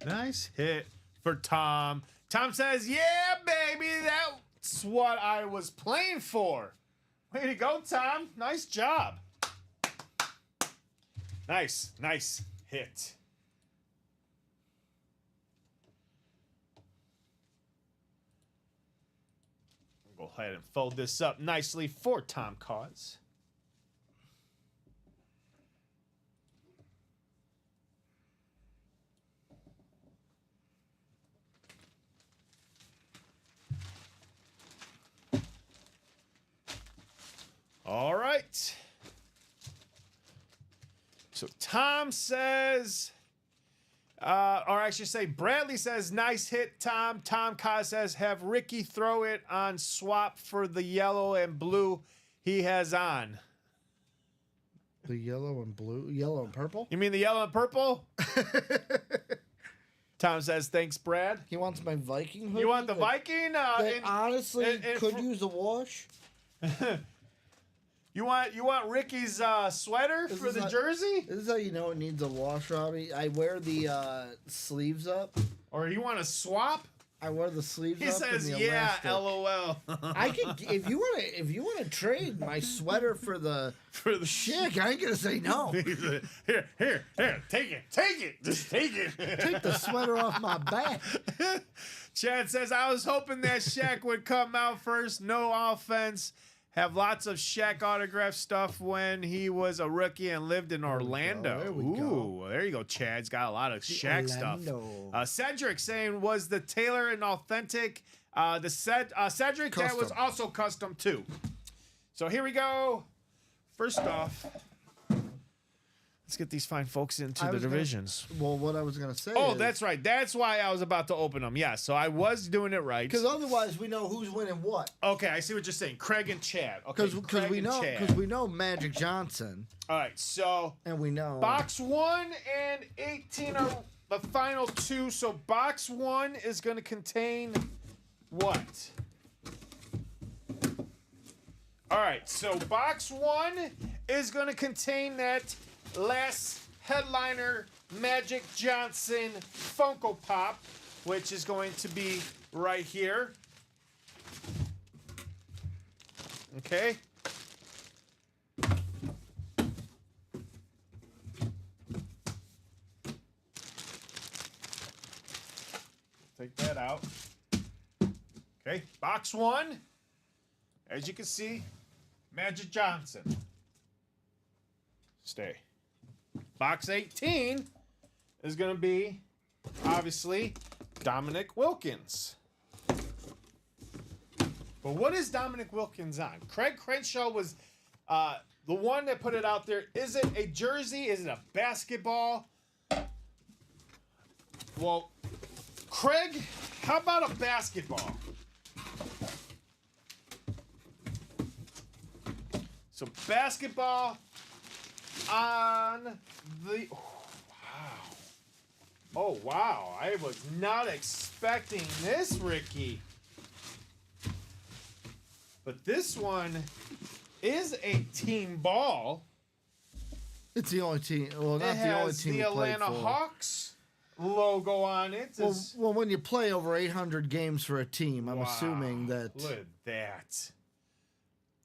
Nice hit for Tom. Tom says, yeah, baby, that's what I was playing for. Way to go, Tom. Nice job. Nice hit. Go ahead and fold this up nicely for Tom Cos. All right. So Tom says, or I should say, Bradley says, nice hit, Tom. Tom Cos says, have Ricky throw it on swap for the yellow and blue he has on. The yellow and blue, yellow and purple? You mean the yellow and purple? Tom says, thanks, Brad. He wants my Viking hoodie. You want the Viking? That honestly could use a wash. You want Ricky's sweater for the jersey? This is how you know it needs a wash, Robbie. I wear the sleeves up. Or you want to swap? I wear the sleeves He up. says, and the yeah, elastic. LOL. I could if you want to trade my sweater for the chick, I ain't gonna say no. Here, take it, just take it. Take the sweater off my back. Chad says, I was hoping that Shaq would come out first. No offense. Have lots of Shaq autograph stuff when he was a rookie and lived in Orlando. There we go. There you go, Chad's got a lot of Shaq Orlando. stuff. Cedric saying, was the Taylor an authentic? Cedric, that Custom. was also custom too. So here we go. First off, let's get these fine folks into the divisions. What I was gonna say. Oh, that's right. That's why I was about to open them. Yeah, so I was doing it right. Because otherwise we know who's winning what. Okay, I see what you're saying. Craig and Chad. Okay, Because we know Magic Johnson. All right, so And we know box 1 and 18 are the final 2. So box 1 is going to contain what? All right, so box 1 is going to contain that last headliner Magic Johnson Funko Pop, which is going to be right here. Okay. Take that out. Okay, box 1. As you can see, Magic Johnson. Stay. Box 18 is going to be, obviously, Dominic Wilkins. But what is Dominic Wilkins on? Craig Crenshaw was the one that put it out there. Is it a jersey? Is it a basketball? Well, Craig, how about a basketball? So basketball on the... Oh, wow. I was not expecting this, Ricky. But this one is a team ball. It's the only team. Well, not It the only has team the he played Atlanta for. Hawks logo on it. Well, when you play over 800 games for a team, I'm assuming that. Look at that.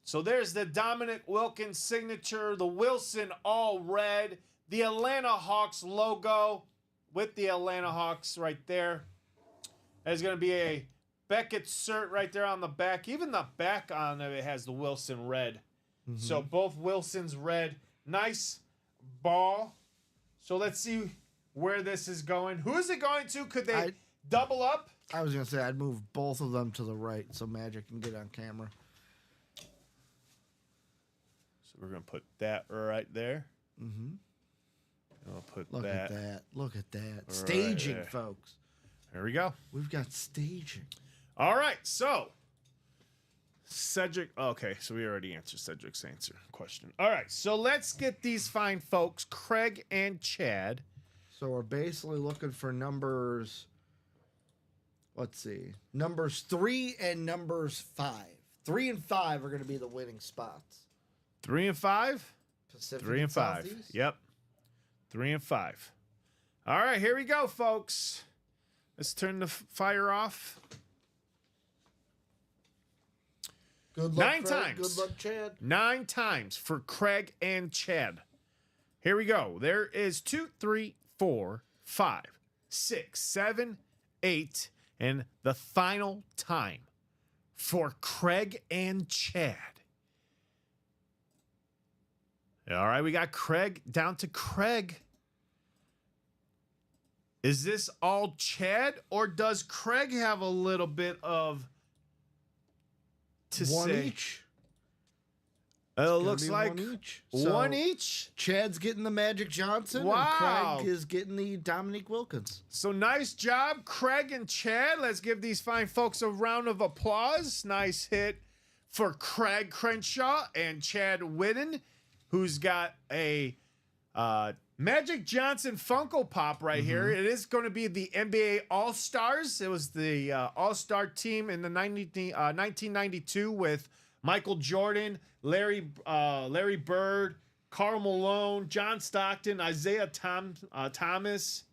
So there's the Dominic Wilkins signature, the Wilson all red, the Atlanta Hawks logo with the Atlanta Hawks right there. There's going to be a Beckett cert right there on the back. Even the back on it has the Wilson red. So both Wilson's red. Nice ball. So let's see where this is going. Who is it going to? Could they double up? I was going to say I'd move both of them to the right so Magic can get on camera. So we're going to put that right there. Mm-hmm. I'll put Look that. at that. Look at that. Right Staging, there. folks. There we go. We've got staging. All right, so Cedric. Okay, so we already answered Cedric's question. All right, so let's get these fine folks, Craig and Chad. So we're basically looking for numbers. Let's see. Numbers 3 and numbers 5. 3 and 5 are going to be the winning spots. 3 and 5. Pacific 3 and 5. Southeast? Yep. 3 and 5. All right, here we go, folks. Let's turn the fire off. Good luck, 9 Craig. times. Good luck, Chad. 9 times for Craig and Chad. Here we go. There is 2, 3, 4, 5, 6, 7, 8, and the final time for Craig and Chad. All right, we got Craig down to Craig. Is this all Chad, or does Craig have a little bit of to One say? each. It Gonna looks be like one each. one each. Chad's getting the Magic Johnson. Wow. And Craig is getting the Dominique Wilkins. So nice job, Craig and Chad. Let's give these fine folks a round of applause. Nice hit for Craig Crenshaw and Chad Whitten, who's got a Magic Johnson Funko Pop right here. It is going to be the NBA All-Stars. It was the All-Star team in the 1992 with Michael Jordan, Larry Bird, Karl Malone, John Stockton, Isaiah Thomas.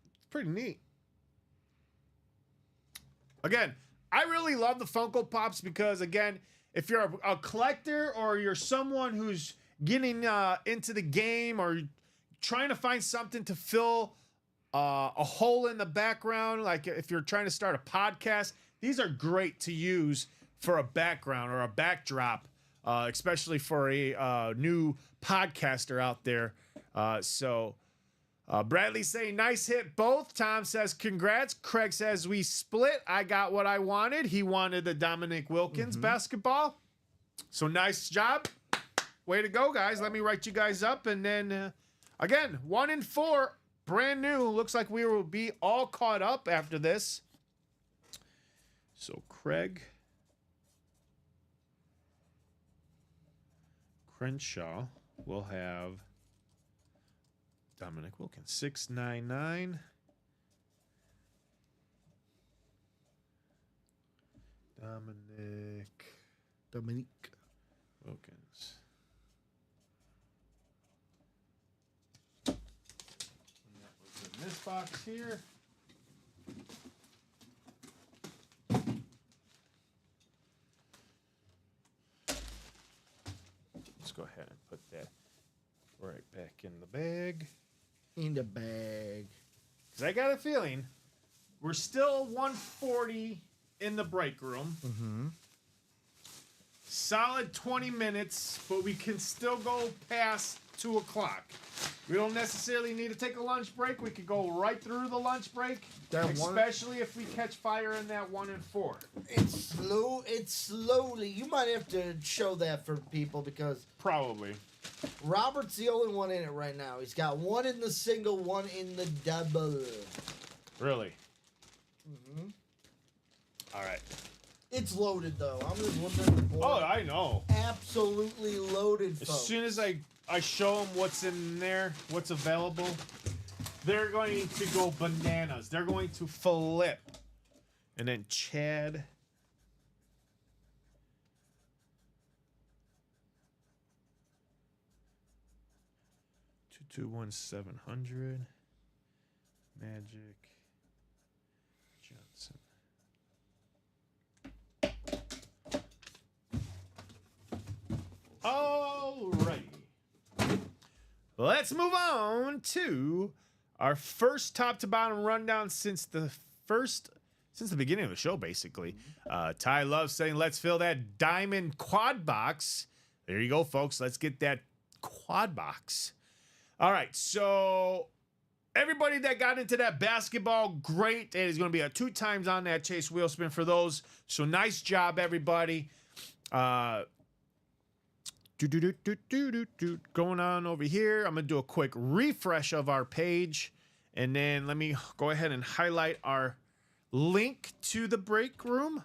It's pretty neat. Again, I really love the Funko Pops because, again, if you're a collector or you're someone who's getting into the game or trying to find something to fill a hole in the background, like if you're trying to start a podcast, these are great to use for a background or a backdrop, especially for a new podcaster out there. Bradley saying, nice hit both. Tom says, congrats. Craig says, we split. I got what I wanted. He wanted the Dominic Wilkins basketball. So nice job. Way to go, guys. Let me write you guys up. And then, again, 1 and 4, brand new. Looks like we will be all caught up after this. So Craig Crenshaw will have Dominic Wilkins, 699. Dominique. Wilkins. And that was in this box here. Let's go ahead and put that right back in the bag. In the bag. Because I got a feeling we're still 140 in the break room. Mm-hmm. Solid 20 minutes, but we can still go past 2 o'clock. We don't necessarily need to take a lunch break. We could go right through the lunch break, especially if we catch fire in that 1 and 4. It's slow. It's slowly. You might have to show that for people because Probably. Robert's the only one in it right now. He's got 1 in the single, 1 in the double. Really? Mm-hmm. All right. It's loaded though. I'm just looking at the board. Oh, I know. Absolutely loaded, As folks. soon as I show them what's in there, what's available, they're going to go bananas. They're going to flip. And then Chad. 221-700. Magic Johnson. Alrighty. Let's move on to our first top to bottom rundown since the beginning of the show, basically. Ty Love saying, let's fill that diamond quad box. There you go, folks. Let's get that quad box. All right, so everybody that got into that basketball, great. It is going to be a 2 times on that Chase wheel spin for those. So nice job, everybody. Going on over here. I'm going to do a quick refresh of our page. And then let me go ahead and highlight our link to the break room.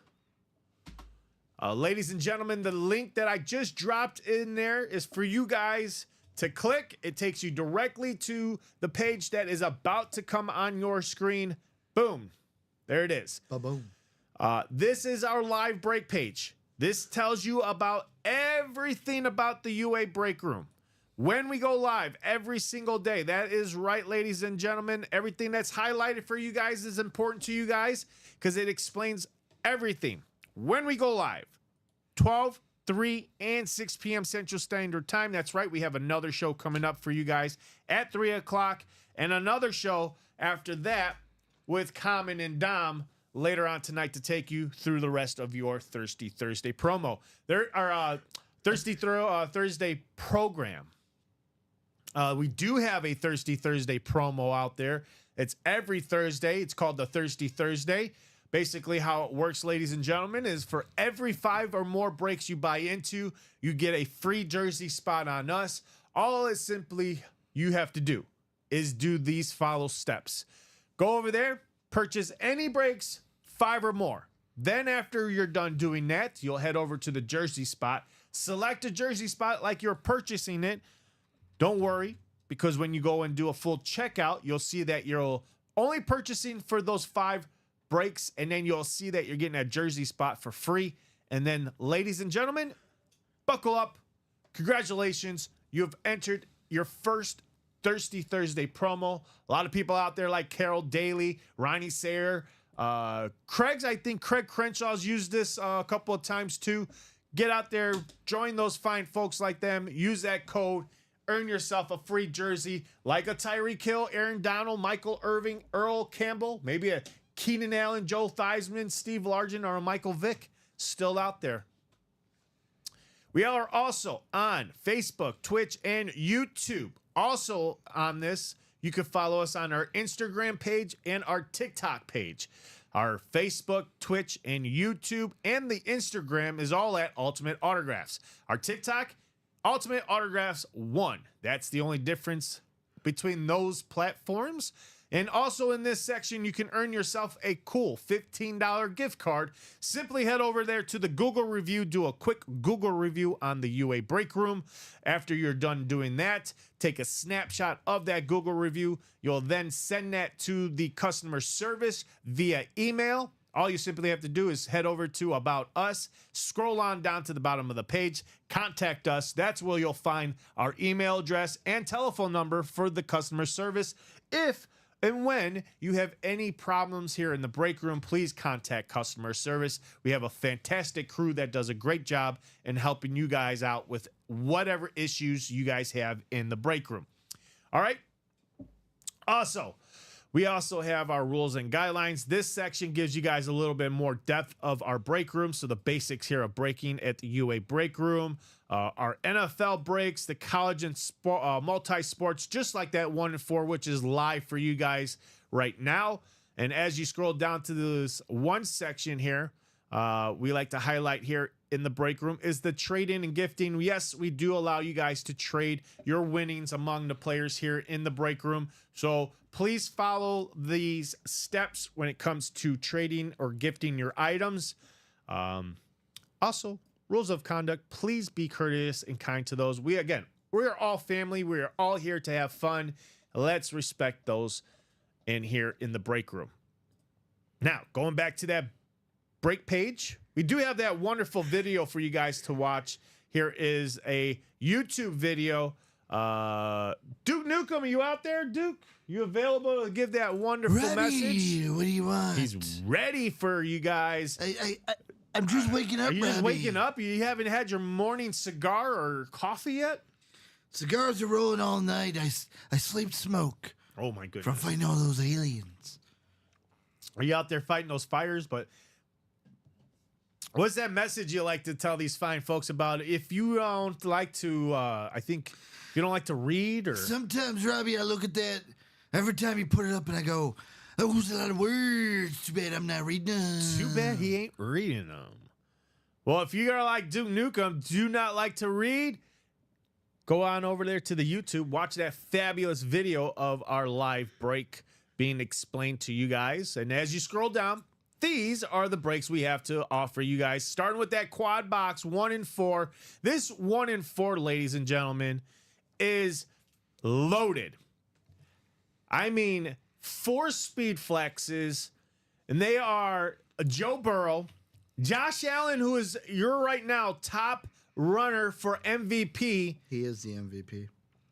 Ladies and gentlemen, the link that I just dropped in there is for you guys to click. It takes you directly to the page that is about to come on your screen. Boom. There it is. Ba-boom. This is our live break page. This tells you about everything about the UA break room. When we go live every single day. That is right, ladies and gentlemen. Everything that's highlighted for you guys is important to you guys because it explains everything. When we go live, 12, 3, and 6 p.m. Central Standard Time. That's right. We have another show coming up for you guys at 3 o'clock and another show after that with Common and Dom later on tonight to take you through the rest of your Thirsty Thursday promo. There are Thursday program. We do have a Thirsty Thursday promo out there. It's every Thursday. It's called the Thirsty Thursday. Basically, how it works, ladies and gentlemen, is for every 5 or more breaks you buy into, you get a free jersey spot on us. All is simply you have to do is do these follow steps. Go over there, purchase any breaks, 5 or more. Then after you're done doing that, you'll head over to the jersey spot. Select a jersey spot like you're purchasing it. Don't worry, because when you go and do a full checkout, you'll see that you're only purchasing for those 5 breaks, and then you'll see that you're getting a jersey spot for free. And then, ladies and gentlemen, buckle up. Congratulations. You have entered your first Thirsty Thursday promo. A lot of people out there like Carol Daly, Ronnie Sayer, I think Craig Crenshaw's used this a couple of times too. Get out there, join those fine folks like them, use that code, earn yourself a free jersey like a Tyreek Hill, Aaron Donald, Michael Irving, Earl Campbell, maybe a Keenan Allen, Joe Theismann, Steve Largent, or a Michael Vick still out there. We are also on Facebook, Twitch, and YouTube. Also on this, you can follow us on our Instagram page and our TikTok page. Our Facebook, Twitch, and YouTube, and the Instagram is all at Ultimate Autographs. Our TikTok, Ultimate Autographs 1. That's the only difference between those platforms. And also in this section, you can earn yourself a cool $15 gift card. Simply head over there to the Google review, do a quick Google review on the UA Break Room. After you're done doing that, take a snapshot of that Google review. You'll then send that to the customer service via email. All you simply have to do is head over to About Us, scroll on down to the bottom of the page, contact us. That's where you'll find our email address and telephone number for the customer service. If and when you have any problems here in the break room, please contact customer service. We have a fantastic crew that does a great job in helping you guys out with whatever issues you guys have in the break room. All right. Also, we also have our rules and guidelines. This section gives you guys a little bit more depth of our break room. So the basics here of breaking at the UA break room, our NFL breaks, the college and multi-sports, just like that 1 and 4, which is live for you guys right now. And as you scroll down to this one section here, we like to highlight here in the break room is the trade-in and gifting. Yes, we do allow you guys to trade your winnings among the players here in the break room. So please follow these steps when it comes to trading or gifting your items. Also, rules of conduct, please be courteous and kind to those. We are all family. We are all here to have fun. Let's respect those in here in the break room. Now, going back to that break page, we do have that wonderful video for you guys to watch. Here is a YouTube video. Duke Nukem, are you out there, Duke? You available to give that wonderful message? What do you want? He's ready for you guys. I'm just waking up. Are you just Robbie. waking up? You haven't had your morning cigar or coffee yet? Cigars are rolling all night. I sleep smoke Oh my from goodness. fighting all those aliens. Are you out there fighting those fires? But what's that message you like to tell these fine folks about? If you don't like to, I think if you don't like to read or Sometimes, Robbie, I look at that every time you put it up and I go, that was a lot of words. Too bad I'm not reading them. too bad he ain't reading them. Well, if you're like Duke Nukem, do not like to read, go on over there to the YouTube, watch that fabulous video of our live break being explained to you guys. And as you scroll down, these are the breaks we have to offer you guys, starting with that quad box 1 in 4. This 1 in 4, ladies and gentlemen, is loaded. I mean, 4 speed flexes, and they are Joe Burrow, Josh Allen, who is your right now top runner for MVP. He is the MVP.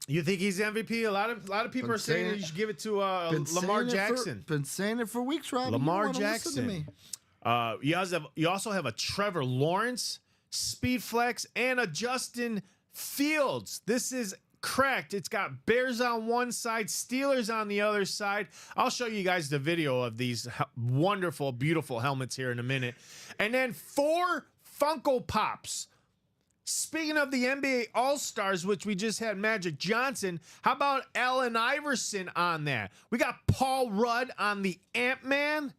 You think he's MVP? A lot of people Been are saying saying that you should give it to Been Lamar saying it Jackson. Been saying it for weeks, Robbie. Lamar You wanna listen to Jackson. me. You also have a Trevor Lawrence speed flex and a Justin Fields. This is correct. It's got Bears on one side, Steelers on the other side. All show you guys the video of these wonderful, beautiful helmets here in a minute. And then 4 Funko Pops. Speaking of the NBA All-Stars, which we just had Magic Johnson, how about Allen Iverson on that? We got Paul Rudd on the Ant-Man.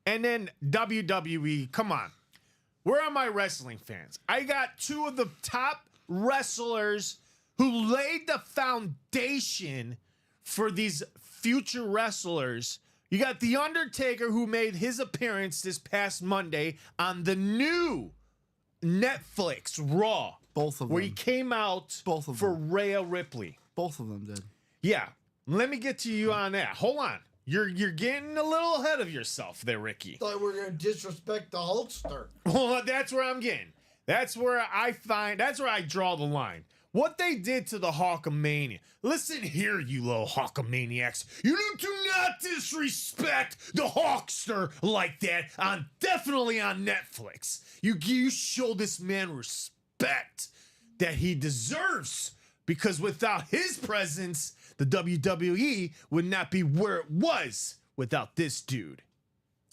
And then WWE, come on. Where are my wrestling fans? I got 2 of the top wrestlers who laid the foundation for these future wrestlers. You got The Undertaker, who made his appearance this past Monday on the new Netflix Raw. Both of where them. he came out Both of for them. Rhea Ripley. Both of them did. Yeah. Let me get to you on that. Hold on. You're getting a little ahead of yourself there, Ricky. Thought we were gonna disrespect the Hulkster. Well, that's where I'm getting. That's where I draw the line. What they did to the Hulkamania. Listen here, you little Hulkamaniacs. You do not disrespect the Hulkster like that. Definitely on Netflix. You show this man respect that he deserves, because without his presence, the WWE would not be where it was without this dude.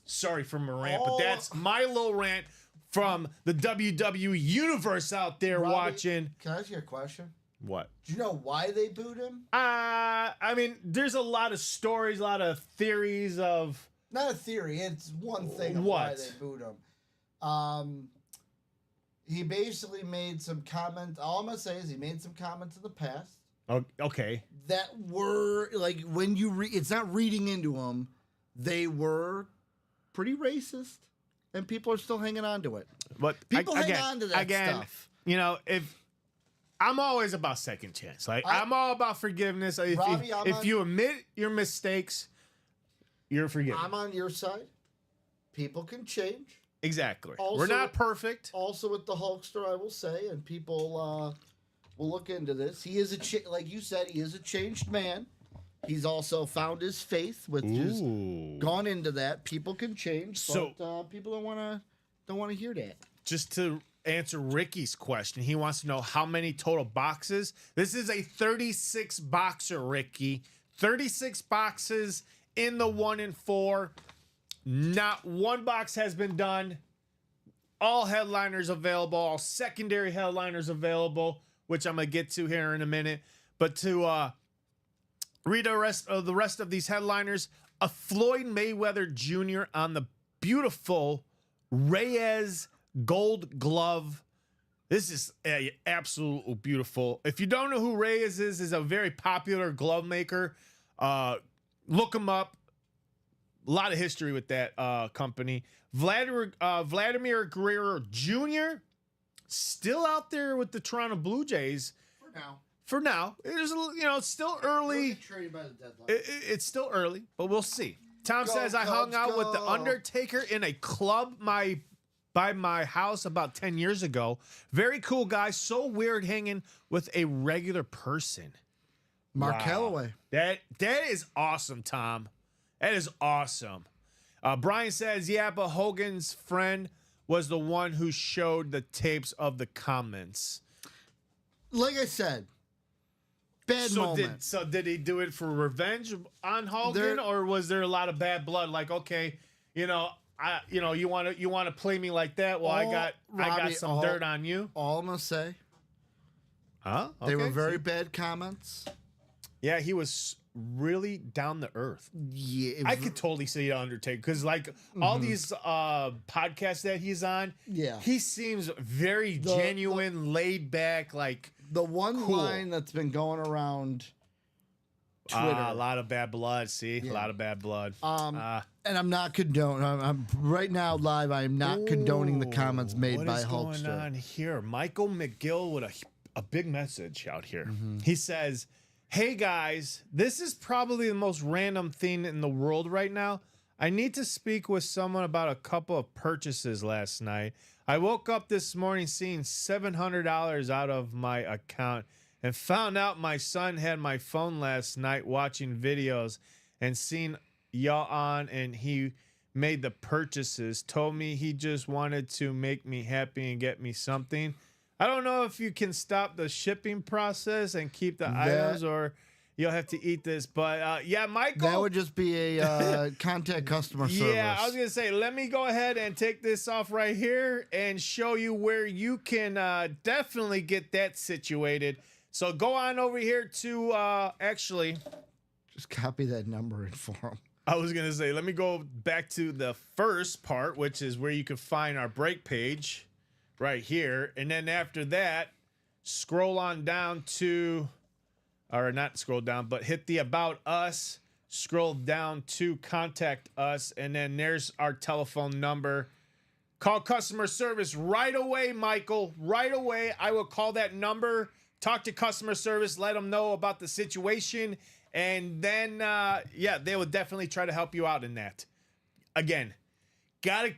Sorry for my rant, but that's my little rant from the WWE universe out there Robbie, watching. Can I ask you a question? What? Do you know why they booed him? I mean, there's a lot of stories, a lot of theories of. Not a theory. It's one thing of What? why they booed him. He basically made some comments. All I'm gonna say is he made some comments in the past Oh, okay. that were like, when you read, it's not reading into them. They were pretty racist, and people are still hanging on to it. But People hang on to that stuff. You know, if I'm always about second chance. Like I'm all about forgiveness. Robbie, If you admit your mistakes, you're forgiven. I'm on your side. People can change. Exactly. Also- We're not perfect. Also, with the Hulkster, I will say, and people will look into this. He is like you said, he is a changed man. He's also found his faith, which is gone into that. People can change, So- but people don't want to hear that. Just to answer Ricky's question, he wants to know how many total boxes. This is a 36 boxer, Ricky. 36 boxes in the 1 in 4. Not one box has been done. All headliners available, all secondary headliners available, which I'm gonna get to here in a minute. But to read the rest of these headliners, a Floyd Mayweather Jr. on the beautiful Reyes gold glove. This is absolutely beautiful. If you don't know who Reyes is a very popular glove maker. Look him up. A lot of history with that company. Vladimir Guerrero Jr. still out there with the Toronto Blue Jays for now. It is, it's still early. Trade by the deadline. It's still early, but we'll see. Tom says I hung Cubs, out with the go. Undertaker in a club by my house about 10 years ago. Very cool guy. So weird hanging with a regular person. Mark Wow. Calloway. That is awesome, Tom. That is awesome. Brian says, yeah, but Hogan's friend was the one who showed the tapes of the comments. Like I said, bad moment. Did he do it for revenge on Hogan, or was there a lot of bad blood? Like, okay, you want to play me like that? Well, I got Robbie, some dirt on you. All I'm gonna say, Huh? they were Okay. very bad comments. Yeah, he was really down to earth. Yeah, I could totally see the Undertaker because, like, all these podcasts that he's on, Yeah. he seems very genuine, laid back, like the one cool. line that's been going around Twitter. a lot of bad blood. See, a lot of bad blood. And I'm not condoning. I'm right now live. I am not condoning the comments made by Hulkster. What is going on here? Michael McGill with a big message out here. He says, "Hey guys, this is probably the most random thing in the world right now. I need to speak with someone about a couple of purchases last night. I woke up this morning seeing $700 out of my account and found out my son had my phone last night watching videos and seen y'all on, and he made the purchases. Told me he just wanted to make me happy and get me something. I don't know if you can stop the shipping process and keep the items, or you'll have to eat this. But yeah, Michael, That would just be a contact customer service. yeah, I was gonna say, let me go ahead and take this off right here and show you where you can definitely get that situated. So go on over here to actually, Just copy that number in for them. I was gonna say, let me go back to the first part, which is where you can find our break page right here, and then after that, scroll on down to, or not scroll down, but hit the About Us, scroll down to Contact Us, and then there's our telephone number. Call customer service right away, Michael, right away. I will call that number, talk to customer service, let them know about the situation, and then, yeah, they will definitely try to help you out in that. Again, gotta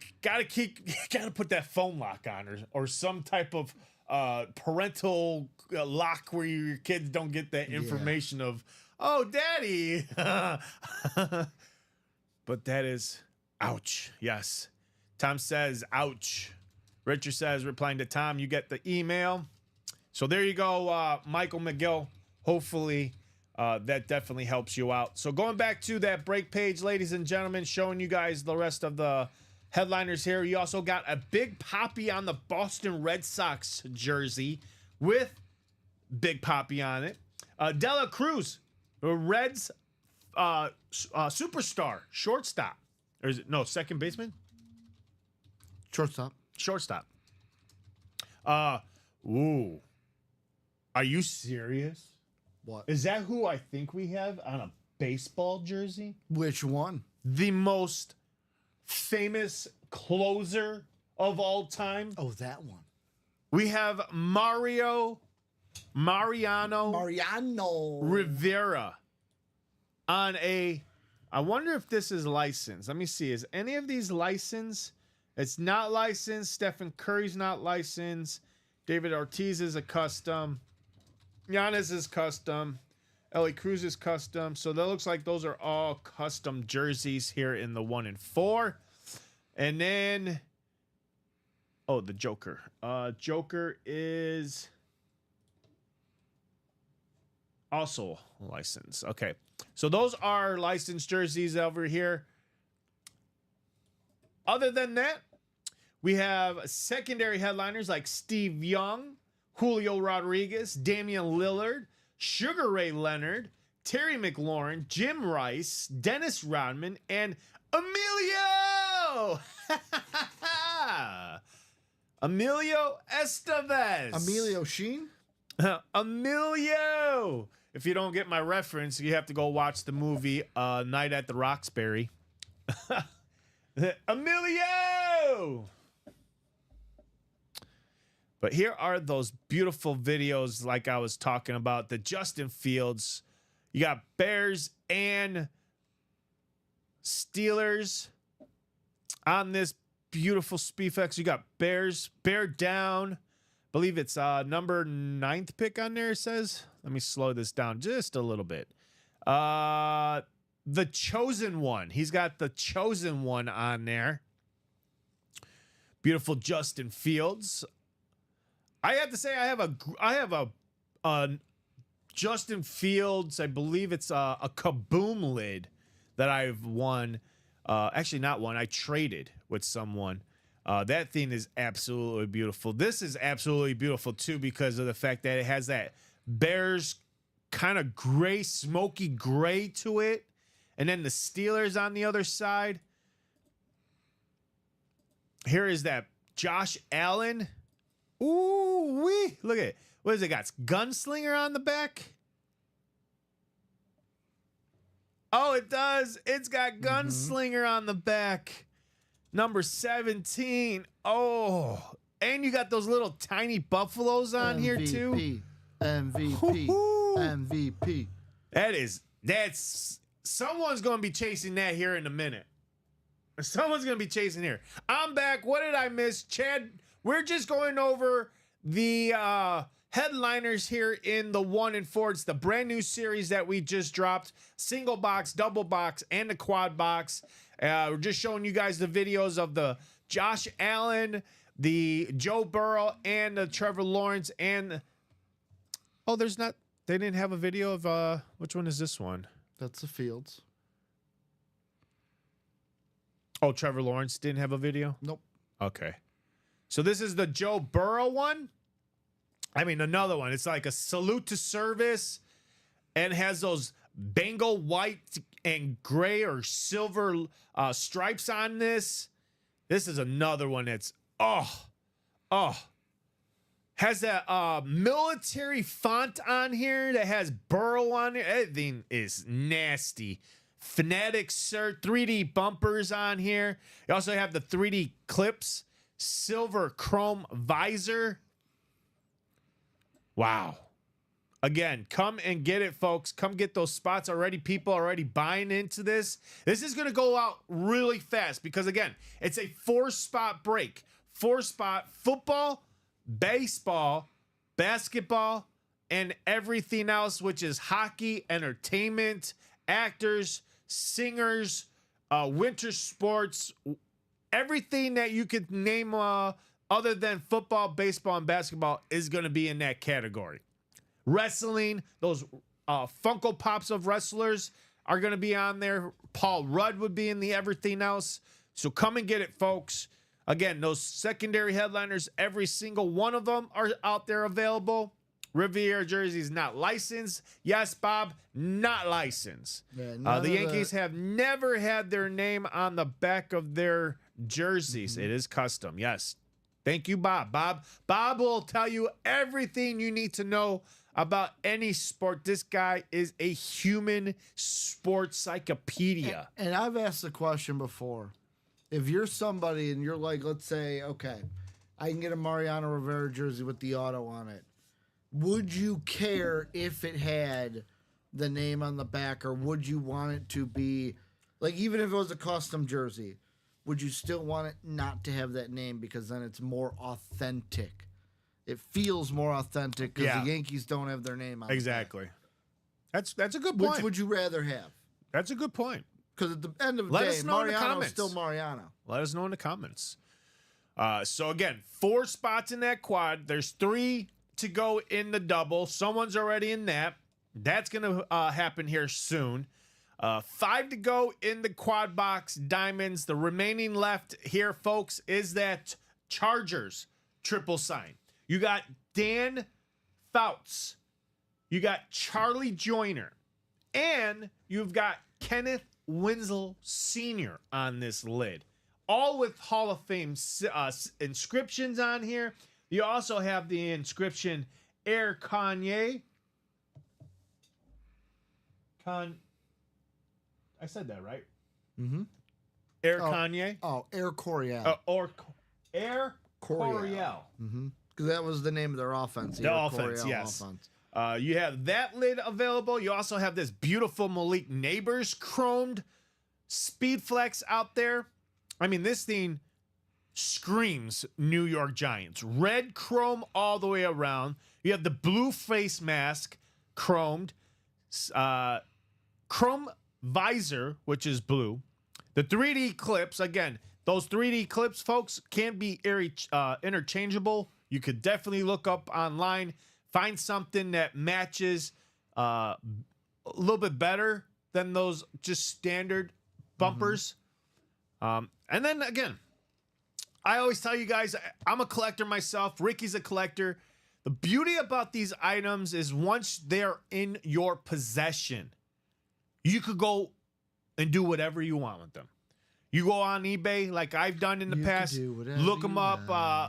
put that phone lock on, or some type of parental lock where your kids don't get that information of, oh, daddy. But that is, ouch. Yes. Tom says, ouch. Richard says, replying to Tom, you get the email. So there you go, Michael McGill. Hopefully that definitely helps you out. So going back to that break page, ladies and gentlemen, showing you guys the rest of the headliners here. You also got a Big Papi on the Boston Red Sox jersey with Big Papi on it. Dela Cruz, the Reds superstar, shortstop. Or is it, no, second baseman? Shortstop. Shortstop. Ooh. Are you serious? What? Is that who I think we have on a baseball jersey? Which one? The most famous closer of all time. Oh, that one. We have Mariano Rivera on a, I wonder if this is licensed. Let me see. Is any of these licensed? It's not licensed. Stephen Curry's not licensed. David Ortiz is a custom. Giannis is custom. Ellie Cruz is custom. So that looks like those are all custom jerseys here in the 1 and 4. And then, oh, the Joker. Joker is also licensed. Okay. So those are licensed jerseys over here. Other than that, we have secondary headliners like Steve Young, Julio Rodriguez, Damian Lillard, Sugar Ray Leonard, Terry McLaurin, Jim Rice, Dennis Rodman, and Emilio! Emilio Estevez. Emilio Sheen? Emilio! If you don't get my reference, you have to go watch the movie Night at the Roxbury. Emilio! But here are those beautiful videos like I was talking about. The Justin Fields. You got Bears and Steelers on this beautiful Speedflex. You got Bears. Bear down. I believe it's number 9th pick on there, it says. Let me slow this down just a little bit. The Chosen One. He's got the Chosen One on there. Beautiful Justin Fields. I have to say I have a Justin Fields, I believe it's a Kaboom lid that I've won. Actually not won, I traded with someone. That thing is absolutely beautiful. This is absolutely beautiful too because of the fact that it has that Bears kind of gray, smoky gray to it. And then the Steelers on the other side. Here is that Josh Allen. Ooh, wee. Look at it. What has it got? It's Gunslinger on the back. Oh, it does. It's got Gunslinger on the back. Number 17. Oh, and you got those little tiny buffaloes on here too. MVP. MVP. That's someone's going to be chasing that here in a minute. Someone's going to be chasing here. I'm back. What did I miss? Chad, we're just going over the headliners here in the 1 and 4. It's the brand new series that we just dropped. Single box, double box, and the quad box. We're just showing you guys the videos of the Josh Allen, the Joe Burrow, and the Trevor Lawrence. And, oh, they didn't have a video of, which one is this one? That's the Fields. Oh, Trevor Lawrence didn't have a video? Nope. Okay. So this is the Joe Burrow one. I mean, another one. It's like a salute to service and has those Bengal white and gray or silver stripes on this. This is another one that's, has that military font on here that has Burrow on it. Everything is nasty. Fanatic shirt, 3D bumpers on here. You also have the 3D clips, silver chrome visor. Wow. Again, come and get it, folks. Come get those spots already. People are already buying into this. This is going to go out really fast because, again, it's a 4-spot break. 4-spot football, baseball, basketball, and everything else, which is hockey, entertainment, actors, singers, winter sports, everything that you could name other than football, baseball, and basketball is going to be in that category. Wrestling, those Funko Pops of wrestlers are going to be on there. Paul Rudd would be in the everything else. So come and get it, folks. Again, those secondary headliners, every single one of them are out there available. Riviera jerseys not licensed. Yes, Bob, not licensed. Yeah, the Yankees have never had their name on the back of their jerseys. It is custom. Yes. Thank you, Bob. Bob will tell you everything you need to know about any sport. This guy is a human sports encyclopedia. And I've asked the question before. If you're somebody and you're like, let's say, okay, I can get a Mariano Rivera jersey with the auto on it. Would you care if it had the name on the back, or would you want it to be, like, even if it was a custom jersey, would you still want it not to have that name because then it's more authentic? It feels more authentic because the Yankees don't have their name on it. Exactly. That's a good point. Which would you rather have? That's a good point. Because at the end of the Let day, us know in the Mariano's comments. still Mariano. Let us know in the comments. So again, 4 spots in that quad. There's 3 to go in the double. Someone's already in that. That's going to happen here soon. 5 to go in the quad box diamonds. The remaining left here, folks, is that Chargers triple sign. You got Dan Fouts. You got Charlie Joyner. And you've got Kenneth Winslow Sr. on this lid. All with Hall of Fame inscriptions on here. You also have the inscription Air Kanye. I said that right. Mm-hmm. Air Kanye. Oh, Air Coryell. Or Air Coryell. Mm-hmm. Because that was the name of their offense. The offense, Coryell yes. offense. You have that lid available. You also have this beautiful Malik Neighbors chromed Speed Flex out there. I mean, this thing screams New York Giants. Red chrome all the way around. You have the blue face mask chromed. Chrome visor, which is blue. The 3D clips, again, those 3D clips, folks, can be interchangeable. You could definitely look up online, find something that matches a little bit better than those just standard bumpers. And then again, I always tell you guys, I'm a collector myself. Ricky's a collector. The beauty about these items is once they're in your possession, you could go and do whatever you want with them. You go on eBay like I've done in the You could past, do whatever look them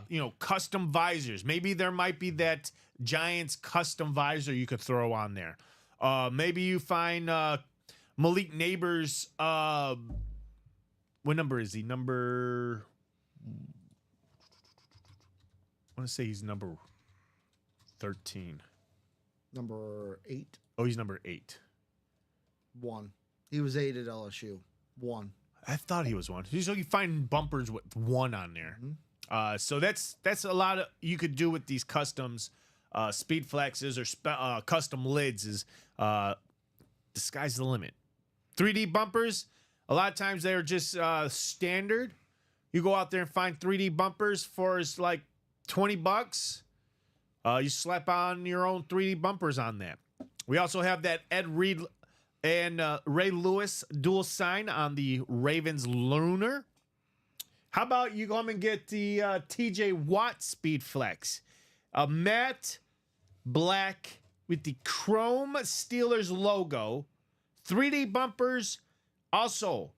you up, custom visors. Maybe there might be that Giants custom visor you could throw on there. Maybe you find Malik Neighbors. What number is he? I want to say he's number 13. Number 8. Oh, he's number 8. 1. He was 8 at LSU. 1. I thought he was 1. So you find bumpers with 1 on there. So that's a lot of you could do with these customs, speed flexes or custom lids. Is the sky's the limit. 3D bumpers. A lot of times they're just standard. You go out there and find 3D bumpers for like $20. You slap on your own 3D bumpers on that. We also have that Ed Reed and Ray Lewis dual sign on the Ravens Lunar. How about you come and get the TJ Watt Speed Flex? A matte black with the chrome Steelers logo. 3D bumpers. Also,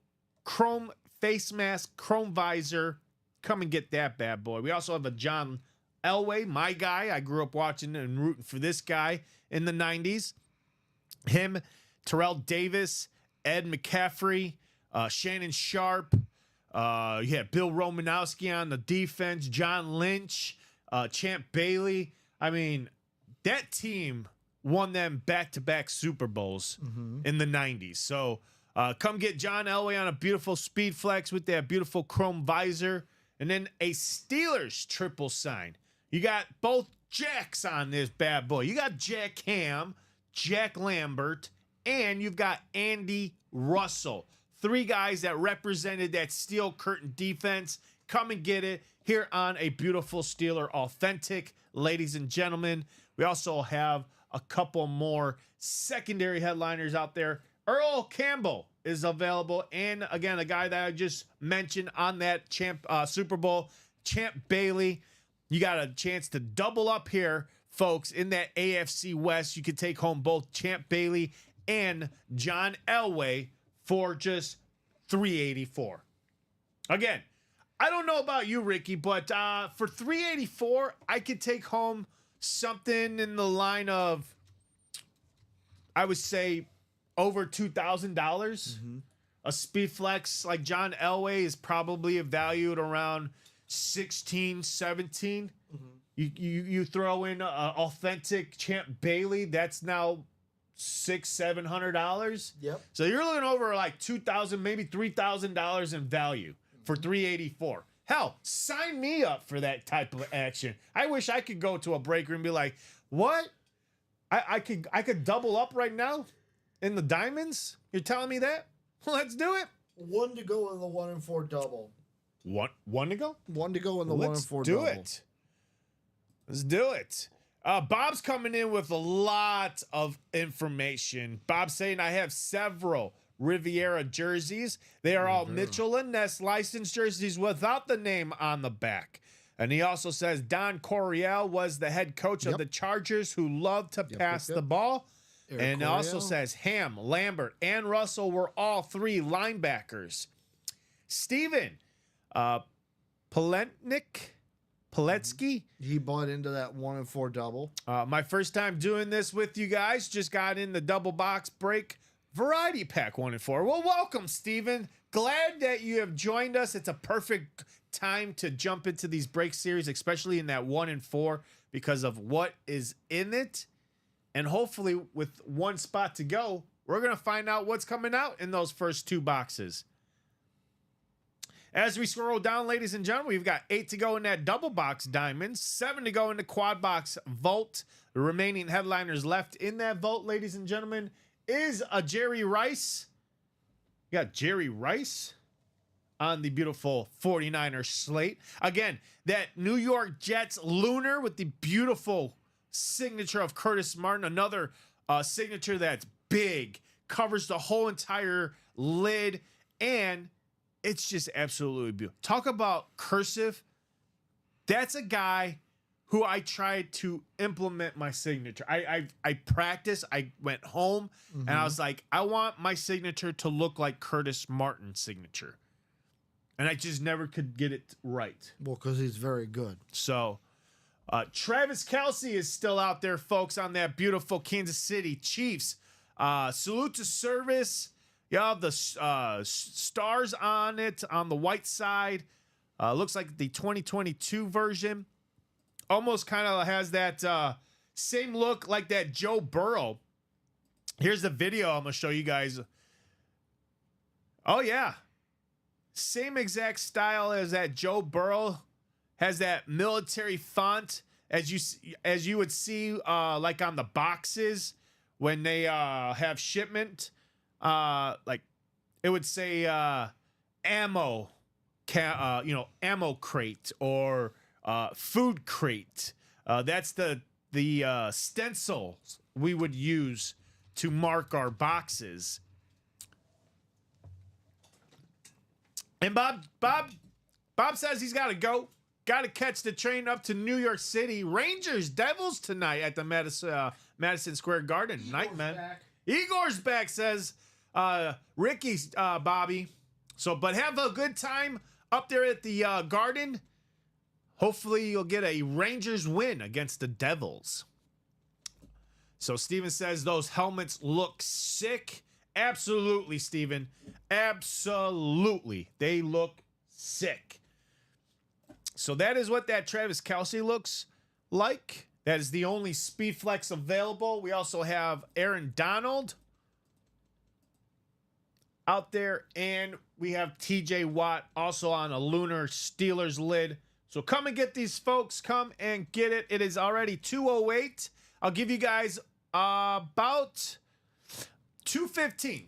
chrome face mask, chrome visor. Come and get that bad boy. We also have a John Elway, my guy. I grew up watching and rooting for this guy in the 90s. Him, Terrell Davis, Ed McCaffrey, Shannon Sharp. You had Bill Romanowski on the defense, John Lynch, Champ Bailey. I mean, that team won them back-to-back Super Bowls in the 90s. So come get John Elway on a beautiful Speed Flex with that beautiful chrome visor. And then a Steelers triple sign. You got both Jacks on this bad boy. You got Jack Ham, Jack Lambert, and you've got Andy Russell. 3 guys that represented that Steel Curtain defense. Come and get it here on a beautiful Steeler Authentic, ladies and gentlemen. We also have a couple more secondary headliners out there. Earl Campbell is available. And again, a guy that I just mentioned on that Super Bowl, Champ Bailey. You got a chance to double up here, folks, in that AFC West. You could take home both Champ Bailey and John Elway for just $384. Again, I don't know about you, Ricky, but for $384, I could take home something in the line of, I would say, over $2,000. A Speed Flex like John Elway is probably valued around 16, 17. You throw in authentic Champ Bailey, that's now $600-700. Yep. So you're looking over like $2,000, maybe $3,000 in value for $384. Hell, sign me up for that type of action. I wish I could go to a break room and be like, what? I could double up right now in the diamonds? You're telling me that? Let's do it. 1 to go in the 1 and 4 double. One to go? 1 to go in the 1 and 4 double. Let's do it. Bob's coming in with a lot of information. Bob's saying I have several Riviera jerseys. They are all Mitchell and Ness licensed jerseys without the name on the back. And he also says Don Coryell was the head coach of the Chargers who loved to pass the ball. Eric And it also Coryell. says Ham, Lambert, and Russell were all 3 linebackers. Steven Poletsky. He bought into that 1 and 4 double. My first time doing this with you guys. Just got in the double box break Variety Pack 1 and 4. Well, welcome, Steven. Glad that you have joined us. It's a perfect time to jump into these break series, especially in that 1 and 4, because of what is in it. And hopefully, with one spot to go, we're going to find out what's coming out in those first 2 boxes. As we scroll down, ladies and gentlemen, we've got 8 to go in that double box diamond, 7 to go in the quad box vault. The remaining headliners left in that vault, ladies and gentlemen, is a Jerry Rice. You got Jerry Rice on the beautiful 49er slate. Again, that New York Jets lunar with the beautiful signature of Curtis Martin. Another signature that's big, covers the whole entire lid, and it's just absolutely beautiful. Talk about cursive. That's a guy who I tried to implement my signature. I practiced. I went home and I was like, I want my signature to look like Curtis Martin's signature. And I just never could get it right. Well, because he's very good. So Travis Kelce is still out there, folks, on that beautiful Kansas City Chiefs. Salute to service. You have the stars on it on the white side. Looks like the 2022 version. Almost kind of has that same look like that Joe Burrow. Here's the video I'm going to show you guys. Oh, yeah. Same exact style as that Joe Burrow. Has that military font as you would see like on the boxes when they have shipment. Like it would say ammo crate or food crate. That's the stencils we would use to mark our boxes. And Bob says he's got to go. Got to catch the train up to New York City. Rangers, Devils tonight at the Madison Square Garden. Night, man. Igor's back, says Ricky's Bobby. So, but have a good time up there at the Garden. Hopefully you'll get a Rangers win against the Devils. So Steven says those helmets look sick. Absolutely, Steven. Absolutely. They look sick. So that is what that Travis Kelce looks like. That is the only Speed Flex available. We also have Aaron Donald out there. And we have TJ Watt also on a Lunar Steelers lid. So come and get these, folks. Come and get it. It is already 2:08. I'll give you guys about 2:15.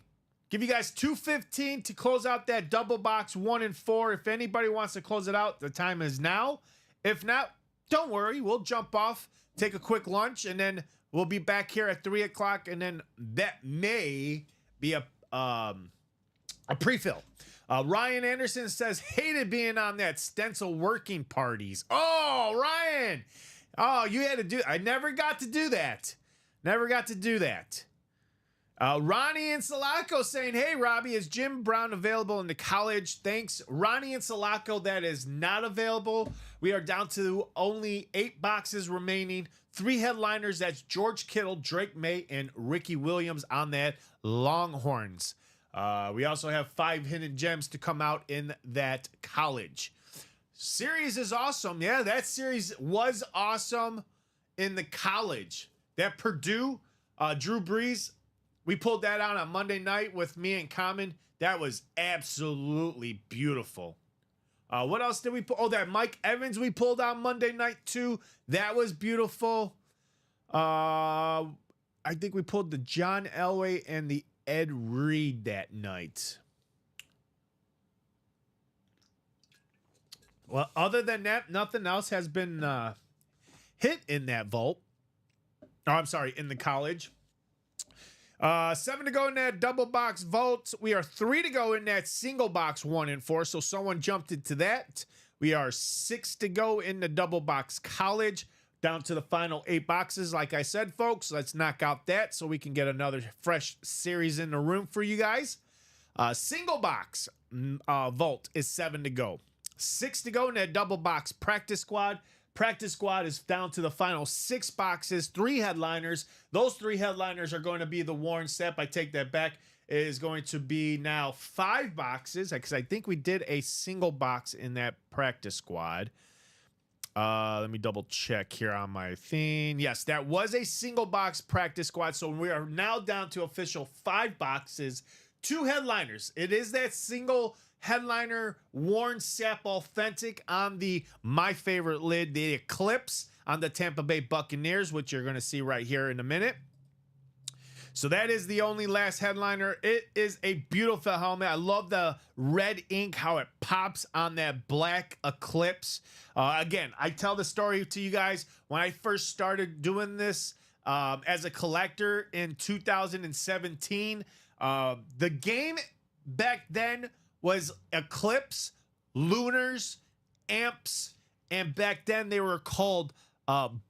Give you guys 2:15 to close out that double box 1 and 4. If anybody wants to close it out, the time is now. If not, don't worry. We'll jump off, take a quick lunch, and then we'll be back here at 3 o'clock. And then that may be a pre-fill. Ryan Anderson says, hated being on that stencil working parties. Oh, Ryan. Oh, you had to do. I never got to do that. Never got to do that. Ronnie and Sulaco saying, hey, Robbie, is Jim Brown available in the college? Thanks. Ronnie and Sulaco, that is not available. We are down to only 8 boxes remaining. 3 headliners. That's George Kittle, Drake May, and Ricky Williams on that Longhorns. We also have 5 hidden gems to come out in that college. Series is awesome. Yeah, that series was awesome in the college. That Purdue, Drew Brees, we pulled that out on Monday night with me and Common. That was absolutely beautiful. What else did we pull? Oh, that Mike Evans we pulled out Monday night too. That was beautiful. I think we pulled the John Elway and the Ed Reed that night. Well, other than that, nothing else has been hit in that vault. Oh, I'm sorry, in the college. 7 to go in that double box vault. We are 3 to go in that single box 1 and 4. So someone jumped into that. We are 6 to go in the double box college. Down to the final 8 boxes. Like I said, folks, let's knock out that so we can get another fresh series in the room for you guys. Single box vault is 7 to go. 6 to go in that double box practice squad. Practice squad is down to the final 6 boxes, 3 headliners. Those 3 headliners are going to be the Warren Sapp. I take that back. It is going to be now 5 boxes because I think we did a single box in that practice squad. Let me double check here on my thing. Yes, that was a single box practice squad. So we are now down to official 5 boxes, 2 headliners. It is that single headliner Warren Sapp Authentic on the My Favorite lid, the Eclipse on the Tampa Bay Buccaneers, which you're going to see right here in a minute. So that is the only last headliner. It is a beautiful helmet. I love the red ink, how it pops on that black Eclipse. Again, I tell the story to you guys when I first started doing this as a collector in 2017. The game back then was Eclipse, Lunars, Amps, and back then they were called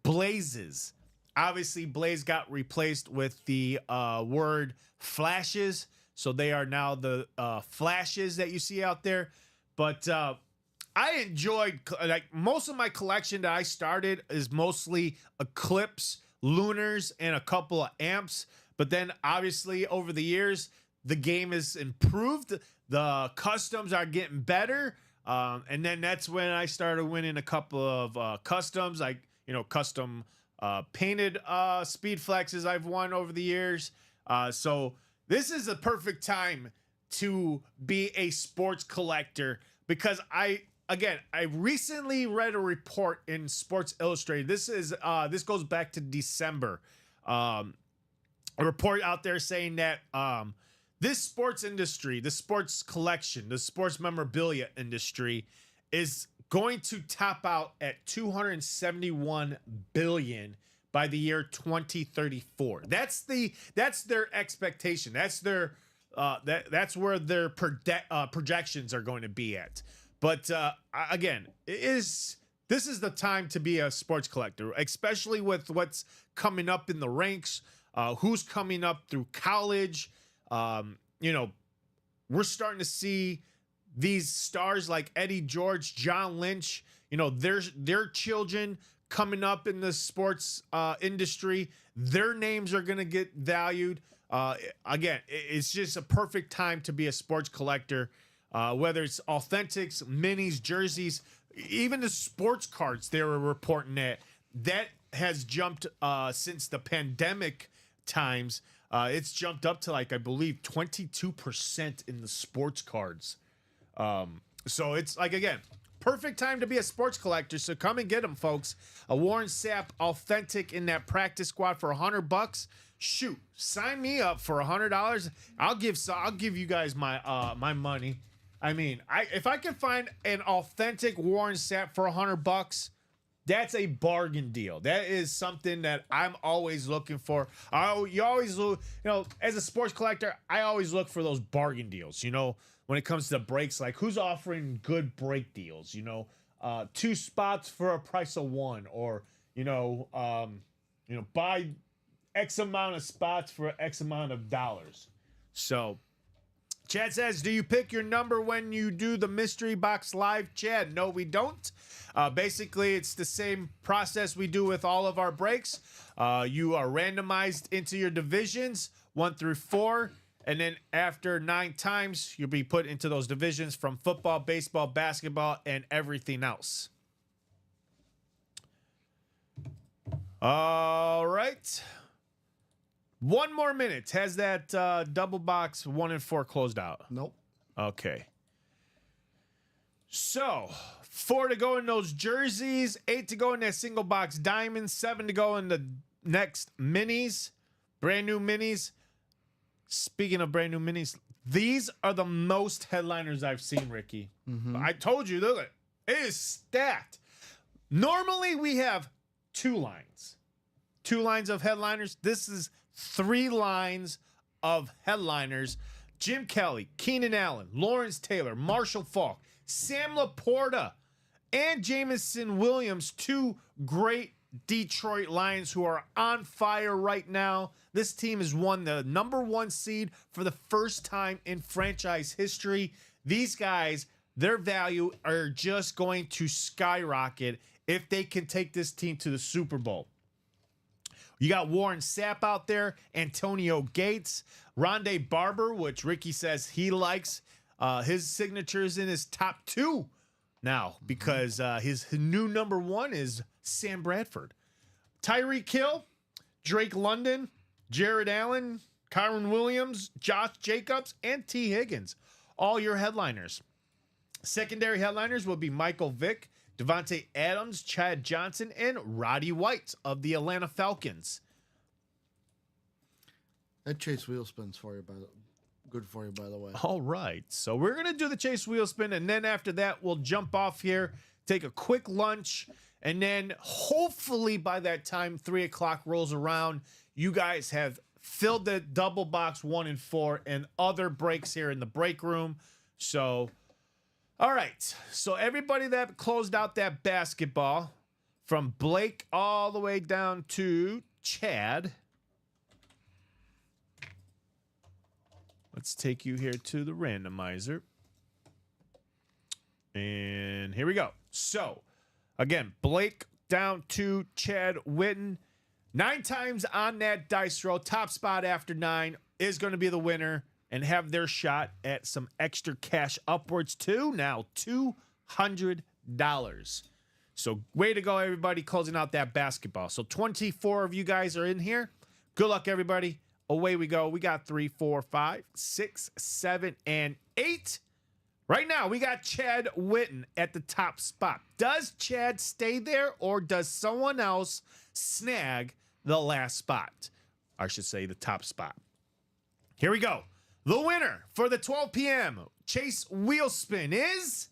Blazes. Obviously, Blaze got replaced with the word Flashes, so they are now the Flashes that you see out there. But I enjoyed, like, most of my collection that I started is mostly Eclipse, Lunars, and a couple of Amps. But then, obviously, over the years, the game is improved. The customs are getting better. And then that's when I started winning a couple of customs, like, custom painted speed flexes I've won over the years. So this is a perfect time to be a sports collector because I recently read a report in Sports Illustrated. This goes back to December. A report out there saying that this sports industry, the sports collection, the sports memorabilia industry is going to top out at 271 billion by the year 2034. That's their expectation. That's their that's where their projections are going to be at. But again, this is the time to be a sports collector, especially with what's coming up in the ranks, who's coming up through college. We're starting to see these stars like Eddie George, John Lynch, their children coming up in the sports industry. Their names are going to get valued. Again, it's just a perfect time to be a sports collector, whether it's authentics, minis, jerseys, even the sports cards they were reporting that has jumped since the pandemic times. It's jumped up to, I believe 22% in the sports cards. So it's again, perfect time to be a sports collector. So come and get them, folks. A Warren Sapp Authentic in that practice squad for $100. Shoot, sign me up for $100. I'll give you guys my my money. I mean, if I can find an authentic Warren Sapp for $100, that's a bargain deal. That is something that I'm always looking for. You always look, as a sports collector, I always look for those bargain deals. When it comes to breaks, like who's offering good break deals, 2 spots for a price of 1, or, buy X amount of spots for X amount of dollars. So Chad says, do you pick your number when you do the mystery box live? Chad, no, we don't. Basically, it's the same process we do with all of our breaks. You are randomized into your divisions 1 through 4. And then after 9 times, you'll be put into those divisions from football, baseball, basketball, and everything else. All right. 1 more minute. Has that double box 1 and 4 closed out? Nope. Okay. So 4 to go in those jerseys, 8 to go in that single box diamond, 7 to go in the next minis, brand new minis. Speaking of brand new minis, these are the most headliners I've seen, Ricky. Mm-hmm. I told you, look, it is stacked. Normally we have 2 lines. 2 lines of headliners. This is 3 lines of headliners. Jim Kelly, Keenan Allen, Lawrence Taylor, Marshall Faulk, Sam Laporta, and Jameson Williams, 2 great Detroit Lions who are on fire right now. This team has won the #1 seed for the first time in franchise history. These guys, their value are just going to skyrocket if they can take this team to the Super Bowl. You got Warren Sapp out there, Antonio Gates, Rondé Barber, which Ricky says he likes. His signatures in his top 2 now because his new number 1 is Sam Bradford. Tyreek Hill, Drake London, Jared Allen, Kyron Williams, Josh Jacobs, and T. Higgins. All your headliners. Secondary headliners will be Michael Vick, Devontae Adams, Chad Johnson, and Roddy White of the Atlanta Falcons. That Chase wheel spin's good for you, by the way. All right. So we're going to do the Chase wheel spin, and then after that, we'll jump off here, take a quick lunch, and then hopefully by that time 3 o'clock rolls around, you guys have filled the double box 1 and 4 and other breaks here in the break room. So, all right. So everybody that closed out that basketball from Blake all the way down to Chad. Let's take you here to the randomizer. And here we go. So, again, Blake down to Chad Witten. 9 times on that dice roll. Top spot after 9 is going to be the winner and have their shot at some extra cash upwards to now $200. So way to go, everybody, closing out that basketball. So 24 of you guys are in here. Good luck, everybody. Away we go. We got 3, 4, 5, 6, 7, and 8. Right now, we got Chad Witten at the top spot. Does Chad stay there or does someone else snag the last spot? I should say the top spot. Here we go. The winner for the 12 p.m. Chase wheel spin is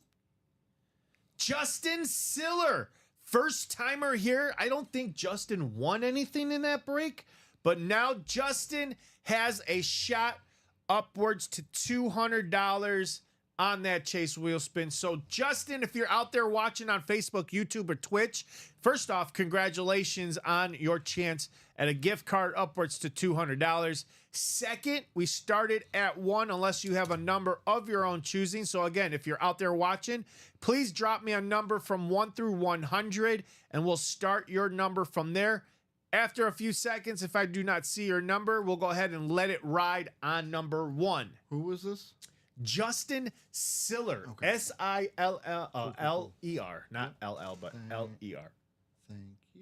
Justin Siller. First timer here. I don't think Justin won anything in that break, but now Justin has a shot upwards to $200 on that Chase wheel spin. So Justin, if you're out there watching on Facebook, YouTube, or Twitch, first off, congratulations on your chance at a gift card upwards to $200. Second, we started at 1 unless you have a number of your own choosing. So again, if you're out there watching, please drop me a number from 1 through 100 and we'll start your number from there. After a few seconds, if I do not see your number, we'll go ahead and let it ride on number 1. Who was this? Justin Siller. Okay. S-I-L-L-E-R. Not L-L, but L-E-R. Thank you.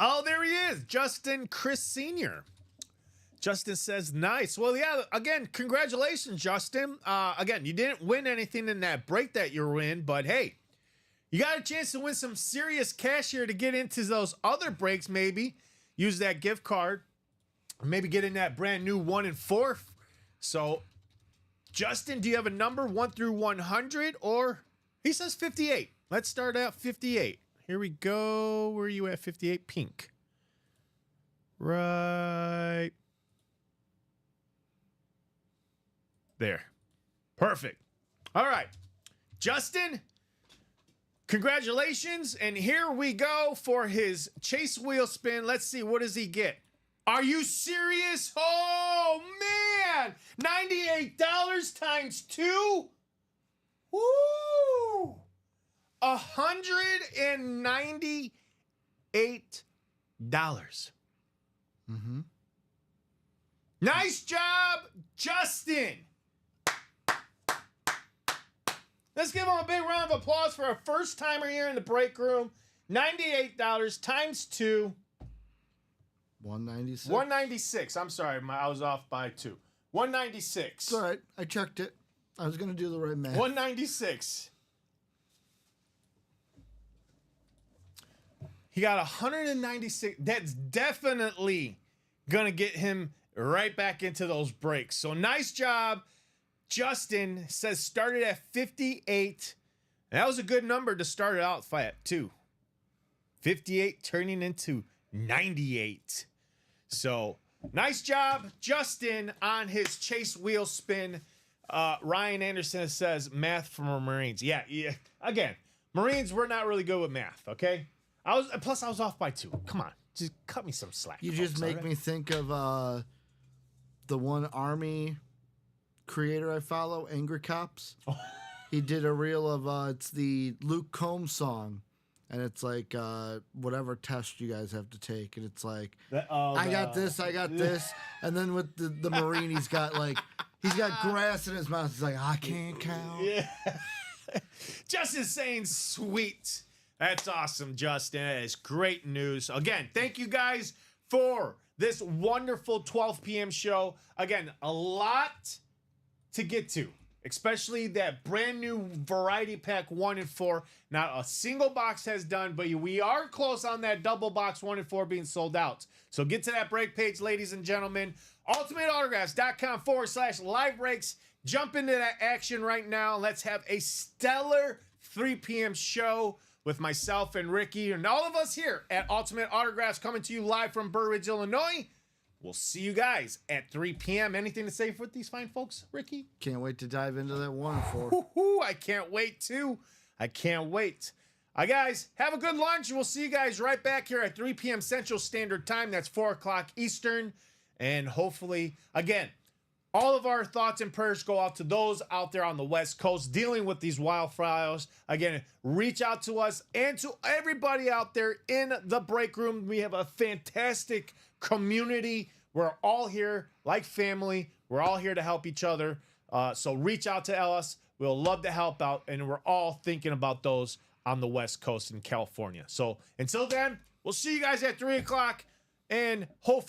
Oh, there he is. Justin Chris Sr. Justin says, nice. Well, yeah, again, congratulations, Justin. Again, you didn't win anything in that break that you were in, but hey, you got a chance to win some serious cash here to get into those other breaks, maybe. Use that gift card. Maybe get in that brand new 1 and 4. So, Justin, do you have a number 1 through 100? Or he says 58. Let's start out 58. Here we go. Where are you at 58? Pink. Right there. Perfect. All right. Justin, congratulations. And here we go for his Chase wheel spin. Let's see. What does he get? Are you serious? Oh, man. $98 times 2? Woo! $198. Mm-hmm. Nice job, Justin. Let's give him a big round of applause for a first timer here in the break room. $98 times 2. 196. 196. I'm sorry, I was off by 2. 196. It's all right. I checked it. I was going to do the right math. 196. He got 196. That's definitely going to get him right back into those breaks. So nice job. Justin says started at 58. That was a good number to start it out at, too. 58 turning into 98. So nice job, Justin, on his Chase wheel spin. Ryan Anderson says math from Marines. Yeah. Again, Marines, we're not really good with math, okay? I was off by 2. Come on. Just cut me some slack. You just make me think of the one Army creator I follow, Angry Cops. He did a reel of it's the Luke Combs song, and it's like whatever test you guys have to take, and it's like I got this, and then with the Marine, he's got grass in his mouth. He's like, I can't count. Yeah. Justin saying sweet. That's awesome, Justin. That is great news. Again, thank you guys for this wonderful 12 p.m. show. Again, a lot to get to, especially that brand new variety pack 1 and 4. Not a single box has done, but we are close on that double box 1 and 4 being sold out. So get to that break page, ladies and gentlemen. UltimateAutographs.com/live breaks. Jump into that action right now. Let's have a stellar 3 p.m. show with myself and Ricky and all of us here at Ultimate Autographs, coming to you live from Burr Ridge, Illinois. We'll see you guys at 3 p.m. Anything to say for these fine folks, Ricky? Can't wait to dive into that 1 and 4. Woo-hoo, I can't wait too. I can't wait. All right, guys, have a good lunch. We'll see you guys right back here at 3 p.m. Central Standard Time. That's 4 o'clock Eastern. And hopefully, again, all of our thoughts and prayers go out to those out there on the West Coast dealing with these wildfires. Again, reach out to us and to everybody out there in the break room. We have a fantastic community. We're all here like family. We're all here to help each other. So reach out to us. We'll love to help out. And we're all thinking about those on the West Coast in California. So until then, we'll see you guys at 3 o'clock. And hopefully,